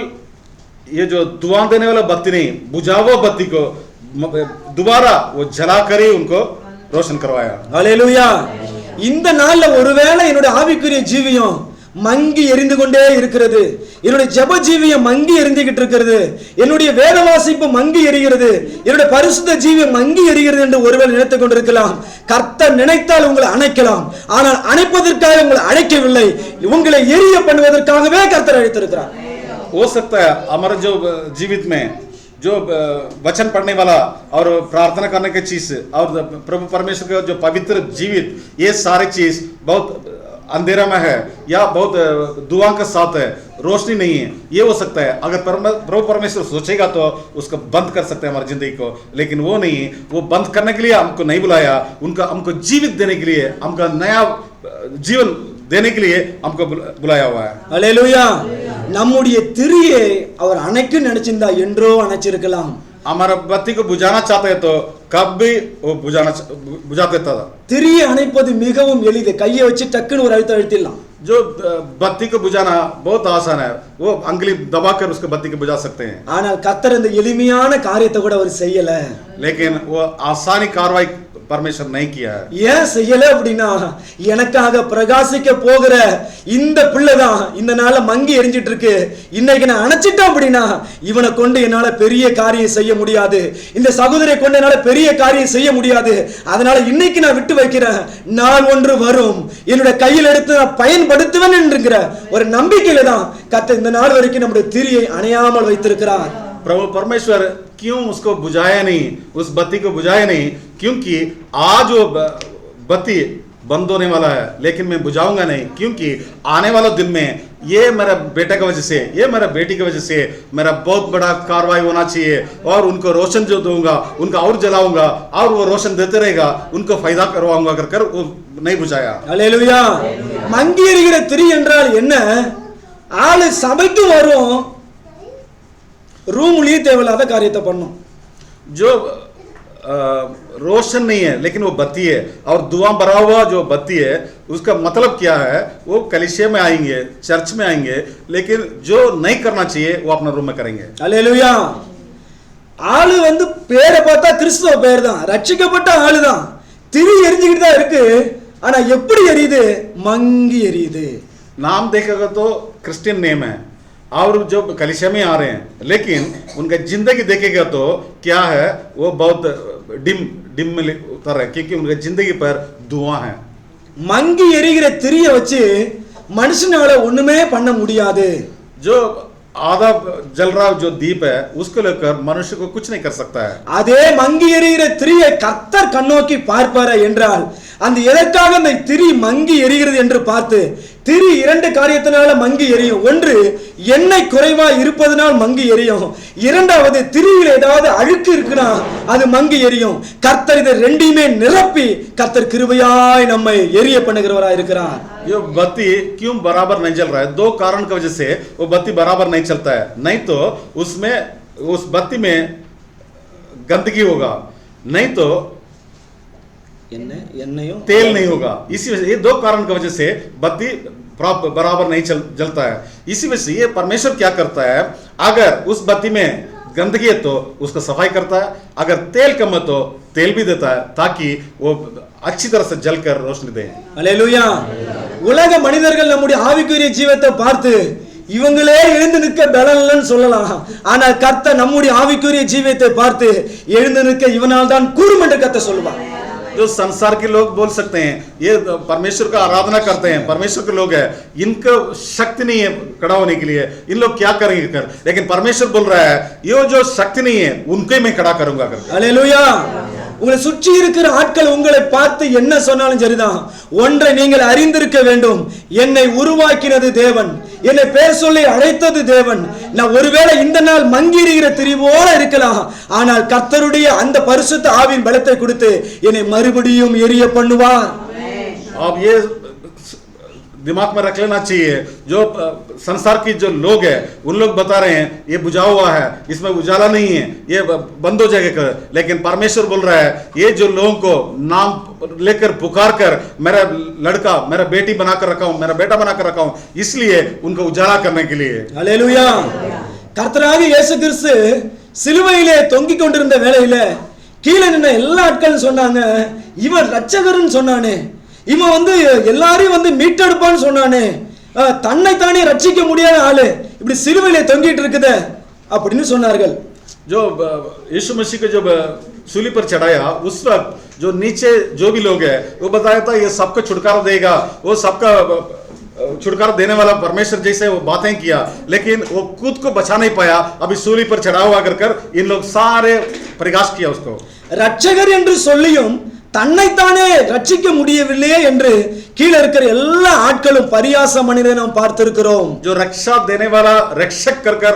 ये जो धुआं देने वाला बत्ती नहीं, बुझा हुआ बत्ती को दोबारा वो जलाकर ही उनको रोशन करवाया. हालेलुया. இந்த நாள்ல ஒருவேளை என்னுடைய ஆவிக்குரிய ஜீவியம் மங்கி எரிந்து கொண்டே இருக்கிறது, என்னுடைய ஜெப ஜீவியம் மங்கி எரிந்துகிட்டு இருக்கிறது, என்னுடைய வேத வாசிப்பு மங்கி எரிகிறது, என்னுடைய பரிசுத்த ஜீவியம் மங்கி எரிகிறது என்று ஒருவேளை நினைத்துக் கொண்டிருக்கலாம். கர்த்தர் நினைத்தால் உங்களை அணைக்கலாம், ஆனால் அணைப்பதற்காக உங்களை அழைக்கவில்லை, உங்களை எரிய பண்ணுவதற்காகவே கர்த்தர் அழைத்திருக்கிறார். हो सकता है हमारे जो जीवित में जो वचन पढ़ने वाला और प्रार्थना करने की चीज और प्रभु परमेश्वर का जो पवित्र जीवित, ये सारी चीज बहुत अंधेरा में है या बहुत दुआ के साथ है, रोशनी नहीं है. ये हो सकता है अगर प्रभु परमेश्वर सोचेगा तो उसको बंद कर सकते हैं हमारी जिंदगी को, लेकिन वो नहीं, वो बंद करने के लिए हमको नहीं बुलाया, उनका हमको जीवित देने के लिए, हमका नया जीवन देने के लिए हमको बुलाया हुआ है. हालेलुया. நம்முடைய திரியை அவர் அணைக்க நினைச்சிருந்தா என்றோ அணைச்சிருக்கலாம். हमारा बत्ती को बुझाना चाहते हैं तो कब भी वो बुझा देता था. திரியை அணைப்பது மிகவும் எளிது, கையை வச்சு டக்குன்னு ஒரு அழுத்த அழுத்திடலாம். जो बत्ती को बुझाना बहुत आसान है, वो अंगुली दबाकर उसको बत्ती को बुझा सकते हैं. ஆனால் கர்த்தர் இந்த எளிமையான காரியத்தை கூட அவர் செய்யல. लेकिन वो आसानी कार्रवाई परमेश्वर नहीं किया है. ஏன் செய்யல அப்படின்னா, எனக்காக பிரகாசிக்க போகிற இந்த பிள்ளைதான் இந்த நாள மங்கி எரிஞ்சிட்டு இருக்கு, இன்னைக்கு நான் அணைச்சிட்டேன் அப்படின்னா இவனை கொண்டு என்னால பெரிய காரியம் செய்ய முடியாது, இந்த சகோதரியை கொண்டு என்னால பெரிய காரியம் செய்ய முடியாது, அதனால இன்னைக்கு நான் விட்டு வைக்கிறேன், நாள் ஒன்று வரும் என்னுடைய கையில் எடுத்து நான் பயன்படுத்துவேன் என்கிற ஒரு நம்பிக்கையில தான் கர்த்தர் இந்த நாள் வரைக்கும் நம்முடைய திரியை அணையாமல் வைத்திருக்கிறார். प्रभु परमेश्वर क्यों उसको बुझाया नहीं, उस बत्ती को बुझाया नहीं, क्योंकि आज वो बत्ती बंद होने वाला है, लेकिन मैं बुझाऊंगा नहीं, क्योंकि आने वाला दिन में ये मेरा बेटा की वजह से, ये मेरा बेटी की वजह से मेरा बहुत बड़ा कार्रवाई होना चाहिए और उनको रोशन जो दूंगा उनका और जलाऊंगा और वो रोशन देते रहेगा, उनको फायदा करवाऊंगा कर वो नहीं बुझाया. हालेलुया. மங்கி எரிகிற திரி என்றால் என்ன? ஆளு சபைக்கு வரும், रूमली தேவையில்லாத காரியத்தை பண்ணும். जो रोशन नहीं है लेकिन वो बत्ती है और धुआं भरा हुआ जो बत्ती है उसका मतलब क्या है, वो कलीसिया में आएंगे, चर्च में आएंगे, लेकिन जो नहीं करना चाहिए वो अपना रूम में करेंगे. हालेलुया. ஆளு வந்து பேரை பார்த்தா கிறிஸ்துவ பேர் தான், ரட்சிக்கப்பட்ட ஆளு தான், திரி எரிஞ்சுக்கிட்டு தான் இருக்கு, ஆனா எப்படி எரியுது? மங்கி எரியுது. नाम देखेगा तो क्रिश्चियन नेम है और जो कलीसिया में आ रहे हैं, लेकिन उनका जिंदगी देखेगा तो क्या है, वो बहुत डिम में उतर है, क्योंकि उनका जिंदगी पर धुआं है. மங்கி எரிகிற திரியை வச்சு மனுஷனால ஒண்ணுமே பண்ண முடியாது. जो आधा जल रहा जो दीप है उसको लेकर मनुष्य को कुछ नहीं कर सकता है. அதே மங்கி எரிகிற திரியை கர்த்தர் கண்ணோக்கி பார்ப்பாரா என்றால், அந்த எதற்காக அந்த திரி மங்கி எரிகிறது என்று பார்த்து, திரி இரண்டு காரியத்தினால மங்கி எரியும். ஒன்று, எண்ணெய் குறைவா இருப்பதனால் மங்கி எரியும். இரண்டாவது, திரியில் ஏதாவது அழுக்கு இருக்குன்னா அது மங்கி எரியும். கர்த்தர் இதை ரெண்டையுமே நிரப்பி கர்த்தர் கிருபையாய் நம்மை எரிய பண்ணுகிறவராய் இருக்கிறார். ये बत्ती क्यों बराबर नहीं जल रहा है? दो कारण की वजह से वो बत्ती बराबर नहीं चलता है. नहीं तो उसमें उस बत्ती में गंदगी होगा, नहीं तो तेल नहीं होगा. इसी वजह से ये दो कारण की वजह से बत्ती बराबर नहीं जलता है. इसी वजह से ये परमेश्वर क्या करता है, अगर उस बत्ती में गंदगी है तो उसका सफाई करता है, अगर तेल कम है तो तेल भी देता है ताकि वो अच्छी तरह से जलकर रोशनी दे. அல்லேலூயா. உலக மனிதர்கள் நம்முடைய ஆவிக்குரிய ஜீவத்தை பார்த்து இவங்களே எழுந்து நிற்க பலன் இல்லைன்னு சொல்லலாம், ஆனால் கர்த்தர் நம்முடைய ஆவிக்குரிய ஜீவத்தை பார்த்து எழுந்து நிற்க இவனால் தான் கூறும் என்று கர்த்தர் சொல்லுவார். जो संसार के लोग बोल सकते हैं ये परमेश्वर का आराधना करते हैं, परमेश्वर के लोग है, इनको शक्ति नहीं है खड़ा होने के लिए, इन लोग क्या करेंगे कर, लेकिन परमेश्वर बोल रहा है ये जो शक्ति नहीं है उनके मैं खड़ा करूंगा कर। அல்லேலூயா. உங்களை சுற்றி இருக்கிற ஆட்கள் உங்களை பார்த்து என்ன சொன்னாலும் சரிதான், ஒன்றை நீங்கள் அறிந்திருக்க வேண்டும், என்னை உருவாக்கினது தேவன், என்னை பேர் சொல்லி அழைத்தது தேவன். நான் ஒருவேளை இந்த நாள் மங்கிரிகிற திரிவோட இருக்கலாம், ஆனால் கர்த்தருடைய அந்த பரிசுத்த ஆவியின் பலத்தை கொடுத்து என்னை மறுபடியும் எரிய பண்ணுவார். अब ये दिमाग में रख लेना चाहिए, जो संसार की जो लोग है उन लोग बता रहे हैं ये बुझा हुआ है, इसमें उजाला नहीं है, ये बंद हो जाएगा, लेकिन परमेश्वर बोल रहा है ये जो लोगों को नाम लेकर पुकार कर मेरा लड़का मेरा बेटी बनाकर रखा हूं, मेरा बेटा बनाकर रखा हूं, इसलिए उनको उजाला करने के लिए। அல்லேலூயா. கர்த்தராகிய இயேசு கிறிஸ்து சிலுவையிலே தொங்கிக் கொண்டிருந்த வேளையில கீழே நின்ன எல்லா ஆட்களும் சொன்னாங்க, இவன் ரட்சகர்னு சொன்னானே, இவன் எல்லாரையும் மீட்டெடுப்பான்னு சொன்னானே, தன்னை தானே ரட்சிக்க முடியாத ஆளு இப்படி சிலுவையிலே தொங்கிட்டு இருக்குதே அப்படின்னு சொன்னார்கள். जो यीशु मसीह को जब सूली पर चढ़ाया उस वक्त जो नीचे जो भी लोग है वो बताया था ये सबका छुटकारा देगा, वो सबका छुटकारा देने वाला परमेश्वर जैसे वो बातें किया, लेकिन वो खुद को बचा नहीं पाया, अभी सूली पर चढ़ा हुआ कर इन लोग सारे प्रकाश किया उसको। ரட்சகர் என்று சொல்லியும் தன்னைத்தானே ரட்சிக்க முடியவில்லையே என்று கீழே இருக்கிற எல்லா ஆட்களும் பரியாச மனிதனை நாம் பார்த்திருக்கிறோம். जो रक्षा देने वाला रक्षक कर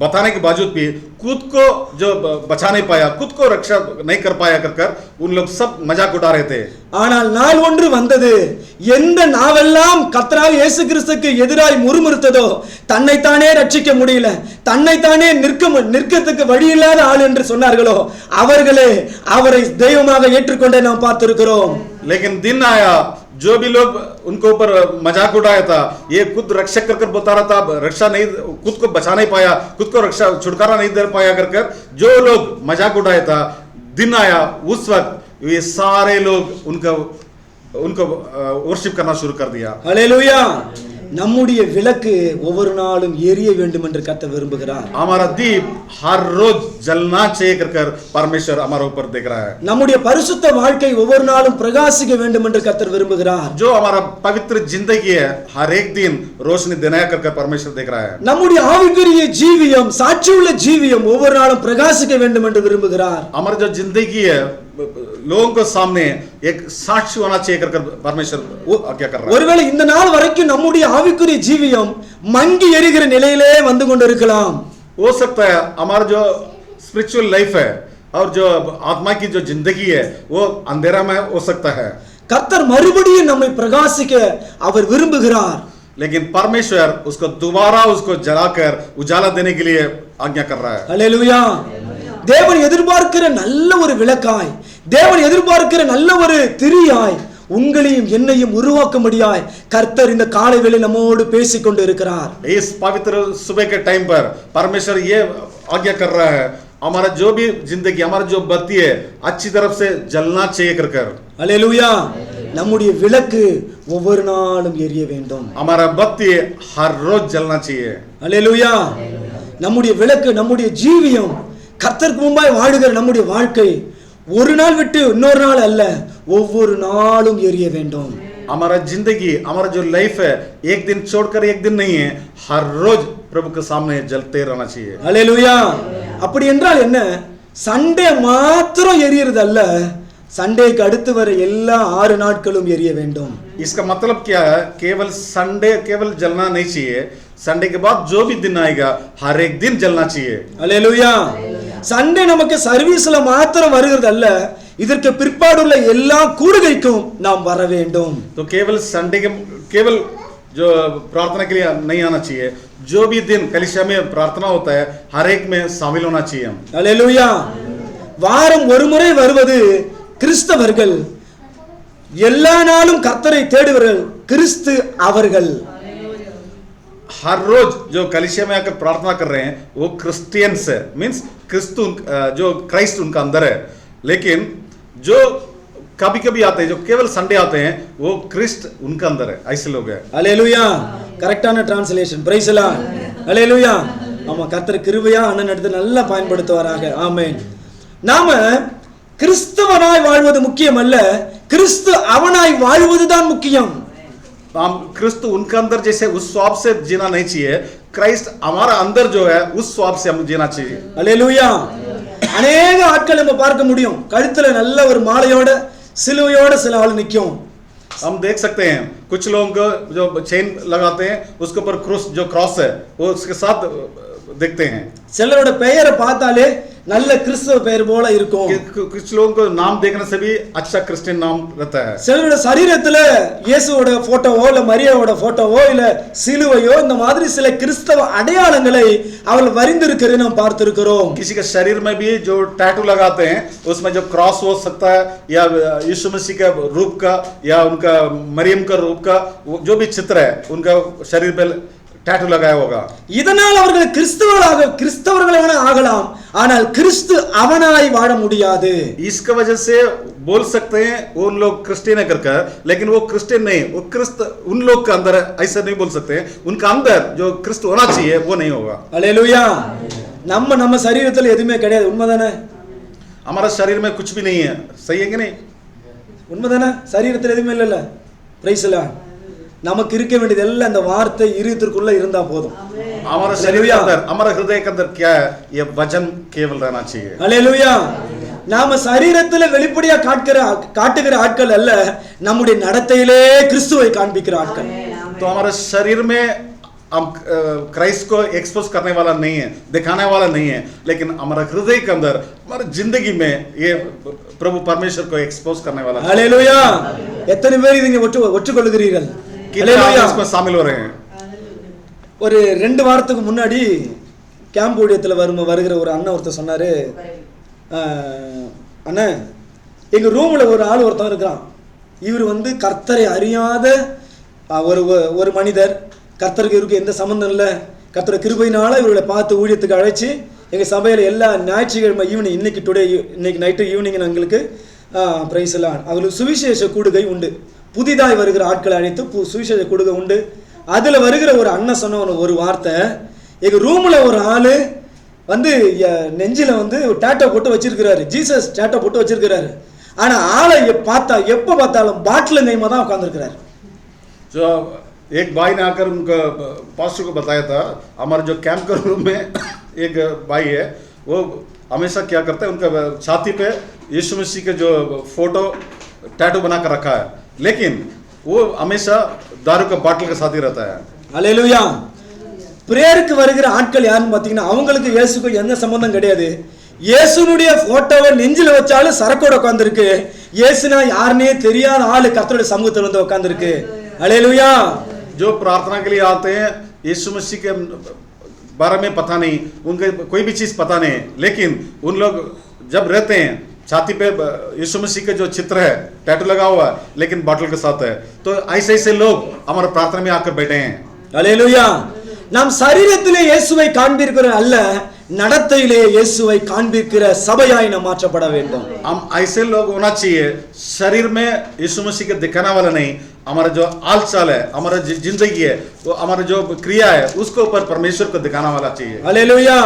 बताने के बावजूद भी खुद को जो बचा नहीं पाया, खुद को रक्षा नहीं कर पाया कर उन लोग सब मजाक उड़ा रहे थे. ஆனால் நாள் ஒன்று வந்தது, எந்த நாவெல்லாம் கர்த்தராகிய இயேசு கிறிஸ்துவுக்கு எதிராய் முறுமுறுத்ததோ, தன்னைத்தானே ரட்சிக்க முடியல, தன்னைத்தானே நிற்கத்துக்கு வழி இல்லாத ஆள் என்று சொன்னார்களோ அவர்களே அவரை தெய்வமாக ஏற்றுக்கொண்டே நாம் பார்த்திருக்கிறோம். लेकिन दिन आया जो भी लोग उनको ऊपर मजाक उड़ाया था, ये खुद रक्षक कर बता रहा था, रक्षा नहीं, खुद को बचा नहीं पाया, खुद को रक्षा छुटकारा नहीं दे पाया कर जो लोग मजाक उड़ाया था, दिन आया उस वक्त ये सारे लोग उनको वर्शिप करना शुरू कर दिया. हालेलुया. நம்முடைய விளக்கு ஒவ்வொரு நாளும் எரிய வேண்டும் என்று கர்த்தர் விரும்புகிறார். हमारा दीप हर रोज जलना चाहिए कर परमेश्वर हमारे ऊपर देख रहा है. நம்முடைய பரிசுத்த வாழ்க்கை ஒவ்வொரு நாளும் பிரகாசிக்க வேண்டும் என்று கர்த்தர் விரும்புகிறார். जो हमारा पवित्र जिंदगी है हर एक दिन रोशनी देना कर परमेश्वर देख रहा है. நம்முடைய ஆவிக்குரிய ஜீவியம், சாட்சியுள்ள ஜீவியம் ஒவ்வொரு நாளும் பிரகாசிக்க வேண்டும் என்று விரும்புகிறார். हमारा जो जिंदगी है लोगों के सामने एक साक्षी होना चाहिए कर परमेश्वर आज्ञा कर रहा है. ஒருவேளை இந்த நாள் வரைக்கும் நம்முடைய ஆவிக்குரிய ஜீவியம் மங்கி எரிகிற நிலையிலே வந்து கொண்டிருக்கலாம். हो सकता है हमारा जो स्पिरिचुअल लाइफ है और जो आत्मा की जो जिंदगी है वो अंधेरा में हो सकता है. கர்த்தர் மறுபடியும் நம்மை பிரகாசிக்க அவர் விரும்புகிறார். लेकिन परमेश्वर उसको दोबारा उसको जलाकर उजाला देने के लिए आज्ञा कर रहा है. हालेलुया. தேவன் எதிர்பார்க்கிற நல்ல ஒரு விளக்காய், தேவன் எதிர்பார்க்கிற நல்ல ஒரு திரியாய் உங்களையும் என்னையும் உருவாக்கும்படியாய் கர்த்தர் இந்த காலை வேளை நம்மோடு பேசிக் கொண்டு இருக்கிறார். इस पवित्र सुबह के टाइम पर परमेश्वर ये आज्ञा कर रहा है हमारा जो भी जिंदगी, हमारा जो बत्ती है अच्छी तरफ से जलना चाहिए कर. हालेलुया. நம்முடைய விளக்கு ஒவ்வொரு நாளும் எரிய வேண்டும். हमारा बत्ती हर रोज जलना चाहिए. हालेलुया. நம்முடைய விளக்கு, நம்முடைய ஜீவியம், கர்த்தருக்கு முன்பாய் வாழுகிற நம்முடைய வாழ்க்கை ஒரு நாள் விட்டு இன்னொரு நாள் அல்ல, ஒவ்வொரு நாளும் எரிய வேண்டும். हमारा जिंदगी, हमारा जो लाइफ है एक दिन छोड़कर एक दिन नहीं है, हर रोज प्रभु के सामने जलते रहना चाहिए. हालेलुया. அப்படி என்றால் என்ன? சண்டே மாத்திரம் எரியறது அல்ல, சண்டேக்கு அடுத்து வர எல்லா 6 நாட்களும் எரிய வேண்டும். इसका मतलब क्या है? केवल संडे केवल जलना नहीं चाहिए, संडे के बाद जो भी दिन आएगा हर एक दिन जलना चाहिए. हालेलुया. சண்டே நமக்கு சர்வீஸ்ல மாத்திரம் வருகிறது அல்ல, இதற்கு பிற்பாடுள்ள எல்லா கூடுகைக்கும் நாம் வர வேண்டும். तो केवल संडे के केवल जो प्रार्थना के लिए नहीं आना चाहिए, जो भी दिन कलीसिया में प्रार्थना होता है हर एक में शामिल होना चाहिए हम. हालेलुया. வாரம் ஒரு முறை வருவது கிறிஸ்தவர்கள், எல்லா நாளும் கர்த்தரை தேடுவர்கள் கிறிஸ்து அவர்கள். हर रोज जो कलीसिया में आकर प्रार्थना कर रहे हैं वो क्रिश्चियंस है, मीन्स क्रिस्तु जो क्राइस्ट उनका अंदर है. लेकिन जो कभी कभी आते हैं, जो केवल संडे आते हैं, वो क्रिस्ट उनका अंदर है, ऐसे लोग हैं. हालेलुया. கரெக்டான translation. Praise the Lord. Hallelujah. ஆமா, கர்த்தர் கிருபையா அண்ணன் எடுத்து நல்லா பயன்படுத்துவாராக. ஆமென். நாம கிறிஸ்தவனாய் வாழ்வது முக்கியம் அல்ல, கிறிஸ்து அவனாய் வாழ்வதுதான் முக்கியம். हम क्रिस्त उनके अंदर जैसे उस स्वाब से जीना नहीं चाहिए, क्राइस्ट हमारा अंदर जो है उस स्वाब से हम जीना चाहिए. அல்லேலூயா. அநேக ஆட்கள் நம்ம பார்க்க முடியும், கழுத்துல நல்ல ஒரு மாலையோட சிலுவையோட சில ஆள் நிக்கும். हम देख सकते हैं कुछ लोगों को जो चेन लगाते हैं उसके ऊपर क्रॉस है वो उसके साथ देखते हैं. சிலரோட பெயரை பார்த்தாலே நல்ல கிறிஸ்தவ பெயர் போல இருக்கும். कुछ लोगों को नाम देखने से भी अच्छा क्रिश्चियन नाम रहता है. சிலரோட சரீரத்துல இயேசுவோட போட்டோவோ இல்ல மரியாவோட போட்டோவோ இல்ல சிலுவையோ இந்த மாதிரி சில கிறிஸ்தவ அடையாளங்களை அவர்கள் வரிந்திருக்கிறதை நாம் பார்த்திருக்கிறோம். किसी के शरीर में भी जो टैटू लगाते हैं उसमें जो क्रॉस हो सकता है या यीशु मसीह का रूप का या उनका मरियम का रूप का जो भी चित्र है उनका शरीर पे टैटू लगाया होगा. இதனால் அவர்கள் கிறிஸ்தவர்களாக ஆகலாம், ஆனால் கிறிஸ்து அவனாய் வாழ முடியாது. इसके वजह से बोल सकते हैं उन लोग क्रिश्चियन है करकर, लेकिन वो क्रिश्चियन नहीं, वो क्रिस्त उन लोग के अंदर ऐसा नहीं बोल सकते. उनका अंदर जो क्रिस्त होना चाहिए वो नहीं होगा. அல்லேலூயா. நம்ம சரீரத்துல எதுவுமே கிடையாது, உண்மைதானே? हमारा शरीर में कुछ भी नहीं है, सही है कि नहीं? உண்மைதானே? சரீரத்துல எதுவுமே இல்லைல்ல. பிரைஸ் எல்லாம் நமக்கு இருக்க வேண்டியது எல்லாம் அந்த வார்த்தை இருதயத்திற்குள்ள இருந்தா போதும். हमारा शरीर के अंदर, हमारा हृदय के अंदर क्या है, ये वचन केवल रहना चाहिए. அல்லேலூயா. நாம சரீரத்துல வெளிப்படையா காட்டுகிற ஆட்கள் அல்ல, நம்முடைய நடத்தையிலே கிறிஸ்துவை காண்பிக்கிற ஆட்கள். तो हमारे शरीर में हम क्राइस्ट को एक्सपोज करने वाला नहीं है, दिखाने वाला नहीं है, लेकिन हमारा हृदय के अंदर, हमारे जिंदगी में ये प्रभु परमेश्वर को एक्सपोज करने वाला. அல்லேலூயா. எத்தனை பேர் இங்க ஒற்றுக்கொள்கிறீர்கள்? इसमें शामिल हो रहे हैं. ஒரு 2 வாரத்துக்கு முன்னாடி கேம்ப் ஊழியத்தில் வருகிற ஒரு அண்ணன் ஒருத்தர் சொன்னாரு, அண்ணன் எங்க ரூம்ல ஒரு ஆள் ஒருத்தன் இருக்கிறான், இவர் கர்த்தரை அறியாத ஒரு மனிதர், கர்த்தருக்கு இவருக்கு எந்த சம்பந்தம் இல்லை, கர்த்தர் கிருபையினால இவர்களை பார்த்து ஊழியத்துக்கு அழைச்சி எங்க சபையில எல்லா ஞாயிற்றுக்கிழமை ஈவினிங், இன்னைக்கு நைட்டு ஈவினிங் எங்களுக்கு பிரைஸ் எல்லாம் அவங்களுக்கு சுவிசேஷ கூடுகை உண்டு. புதிதாய் வருகிற ஆட்களை அழைத்து சுவிசேஷ கூடுகை உண்டு. அதுல வருகிற ஒரு அண்ணன் சொன்ன ஒரு வார்த்தை, எங்க ரூம்ல ஒரு ஆளு நெஞ்சில டேட்டோ போட்டு வச்சிருக்கிறாரு, ஜீசஸ் டேட்டோ போட்டு வச்சிருக்கிறாரு. ஆனா ஆளை எப்ப பார்த்தாலும் பாட்டில் கைமா தான் உட்கார்ந்துருக்கிறாரு. जो एक भाई ने आकर उनको पास्टर को बताया था, हमारे जो कैंप के रूम में एक भाई है, वो हमेशा क्या करता है, उनका छाती पे यीशु मसीह के जो फोटो टैटू बना कर रखा है, लेकिन वो हमेशा दारू का बाटल के साथ ही रहता है. அல்லேலூயா. பிரேயருக்கு வருகிற ஆட்கள் யாருன்னு பாத்தீங்கன்னா அவங்களுக்கு இயேசுக்கு எந்த சம்பந்தம் கிடையாது. இயேசுனுடைய போட்டோவை நெஞ்சில வச்சாலும் சரக்கோட உட்கார்ந்திருக்கு. இயேசுனா யாருன்னே தெரியாத ஆளு கர்த்தருடைய சமூகத்துல உட்கார்ந்திருக்கு. அல்லேலூயா. जो प्रार्थना के लिए आते हैं यीशु मसीह के बारे में पता नहीं, उनके कोई भी चीज पता नहीं, लेकिन उन लोग जब रहते हैं छाती पे यीशु मसीह का जो चित्र है टैटू लगा हुआ है, लेकिन बॉटल के साथ है. तो ऐसे लोग हमारे प्रार्थना में आकर बैठे हैं. அல்லேலூயா. நாம் சரீரத்திலே இயேசுவை காண்பிக்கிற அல்ல, நடத்தையிலே இயேசுவை காண்பிக்கிற சபையாய் நாம் மாற்றப்பட வேண்டும். हम ऐसे लोग होना चाहिए, शरीर में यीशु मसीह के दिखाने वाला नहीं. हमारा जो हाल चाल है, हमारा जिंदगी है, वो हमारा जो क्रिया है उसके ऊपर परमेश्वर को दिखाने वाला चाहिए. அல்லேலூயா.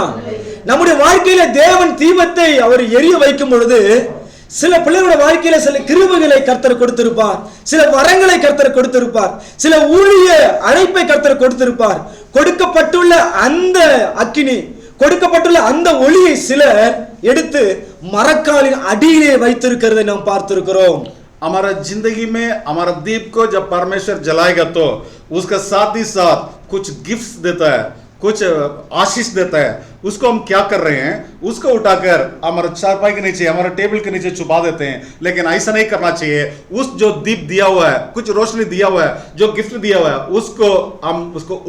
நம்முடைய வாழ்க்கையில தேவன் தீபத்தை அவர் எரிய வைக்கும் பொழுது சில பிள்ளைகளோட வாழ்க்கையில சில கிருபைகளை கர்த்தர் கொடுத்திருப்பார், சில வரங்களை கர்த்தர் கொடுத்திருப்பார், சில ஊழிய அழைப்பை கர்த்தர் கொடுத்திருப்பார். கொடுக்கப்பட்டுள்ள அந்த அக்கினி, கொடுக்கப்பட்டுள்ள அந்த ஒளியை சிலர் எடுத்து மரக்காலின் அடியிலே வைத்திருக்கிறதை நாம் பார்த்திருக்கிறோம். हमारा जिंदगी में हमारा दीप को जब परमेश्वर जलाएगा तो उसका साथ ही साथ कुछ गिफ्ट्स देता है, कुछ आशीष देता है. उसको हम क्या कर रहे हैं, उसको उठाकर हमारे चारपाई के नीचे, हमारे टेबल के नीचे छुपा देते हैं. लेकिन ऐसा नहीं करना चाहिए. उस जो दीप दिया हुआ है, कुछ रोशनी दिया हुआ है, जो गिफ्ट दिया हुआ है, उसको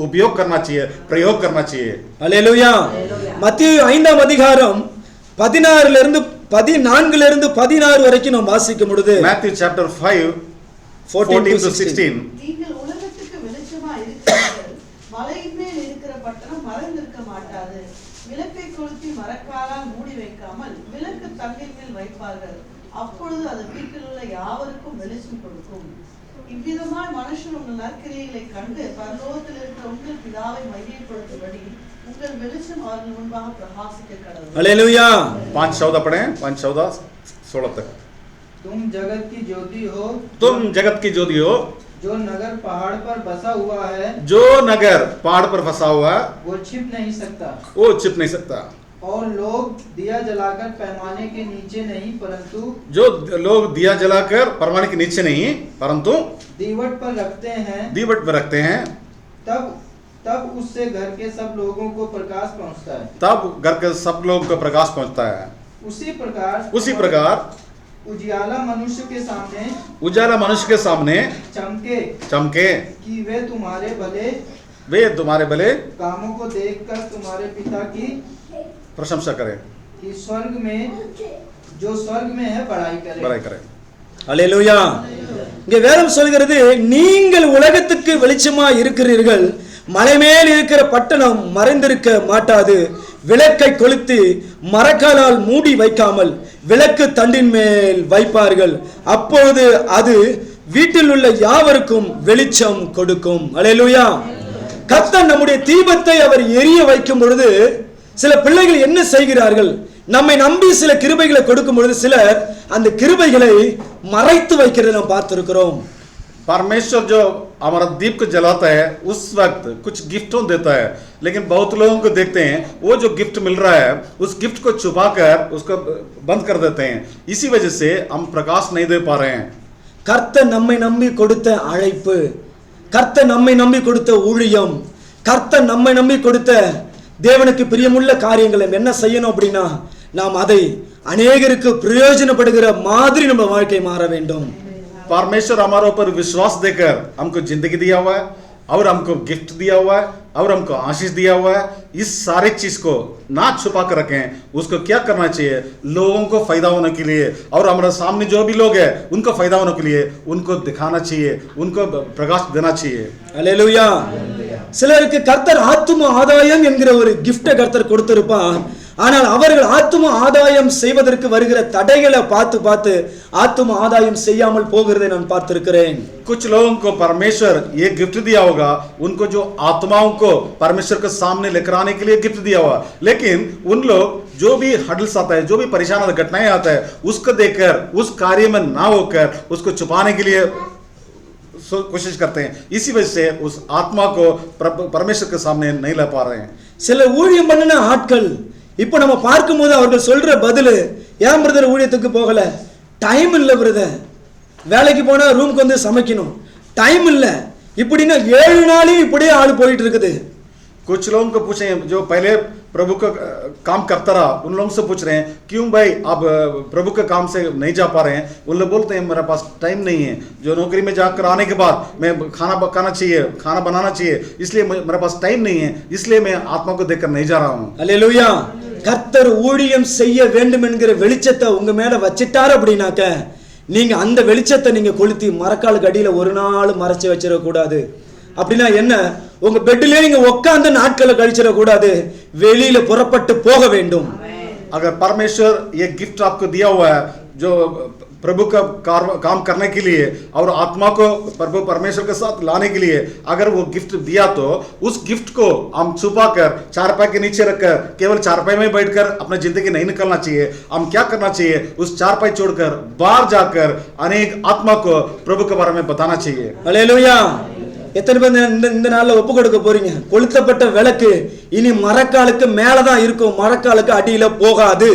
उपयोग करना चाहिए, प्रयोग करना चाहिए. அல்லேலூயா. மத்தேயு 5ஆம் அதிகாரம் 14 வரைக்கும் நாம் வாசிக்கும் பொழுது, Matthew chapter 5 14 to 16. நீங்கள் உலகத்துக்கு வெளிச்சமா இருக்கிறீர்கள். மலையின் மேல் இருக்கிற பட்டணம் மறைந்திருக்க மாட்டாது. விளக்கை கொளுத்தி மரக்காலால் மூடி வைக்காமல் விளக்கு தண்ணீர் மேல் வைப்பார்கள். அப்பொழுது அது வீட்டில் உள்ள யாவருக்கும் வெளிச்சம் கொடுக்கும். இவ்விதமாய் மனுஷன் உங்கள் நற்கிரியைகளை கண்டு பரலோகத்தில் இருக்கிற உங்கள் பிதாவை மகிமைப்படுத்தும்படி உங்கள் வெளிச்சம் அவர்கள் முன்பாக பிரகாசிக்க கடவுள். அல்லேலூயா. 5:14 पढ़ें, 5:14 16 तक। तुम जगत की ज्योति हो, तुम जगत की ज्योति हो, जो नगर पहाड़ पर बसा हुआ है, जो नगर पहाड़ पर फंसा हुआ वो छिप नहीं सकता। वो छिप नहीं सकता। और लोग दिया जलाकर पैमाने के नीचे नहीं, परंतु जो लोग दिया जलाकर परमाने के नीचे नहीं परंतु दीवट पर रखते हैं, दीवट पर रखते हैं, तब उससे घर के सब लोगों को प्रकाश पहुंचता है। तब घर के सब लोगों को प्रकाश पहुंचता है। उसी प्रकार उजियाला मनुष्य के सामने, उजाला मनुष्य के सामने चमके कि वे तुम्हारे भले कामों को देखकर तुम्हारे पिता की प्रशंसा करें, कि स्वर्ग में है बड़ाई करें। அல்லேலூயா. இங்கே வேதம் சொல்கிறது, நீங்கள் உலகத்துக்கு வெளிச்சமாய் இருக்கிறீர்கள், மலைமேல் இருக்கிற பட்டணம் மறைந்திருக்க மாட்டாது. விளக்கை கொளுத்தி மரக்காலால் மூடி வைக்காமல் விளக்கு தண்டின் மேல் வைப்பார்கள், அப்பொழுது அது வீட்டில் உள்ள யாவருக்கும் வெளிச்சம் கொடுக்கும். அல்லேலூயா. கர்த்தர் நம்முடைய தீபத்தை அவர் எரிய வைக்கும் பொழுது சில பிள்ளைகள் என்ன செய்கிறார்கள், நம்மை நம்பி சில கிருபைகளை கொடுக்கும் பொழுது சிலர் அந்த கிருபைகளை மறைத்து வைக்கிறதை நாம் பார்த்திருக்கிறோம். परमेश्वर जो हमारा दीप को जलाता है उस वक्त कुछ गिफ्टों देता है, लेकिन बहुत लोगों को देखते हैं वो जो गिफ्ट मिल रहा है उस गिफ्ट को छुपाकर उसको बंद कर देते हैं, इसी वजह से हम प्रकाश नहीं दे पा रहे हैं। கர்த்தர் நம்மை நம்பி கொடுத்த அழைப்பு, கர்த்தர் நம்மை நம்பி கொடுத்த ஊழியம், கர்த்தர் நம்மை நம்பி கொடுத்த தேவனுக்கு பிரியமுள்ள காரியங்களை என்ன செய்யணும் அப்படின்னா, நாம் அதை அநேகருக்கு பிரயோஜனப்படுகிற மாதிரி நம்ம வாழ்க்கை மாற வேண்டும். परमेश्वर हमारे ऊपर विश्वास देकर हमको जिंदगी दिया हुआ है और हमको गिफ्ट दिया हुआ है और हमको आशीष दिया हुआ है। इस सारे चीज को ना छुपा कर रखें, उसको क्या करना चाहिए, लोगों को फायदा होने के लिए और हमारे सामने जो भी लोग हैं उनको फायदा होने के लिए उनको दिखाना चाहिए, उनको प्रकाश देना चाहिए। அல்லேலூயா. சிலருக்கு கர்த்தர் ஆத்தும ஆதாயம் என்கிற ஒரு கிஃப்டை கர்த்தர் கொடுத்திருப்பார். ஆனால் அவர்கள் ஆத்தும ஆதாயம் செய்வதற்கு வருகிற தடைகளை பார்த்து பார்த்து ஆத்தும ஆதாயம் செய்யாமல் போகிறதை நான் பார்த்திருக்கிறேன். कुछ लोगों को परमेश्वर ये गिफ्ट दिया होगा, उनको जो आत्माओं को परमेश्वर के सामने लेकर आने के लिए गिफ्ट दिया हुआ, लेकिन उन लोग जो भी हडल्स आता है, जो भी परेशान घटनाएं आता है, उसको देखकर उस कार्य में ना होकर उसको छुपाने के लिए कोशिश करते हैं, इसी वजह से उस आत्मा को परमेश्वर के सामने नहीं ला पा रहे हैं। சில ஊழியம் பண்ணின ஆட்கள் இப்போ நம்ம பார்க்கும்போது அவர்கள் சொல்ற பதில், ஏன் பிரதர் ஊழியத்துக்கு போகல, டைம் இல்லை பிரதர், வேலைக்கு போனா ரூமுக்கு வந்து சமைக்கணும், டைம் இல்லை, இப்படின்னா 7 நாளையும் இப்படியே ஆள் போயிட்டு இருக்குது. कुछ लोगों को पूछे जो पहले प्रभु का काम करता रहा, उन लोगों से पूछ रहे हैं क्यों भाई आप प्रभु के काम से नहीं जा पा रहे हैं। उन लोग बोलते हैं मेरे पास टाइम नहीं है, जो नौकरी में जाकर आने के बाद मैं खाना पकाना चाहिए, खाना बनाना चाहिए, इसलिए मेरे पास टाइम नहीं है, इसलिए मैं आत्मा को देखकर नहीं जा रहा हूँ। அல்லேலூயா. கர்த்தர் ஊழியம் செய்ய வேண்டும் என்கிற வெளிச்சத்தை உங்க மேல வச்சிட்டாரு அப்படின்னாக்க, நீங்க அந்த வெளிச்சத்தை நீங்க கொளுத்தி மரக்காலுக்கு அடியில ஒரு நாள் மறைச்சு வச்சிட கூடாது. அப்படின்னா என்ன, உங்க பெட்லயே நீங்க உட்கார்ந்து நாட்களை கழிச்சிட கூடாது, வெளியில புறப்பட்டு போக வேண்டும். अगर परमेश्वर ये गिफ्ट आपको दिया हुआ है जो प्रभु का काम करने के लिए और आत्मा को प्रभु परमेश्वर के साथ लाने के लिए, अगर वो गिफ्ट दिया तो उस गिफ्ट को हम छुपा कर चारपाई के नीचे रखकर केवल चारपाई में बैठकर अपनी जिंदगी नहीं निकलना चाहिए। हम क्या करना चाहिए, उस चारपाई छोड़कर बाहर जाकर अनेक आत्मा को प्रभु के बारे में बताना चाहिए। அல்லேலூயா. எத்தனை பேர் இந்த நாள்ல ஒப்பு கொடுக்க போறீங்க, கொளுத்தப்பட்ட விளக்கு இனி மரக்காலுக்கு மேலதான் இருக்கும், மரக்காலுக்கு அடியில போகாது.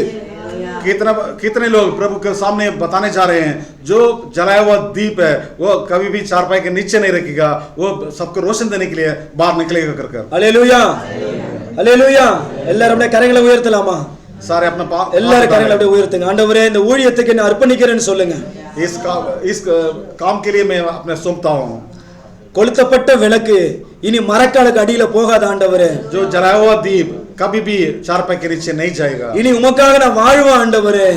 कितने लोग प्रभु के सामने बताने जा रहे हैं जो जलाया हुआ दीप है वो कभी भी चारपाई के नीचे नहीं रखेगा, वो सबको रोशन देने के लिए बाहर निकलेगा कर कर। அல்லேலூயா. அல்லேலூயா. எல்லாரும் அப்படியே கரங்களை உயர்த்தலாமா? सारे अपना எல்லாரும் கரங்களை அப்படியே உயர்த்துங்க. ஆண்டவரே, இந்த ஊழியத்துக்கு நான் அர்ப்பணிக்கிறேன்னு சொல்லுங்க. इस काम के लिए मैं अपने सौंपता हूँ। கொளுத்தப்பட்ட விளக்கு இனி மரக்காலுக்கு அடியில போகாத ஆண்டவரே. जो जलाया हुआ दीप कभी भी चारपाई के नीचे नहीं जाएगा। இனி உமக்காக நான் வாழ்வேன் ஆண்டவரே.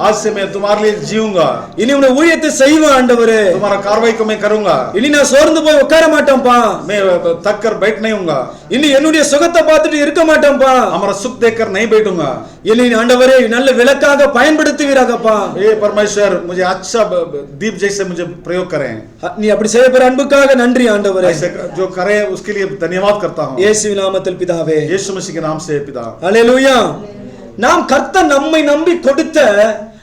आज से मैं तुम्हारे लिए जीऊंगा। இனி உம்முடைய ஊழியத்தை செய்வேன் ஆண்டவரே. तुम्हारा कार्रवाई को मैं करूंगा। இனி நான் சோர்ந்து போய் உட்கார மாட்டேன்ப்பா, मैं थक कर बैठ नहीं हूँगा। இனி என்னுடைய சுகத்தை பார்த்துட்டு இருக்க மாட்டேன்ப்பா, हमारा सुख देखकर नहीं बैठूंगा। இனி ஆண்டவரே நல்ல விளக்காக பயன்படுத்துவீராகப்பா. ये परमेश्वर मुझे अच्छा दीप जैसे मुझे प्रयोग करें। நீ அப்படி செய்ய போற அன்புக்காக நன்றி ஆண்டவரே. ऐसे जो करे उसके लिए धन्यवाद करता हूँ। இயேசுவின் நாமத்தில் பிதாவே. यीशु मसीह के नाम से पिता। அல்லேலூயா. நாம் கர்த்தர் நம்மை நம்பி கொடுத்த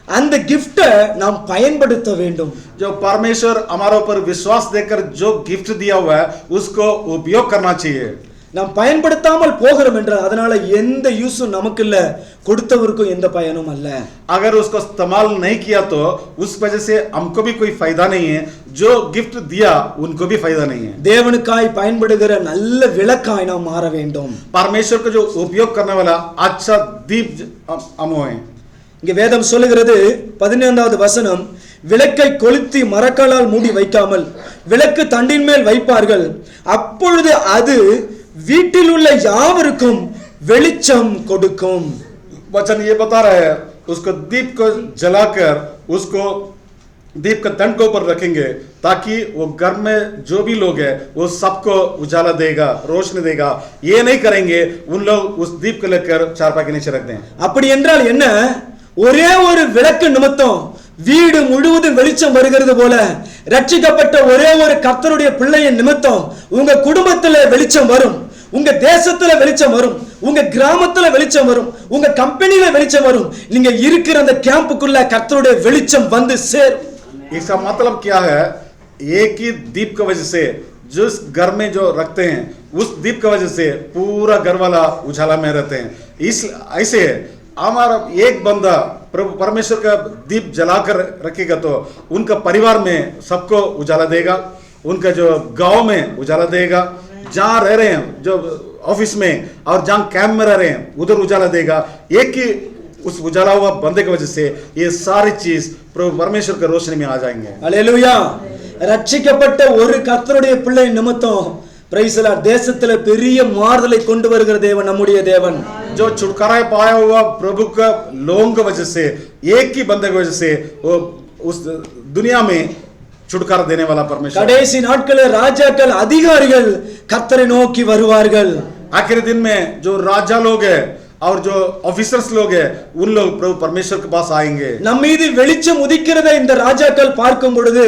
அந்த கிஃப்டை நாம் பயன்படுத்த வேண்டும். जो परमेश्वर हमारे ऊपर विश्वास देकर जो गिफ्ट दिया हुआ है उसको उपयोग करना चाहिए. நாம் பயன்படுத்தாமல் போகிறோம் என்றால் அதனால எந்த யூஸும் நமக்கு இல்ல, கொடுத்தவருக்கும் எந்த பயனும் அல்ல. अगर उसको इस्तेमाल नहीं किया तो उस वजह से हमको भी कोई फायदा नहीं है, जो गिफ्ट दिया उनको भी फायदा नहीं है. தேவனுக்காய் பயன்படுகிற நல்ல விளக்காய் நாம் மாற வேண்டும். परमेश्वर को जो उपयोग करने वाला अच्छा दीप हम हों. இங்க வேதம் சொல்லுகிறது 15வது வசனம், விளக்கை கொளுத்தி மரக்காலால் மூடி வைக்காமல் விளக்கு தண்டின் மேல் வைப்பார்கள், அப்பொழுது அது வீட்டில் உள்ள யாவருக்கும் வெளிச்சம் கொடுக்கும். वचन ये बता रहा है उसको दीप को जलाकर उसको दीप का दंड के ऊपर रखेंगे ताकि वो घर में जो भी लोग है वो सबको उजाला देगा, रोशनी देगा. ये नहीं करेंगे उन लोग उस दीप को लेकर चारपाई के नीचे रख दें. அப்படி என்றால் என்ன? ஒரே ஒரு விளக்கு நிமித்தம் வீடு முழுவதும் வெளிச்சம் வருகிறது போல ரட்சிக்கப்பட்ட ஒரே ஒரு கர்த்தருடைய பிள்ளையின் நிமித்தம் உங்க குடும்பத்துல வெளிச்சம் வரும், உங்க தேசத்துல வெளிச்சம் வரும், உங்க கிராமத்துல வெளிச்சம் வரும், உங்க கம்பெனில வெளிச்சம் வரும். நீங்க இருக்கிற அந்த கேம்புக்குள்ள கர்த்தருடைய வெளிச்சம் வந்து சேரும். इसका मतलब क्या है? एक ही दीप की वजह से जिस घर में जो रखते हैं उस दीप की वजह से पूरा घर वाला उजाला में रहते हैं. इस ऐसे हमारा एक बंदा प्रभु परमेश्वर का दीप जलाकर रखेगा तो उनका परिवार में सबको उजाला देगा, उनका जो गांव में उजाला देगा, जहाँ रह रहे हैं जो ऑफिस में और जहाँ कैंप में रह रहे हैं उधर उजाला देगा. एक ही उस उजाला हुआ बंदे की वजह से ये सारी चीज प्रभु परमेश्वर के रोशनी में आ जाएंगे. அல்லேலூயா. ரட்சிக்கப்பட்ட ஒரு கர்த்தருடைய பிள்ளை நிமித்தம் பிரைஸ் தி லார்ட் தேசத்துல பெரிய மாறுதலை கொண்டு வருகிற தேவன் நம்முடைய தேவன். जो छुटकारा पाया हुआ प्रभु का लोगों की वजह से एक ही बंदे की वजह से वो उस दुनिया में छुटकारा देने वाला परमेश्वर. கடைசி நாட்களில் ராஜாக்கள் அதிகாரிகள் கர்த்தரை நோக்கி வருவார்கள். आखिरी दिन में जो राजा लोग है और जो ऑफिसर्स लोग है उन लोग प्रभु परमेश्वर के पास आएंगे. நம் மீது வெளிச்சம் உதிக்கிறதை இந்த ராஜாக்கள் பார்க்கும் பொழுது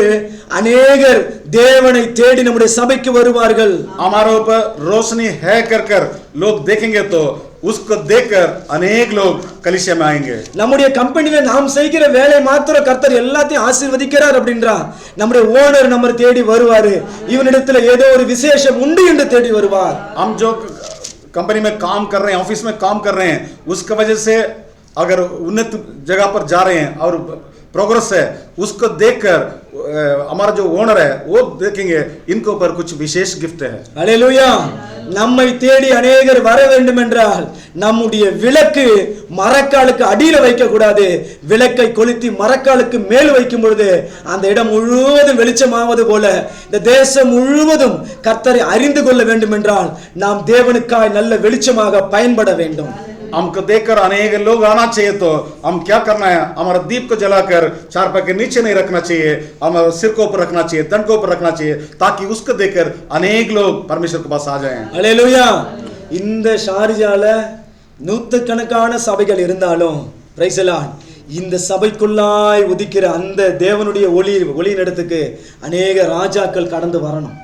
अनेகர் தேவனை தேடி நம்முடைய சபைக்கு வருவார்கள். हमारे ऊपर रोशनी है कर कर लोग देखेंगे तो उसको देखकर अनेक लोग कलीसिया में आएंगे. நம்முடைய கம்பெனில நாம் செய்கிற வேலை மாத்திர கர்த்தர் எல்லாத்தையும் ஆசீர்வதிக்கிறார் அப்படின்றா நம்முடைய ஓனர் நம்ம தேடி வருவாரு, இவனிடத்துல ஏதோ ஒரு விசேஷம் உண்டு என்று தேடி வருவார். हम जो कंपनी में काम कर रहे हैं, ऑफिस में काम कर रहे हैं, उसकी वजह से अगर उन्नत जगह पर जा रहे हैं और प्रोग्रेस है उसको देखकर हमारा जो ओनर है वो देखेंगे इनके ऊपर कुछ विशेष गिफ्ट है. அல்லேலூயா. நம்மை தேடி अनेகர் வர வேண்டும் என்றால் நம்முடைய விளக்கு மரக்காலுக்கு அடியில வைக்க கூடாது. விளக்கை கொளுத்தி மரக்காலுக்கு மேல் வைக்கும் பொழுது அந்த இடம் முழுவதும் வெளிச்சமாவது போல இந்த தேசம் முழுவதும் கர்த்தரை அறிந்து கொள்ள வேண்டும் என்றால் நாம் தேவனுக்காய் நல்ல வெளிச்சமாக பயன்பட வேண்டும். हमको देखकर अनेक लोग आना चाहिए तो हम क्या करना है? हमारा दीप को जलाकर चारपाई के नीचे नहीं रखना चाहिए, हमारे सिर को ऊपर रखना चाहिए, तन को ऊपर रखना चाहिए ताकि उसको देखकर अनेक लोग परमेश्वर के पास आ जाएं. அல்லேலூயா. இந்த ஷார்ஜால நூற்றுக்கணக்கான சபைகள் இருந்தாலும் பிரைஸ் தி லார்ட் இந்த சபைக்குள்ளாய் உதிக்கிற அந்த தேவனுடைய ஒளியின் இடத்துக்கு அநேக ராஜாக்கள் கடந்து வரணும்,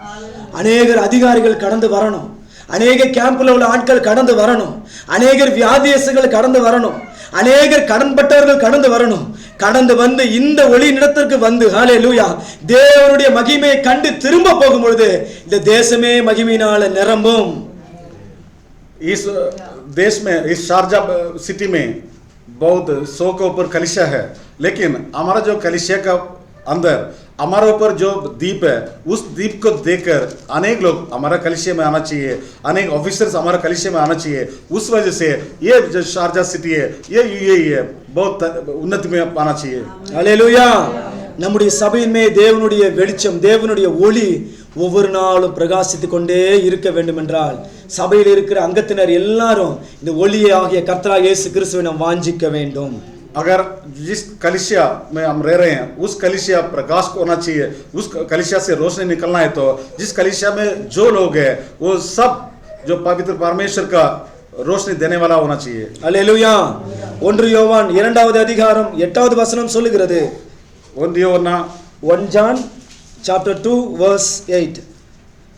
அநேகர் அதிகாரிகள் கடந்து வரணும், அநேக கேம்ப்ல உள்ள ஆட்கள் கடந்து வரணும், அநேகர் வியாதியஸ்கள் கடந்து வரணும், அநேகர் கடன்பட்டவர்கள் கடந்து வரணும். கடந்து வந்து இந்த ஒளி நிலத்திற்கு வந்து ஹalleluya தேவனுடைய மகிமையை கண்டு திரும்ப போகும்பொழுது இந்த தேசமே மகிமையினால நிரம்பும். इस देश में इस शारजा सिटी में बहुत 100 के ऊपर कलीसिया है, लेकिन हमारा जो कलीसिया का अंदर हमारे ऊपर जो दीप है उस दीप को देखकर अनेक लोग हमारा कलीसिया में आना चाहिए, अनेक ऑफिसर्स हमारा कलीसिया में आना चाहिए. उस वजह से ये जो शारजा सिटी है ये यूएई है बहुत उन्नति में आना चाहिए. ஹalleluya. நம்முடைய சபையின் மேல் தேவனுடைய வெளிச்சம் தேவனுடைய ஒளி ஒவ்வொரு நாளும் பிரகாசித்து கொண்டே இருக்க வேண்டும் என்றால் சபையில் இருக்கிற அங்கத்தினர் எல்லாரும் இந்த ஒளியை ஆகிய கர்த்தராகிய இயேசு கிறிஸ்துவை நாம் வாஞ்சிக்க வேண்டும். अगर जिस कलीसिया में हम रह रहे हैं उस कलीसिया प्रकाश को होना चाहिए, उस कलीसिया से रोशनी निकलना है तो जिस कलीसिया में जो लोग हैं वो सब जो पवित्र परमेश्वर का रोशनी देने वाला होना चाहिए. அல்லேலூயா. 1 யோவான் 2வது அதிகாரம் 8வது வசனம் சொல்லுகிறது. 1 John chapter 2 verse 8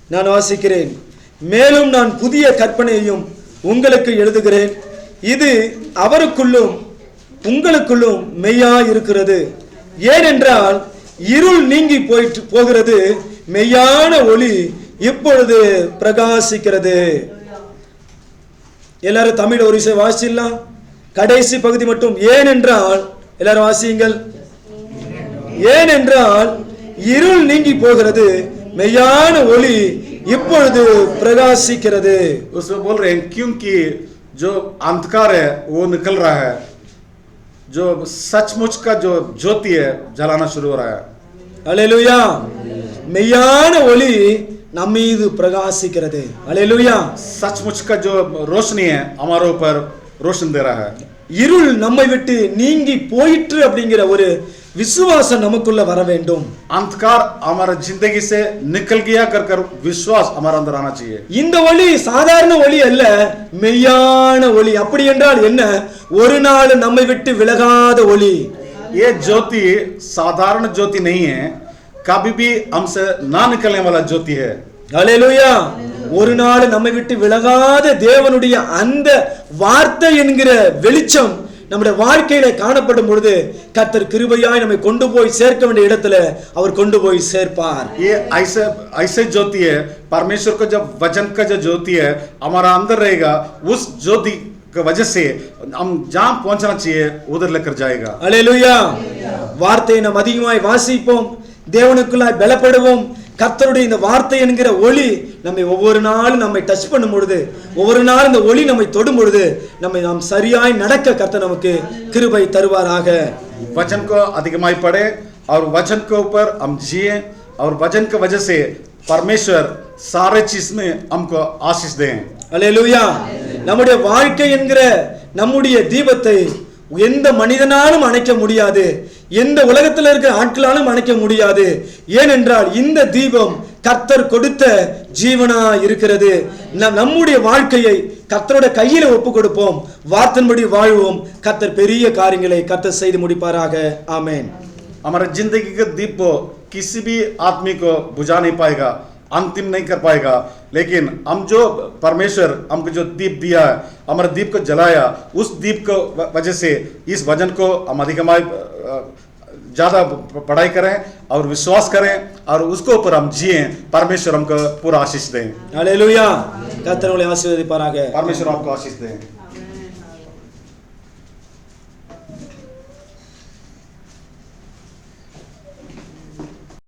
நான் வாசிக்கிறேன். மேலும் நான் புதிய கற்பனையையும் உங்களுக்கு எழுதுகிறேன், இது அவருக்குள்ளும் உங்களுக்குள்ளும் மெய்யாய் இருக்கிறது. ஏனென்றால் இருள் நீங்கி போகிறது, மெய்யான ஒளி இப்பொழுது பிரகாசிக்கிறது. எல்லாரும் தமிழ் ஒரு விஷயம் வாசிக்கலாம். கடைசி பகுதி மட்டும். ஏனென்றால் எல்லாரும் வாசியுங்கள். ஏனென்றால் இருள் நீங்கி போகிறது, மெய்யான ஒளி இப்பொழுது பிரகாசிக்கிறது. उसमें बोल रहे हैं क्योंकि जो अंधकार है वो निकल रहा है, जो सचमुच का जो ज्योति है जलाना शुरू हो रहा है. அல்லேலூயா. மெய்யான ஒளி நம்மீது பிரகாசிக்கிறது. அல்லேலூயா. सचमुच का जो रोशनी है हमारे ऊपर रोशन दे रहा है. இருள் நம்மை விட்டு நீங்கி போயிற்று அப்படிங்கிற ஒரு விசுவாசம் நமக்குள்ள வர வேண்டும். अंधकार हमारा जिंदगी से निकल गया कर विश्वास हमारे अंदर आना चाहिए. இந்த ஒளி சாதாரண ஒளி அல்ல, மெய்யான ஒளி. அப்படி என்றால் என்ன? ஒரு நாள் நம்மை விட்டு விலகாத ஒளி. ये ज्योति साधारण ज्योति नहीं है, कभी भी हमसे ना निकलने वाला ज्योति है. அல்லேலூயா. ஒரு நாள் நம்மை விட்டு விலகாத தேவனுடைய அந்த வார்த்தை என்கிற வெளிச்சம் நம்முடைய வாழ்க்கையில காணப்படும் பொழுது கர்த்தர் கிருபையாய் நம்மை கொண்டு போய் சேர்க்க வேண்டிய இடத்துல அவர் கொண்டு போய் சேர்ப்பார். ये ऐसे ज्योति है, परमेश्वर का जब वचन का जो ज्योति है हमारा अंदर रहेगा, उस ज्योति की वजह से हम जहां पहुंचना चाहिए उधर लेकर जाएगा. அல்லேலூயா. வார்த்தையை நாம் அதிகமாய் வாசிப்போம், தேவனுக்குள்ளாய் பலப்படுவோம். கர்த்தருடைய இந்த வார்த்தை என்கிற ஒளி நம்மை ஒவ்வொரு நாளும் நம்மை டச் பண்ணும் பொழுது, ஒவ்வொரு நாள் இந்த ஒளி நம்மை தொடும் பொழுது நாம் சரியாய் நடக்க கர்த்தர் நமக்கு கிருபை தருவாராக. वचन को अधिकमाई पढ़े और वचन के ऊपर हम जिए और वचन की वजह से परमेश्वर सारे चीज में हमको आशीष दें. அல்லேலூயா. நம்முடைய வாழ்க்கை என்கிற நம்முடைய தீபத்தை எந்த மனிதனாலும் அணைக்க முடியாது, எந்த உலகத்தில் இருக்கிற ஆட்களாலும் அணைக்க முடியாது. ஏனென்றால் இந்த தீபம் கர்த்தர் கொடுத்த ஜீவனா இருக்கிறது. நம்முடைய வாழ்க்கையை கர்த்தரோட கையில ஒப்பு கொடுப்போம், வார்த்தையின்படி வாழ்வோம். கர்த்தர் பெரிய காரியங்களை கர்த்தர் செய்து முடிப்பாராக. ஆமென். हमारे जिंदगी का दीप किसी भी आदमी को बुझा नहीं पाएगा, अंतिम नहीं कर पाएगा. लेकिन हम जो परमेश्वर हमको जो दीप दिया है, हमारे दीप को जलाया, उस दीप को वजह से इस वचन को हम अधिकमाई ज़्यादा पढ़ाई करें और विश्वास करें और उसको ऊपर हम जिए. परमेश्वर हमको पूरा आशीष दें. அல்லேலூயா. கர்த்தர் உங்களை ஆசீர்வதிப்பாராக. परमेश्वर आपको आशीष दें.